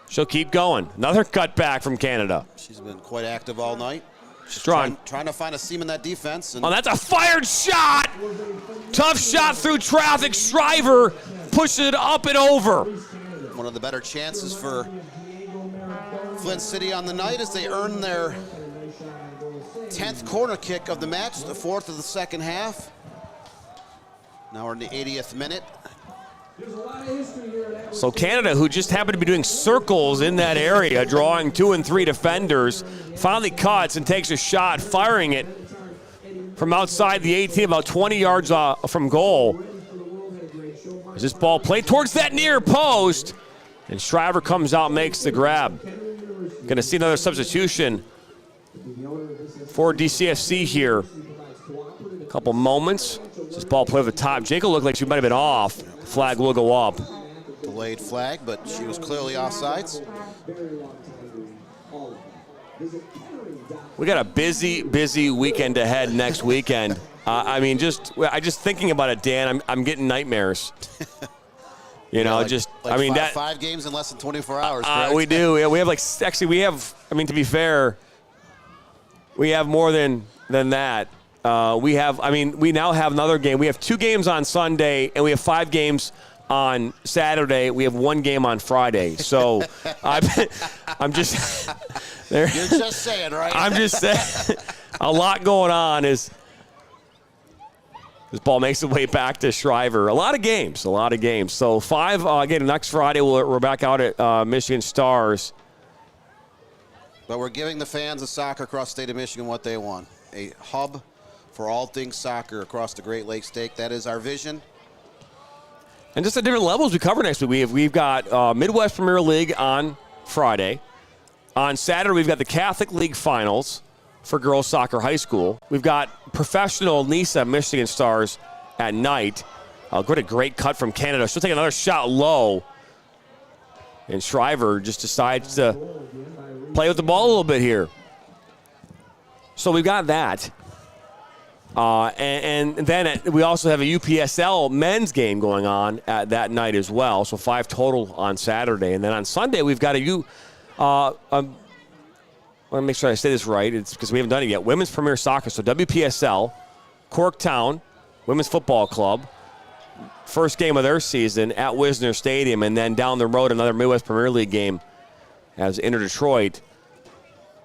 She'll keep going. Another cut back from Canada. She's been quite active all night. She's trying to find a seam in that defense. And that's a fired shot! Tough shot through traffic. Shriver pushes it up and over. One of the better chances for Flint City on the night as they earn their 10th corner kick of the match, the 4th of the second half. Now we're in the 80th minute. So Canada, who just happened to be doing circles in that area, drawing 2 and 3 defenders, finally cuts and takes a shot, firing it from outside the 18, about 20 yards from goal. As this ball played towards that near post, and Shriver comes out and makes the grab. Going to see another substitution for DCFC here. A couple moments. This ball played over the top. Jacob looked like she might have been off. Flag will go up. Delayed flag, but she was clearly offsides. We got a busy weekend ahead next weekend. I mean, just thinking about it, Dan, I'm getting nightmares. You know, five games in less than 24 hours. We do. We have to be fair, we have more than that. We now have another game. We have 2 games on Sunday, and we have 5 games on Saturday. We have 1 game on Friday. So I'm just there. You're just saying, right? I'm just saying. A lot going on as this ball makes its way back to Shriver. A lot of games. So 5, again, next Friday we're back out at Michigan Stars. But we're giving the fans of soccer across the state of Michigan what they want. A hub for all things soccer across the Great Lakes State. That is our vision. And just the different levels we cover next week. We've got Midwest Premier League on Friday. On Saturday, we've got the Catholic League Finals for girls soccer high school. We've got professional NISA Michigan Stars at night. What a great cut from Canada. She'll take another shot low. And Shriver just decides to play with the ball a little bit here. So we've got that. And then we also have a UPSL men's game going on at that night as well. So 5 total on Saturday. And then on Sunday, we've got I want to make sure I say this right. It's because we haven't done it yet. Women's Premier Soccer. So WPSL, Corktown Women's Football Club. First game of their season at Wisner Stadium. And then down the road, another Midwest Premier League game as Inter Detroit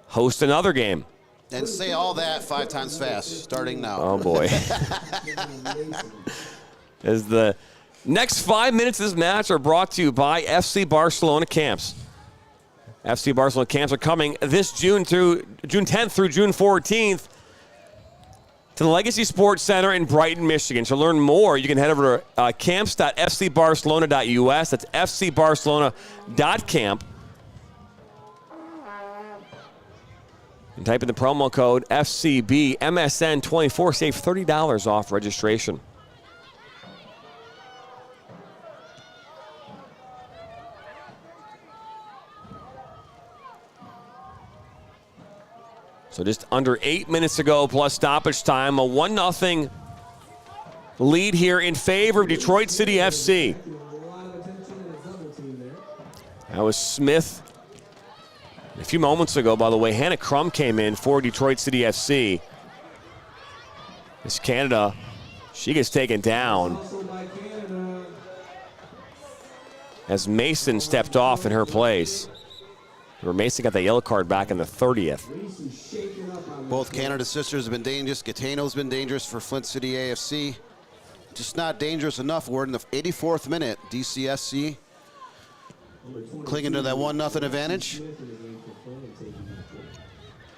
host another game. And say all that 5 times fast, starting now. Oh, boy. As the next 5 minutes of this match are brought to you by FC Barcelona Camps. FC Barcelona Camps are coming this June 10th through June 14th to the Legacy Sports Center in Brighton, Michigan. To learn more, you can head over to camps.fcbarcelona.us. That's fcbarcelona.camp. And type in the promo code FCB MSN24. Save $30 off registration. So just under 8 minutes to go plus stoppage time. A 1-0 lead here in favor of Detroit City FC. That was Smith. A few moments ago, by the way, Hannah Crum came in for Detroit City FC. This Canada, she gets taken down as Mason stepped off in her place. Mason got that yellow card back in the 30th. Both Canada sisters have been dangerous. Gatano's been dangerous for Flint City AFC. Just not dangerous enough. We're in the 84th minute. DCSC clinging to that 1-0 advantage.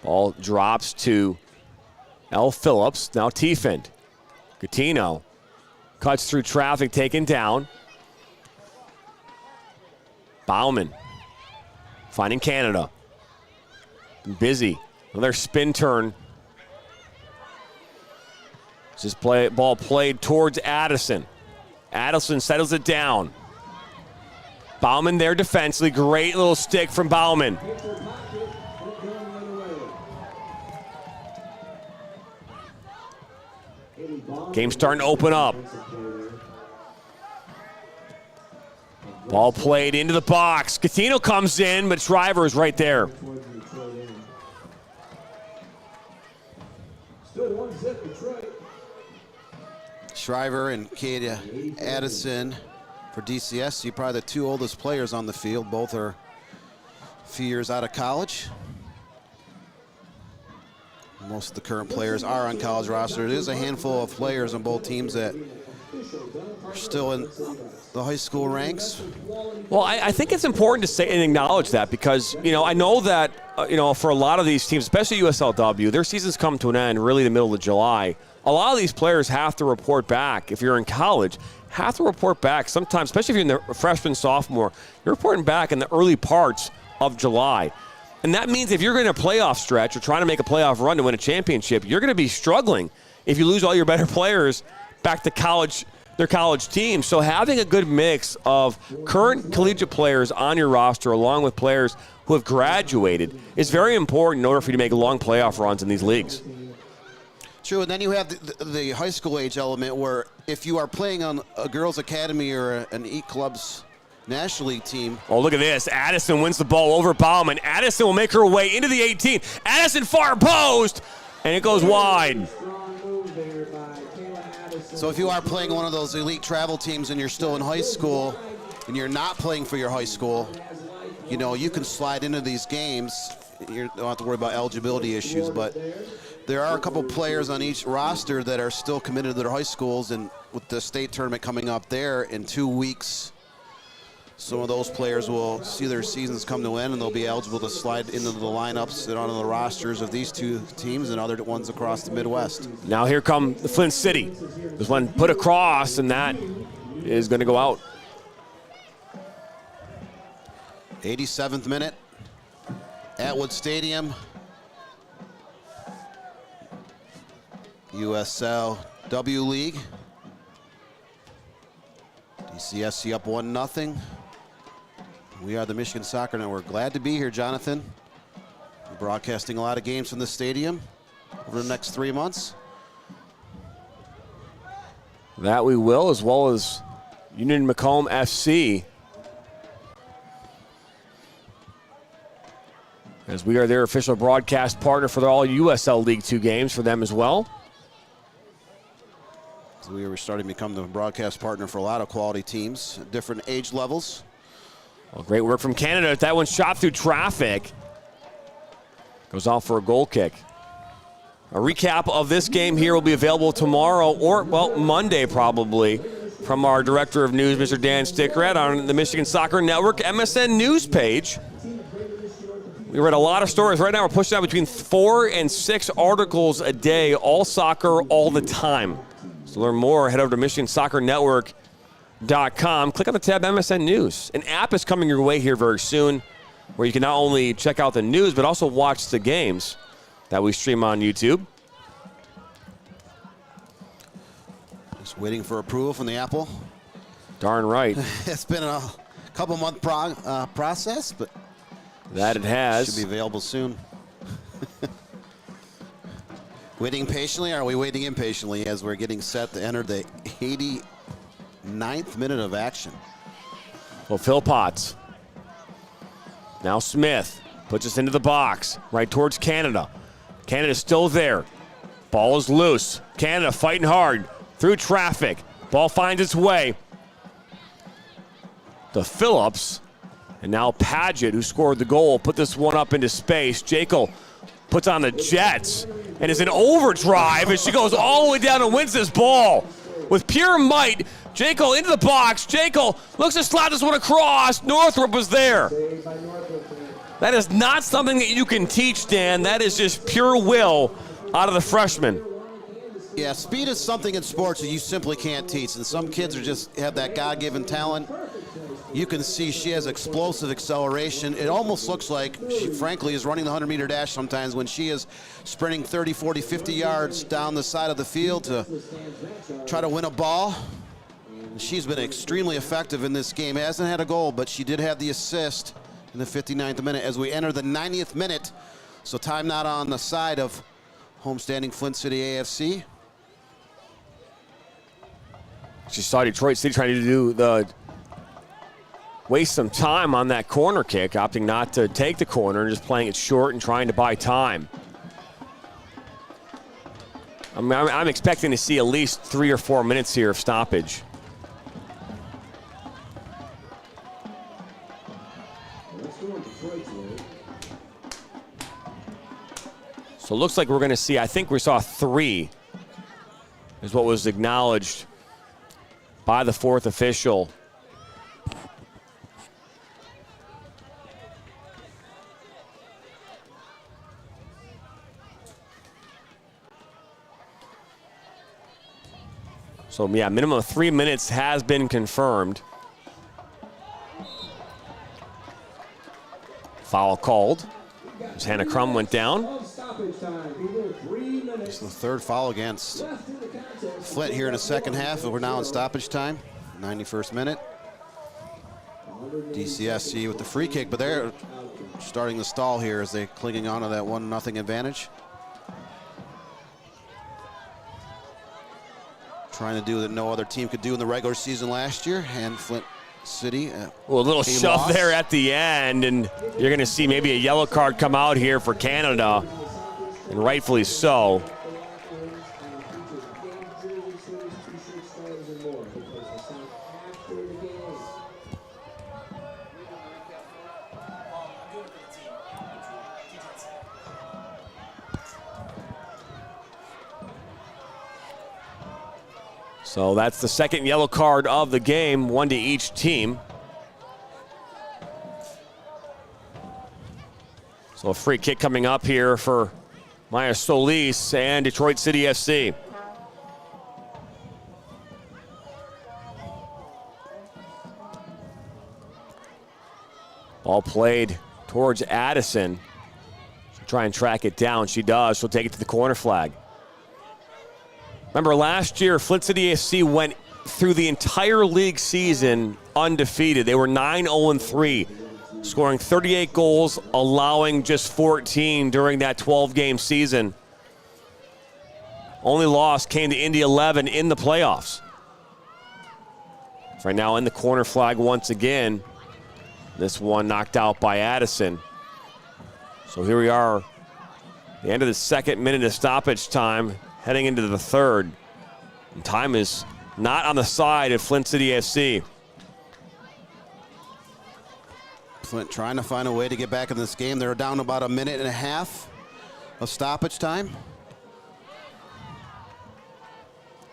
Ball drops to L. Phillips. Now Tiefend. Coutinho cuts through traffic, taken down. Bauman finding Canada. Busy. Another spin turn. Just ball played towards Addison. Addison settles it down. Bauman there defensively. Great little stick from Bauman. Game starting to open up. Ball played into the box. Coutinho comes in, but Shriver is right there. Shriver and Kadia Addison for DCSC, probably the two oldest players on the field. Both are a few years out of college. Most of the current players are on college roster. It is a handful of players on both teams that are still in the high school ranks. Well, I think it's important to say and acknowledge that because, I know that, for a lot of these teams, especially USLW, their seasons come to an end really the middle of July. A lot of these players have to report back, if you're in college, have to report back sometimes, especially if you're in the freshman, sophomore, you're reporting back in the early parts of July. And that means if you're going to playoff stretch or trying to make a playoff run to win a championship, you're going to be struggling if you lose all your better players back to college, their college team. So having a good mix of current collegiate players on your roster along with players who have graduated is very important in order for you to make long playoff runs in these leagues. True, and then you have the high school age element where if you are playing on a girls' academy or an E-Club's National League team. Oh, look at this. Addison wins the ball over Bauman. Addison will make her way into the 18. Addison far post, and it goes wide. So if you are playing one of those elite travel teams and you're still in high school and you're not playing for your high school, you can slide into these games. You don't have to worry about eligibility issues, but there are a couple players on each roster that are still committed to their high schools, and with the state tournament coming up there in 2 weeks, some of those players will see their seasons come to an end and they'll be eligible to slide into the lineups and onto the rosters of these two teams and other ones across the Midwest. Now here come the Flint City. There's one put across, and that is going to go out. 87th minute. Atwood Stadium. USL W League. DCSC up 1-0. We are the Michigan Soccer Network. Glad to be here, Jonathan. We're broadcasting a lot of games from the stadium over the next 3 months. That we will, as well as Union Macomb FC. As we are their official broadcast partner for all USL League 2 games for them as well. So we are starting to become the broadcast partner for a lot of quality teams, different age levels. Well, great work from Canada. That one shot through traffic. Goes off for a goal kick. A recap of this game here will be available tomorrow or, Monday probably, from our Director of News, Mr. Dan Stickrad, on the Michigan Soccer Network MSN news page. We read a lot of stories. Right now we're pushing out between 4 and 6 articles a day, all soccer, all the time. To learn more, head over to MichiganSoccerNetwork.com. Click on the tab MSN News. An app is coming your way here very soon where you can not only check out the news but also watch the games that we stream on YouTube. Just waiting for approval from the Apple. Darn right. It's been a couple-month process, but that it has. Should be available soon. Waiting patiently? Or are we waiting impatiently as we're getting set to enter the 89th minute of action? Well, Phil Potts. Now Smith puts us into the box, right towards Canada. Canada's still there. Ball is loose. Canada fighting hard through traffic. Ball finds its way to Phillips. And now Paget, who scored the goal, put this one up into space. Jekyll puts on the Jets and is in overdrive as she goes all the way down and wins this ball. With pure might, Jekyll into the box. Jekyll looks to slap this one across. Northrup was there. That is not something that you can teach, Dan. That is just pure will out of the freshman. Yeah, speed is something in sports that you simply can't teach, and some kids are just have that God-given talent. You can see she has explosive acceleration. It almost looks like she, frankly, is running the 100-meter dash sometimes when she is sprinting 30, 40, 50 yards down the side of the field to try to win a ball. She's been extremely effective in this game. Hasn't had a goal, but she did have the assist in the 59th minute as we enter the 90th minute. So time not on the side of homestanding Flint City AFC. She saw Detroit City trying to waste some time on that corner kick, opting not to take the corner and just playing it short and trying to buy time. I'm expecting to see at least 3 or 4 minutes here of stoppage. So it looks like we're going to see, I think we saw 3 is what was acknowledged by the 4th official. So yeah, minimum of 3 minutes has been confirmed. Foul called. As Hannah Crum went down. It's the 3rd foul against Flint here in the second half, and we're now in stoppage time, 91st minute. DCSC with the free kick, but they're starting to stall here as they're clinging on to that 1-0 advantage. Trying to do that no other team could do in the regular season last year, and Flint City. Well, a little shove there at the end, and you're going to see maybe a yellow card come out here for Canada, and rightfully so. So that's the second yellow card of the game, 1 to each team. So a free kick coming up here for Maya Solis and Detroit City FC. Ball played towards Addison. She'll try and track it down. She does. She'll take it to the corner flag. Remember last year, Flint City FC went through the entire league season undefeated. They were 9-0-3, scoring 38 goals, allowing just 14 during that 12-game season. Only loss came to Indy 11 in the playoffs. Right now in the corner flag once again. This one knocked out by Addison. So here we are, the end of the 2nd minute of stoppage time, heading into the 3rd. And time is not on the side of Flint City FC. Flint trying to find a way to get back in this game. They're down about 1.5 minutes of stoppage time.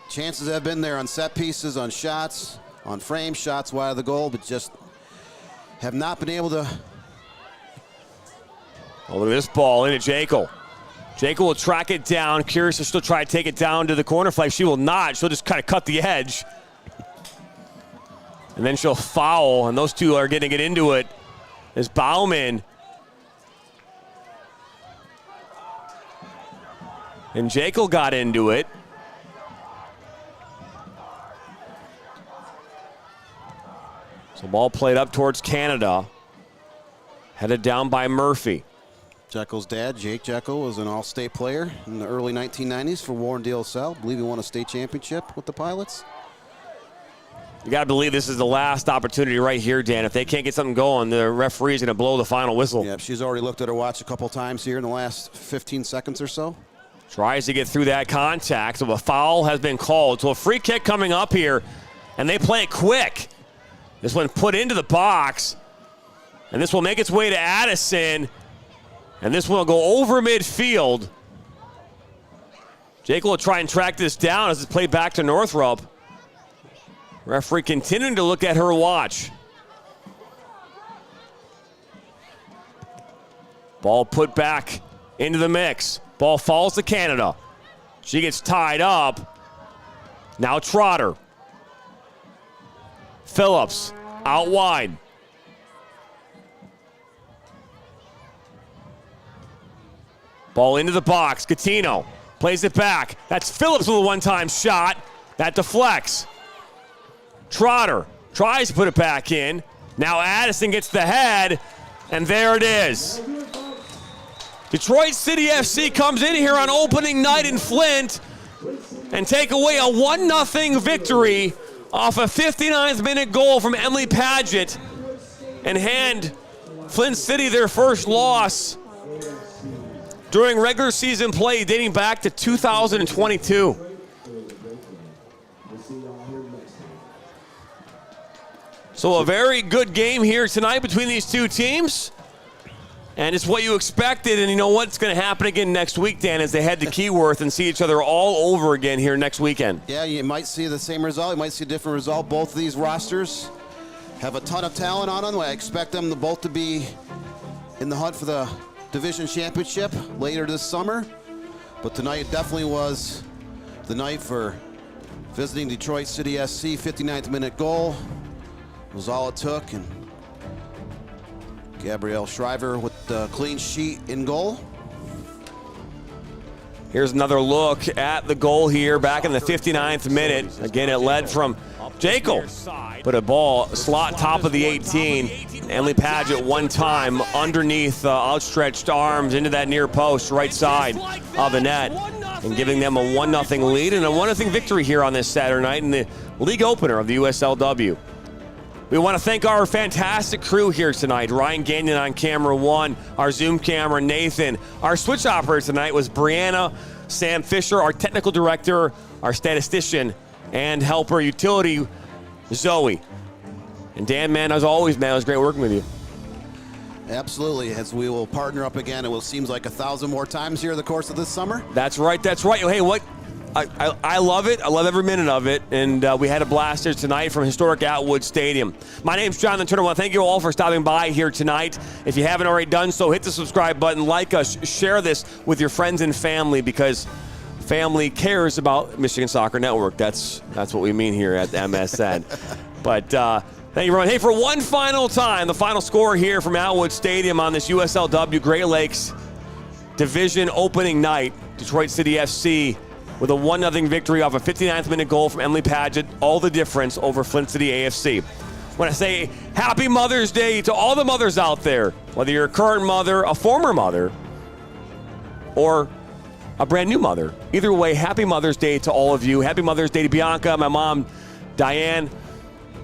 Chances have been there on set pieces, on shots, on frame shots wide of the goal, but just have not been able to. Oh, look at this ball into Jekyll. Jekyll will track it down. Curious to still try to take it down to the corner flag. She will not. She'll just kind of cut the edge. And then she'll foul, and those two are getting it into it. As Bauman and Jekyll got into it. So ball played up towards Canada. Headed down by Murphy. Jekyll's dad, Jake Jekyll, was an all-state player in the early 1990s for Warren-Dale Cell. I believe he won a state championship with the Pilots. You got to believe this is the last opportunity right here, Dan. If they can't get something going, the referee's going to blow the final whistle. Yeah, she's already looked at her watch a couple times here in the last 15 seconds or so. Tries to get through that contact, so a foul has been called. So a free kick coming up here, and they play it quick. This one put into the box, and this will make its way to Addison. And this one will go over midfield. Jake will try and track this down as it's played back to Northrup. Referee continuing to look at her watch. Ball put back into the mix. Ball falls to Canada. She gets tied up. Now Trotter. Phillips out wide. Ball into the box. Coutinho plays it back. That's Phillips with a one-time shot. That deflects. Trotter tries to put it back in. Now Addison gets the head, and there it is. Detroit City FC comes in here on opening night in Flint and take away a 1-0 victory off a 59th minute goal from Emily Paget and hand Flint City their first loss during regular season play dating back to 2022. So a very good game here tonight between these two teams. And it's what you expected, and you know what's going to happen again next week, Dan, as they head to Keyworth and see each other all over again here next weekend. Yeah, you might see the same result. You might see a different result. Both of these rosters have a ton of talent on them. I expect them both to be in the hunt for the division championship later this summer. But tonight definitely was the night for visiting Detroit City SC. 59th minute goal was all it took. And Gabrielle Shriver with the clean sheet in goal. Here's another look at the goal here back in the 59th minute. Again, it led from Jekyll. Put a ball slot top of the 18. Emily Paget one time underneath outstretched arms into that near post right side of the net and giving them a 1-0 lead and a 1-0 victory here on this Saturday night in the league opener of the USLW. We want to thank our fantastic crew here tonight. Ryan Gagnon on camera one, our Zoom camera, Nathan. Our switch operator tonight was Brianna, Sam Fisher, our technical director, our statistician, and helper utility, Zoe. And Dan, man, as always, man, it was great working with you. Absolutely, as we will partner up again, it will seems like 1,000 more times here in the course of this summer. That's right, that's right. Hey, what? I love it. I love every minute of it. And we had a blast here tonight from historic Atwood Stadium. My name's Jonathan Turner. I want to thank you all for stopping by here tonight. If you haven't already done so, hit the subscribe button, like us, share this with your friends and family because family cares about Michigan Soccer Network. That's what we mean here at the MSN. But thank you, everyone. Hey, for one final time, the final score here from Atwood Stadium on this USLW Great Lakes Division opening night. Detroit City FC with a 1-0 victory off a 59th minute goal from Emily Paget, all the difference over Flint City AFC. I want to say happy Mother's Day to all the mothers out there, whether you're a current mother, a former mother, or a brand new mother. Either way, happy Mother's Day to all of you. Happy Mother's Day to Bianca, my mom, Diane.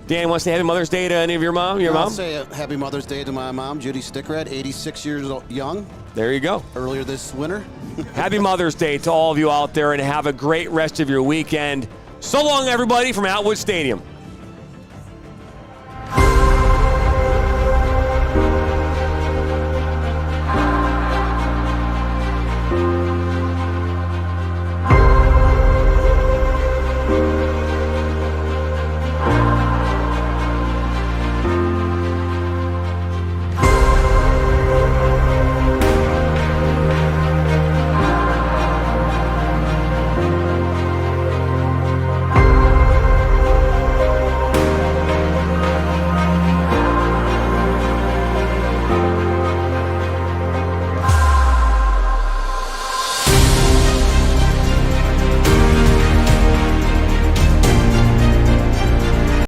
Dan, want to say happy Mother's Day to any of your mom? I'll say happy Mother's Day to my mom, Judy Stickred, 86 years young. There you go. Earlier this winter. Happy Mother's Day to all of you out there, and have a great rest of your weekend. So long, everybody, from Atwood Stadium.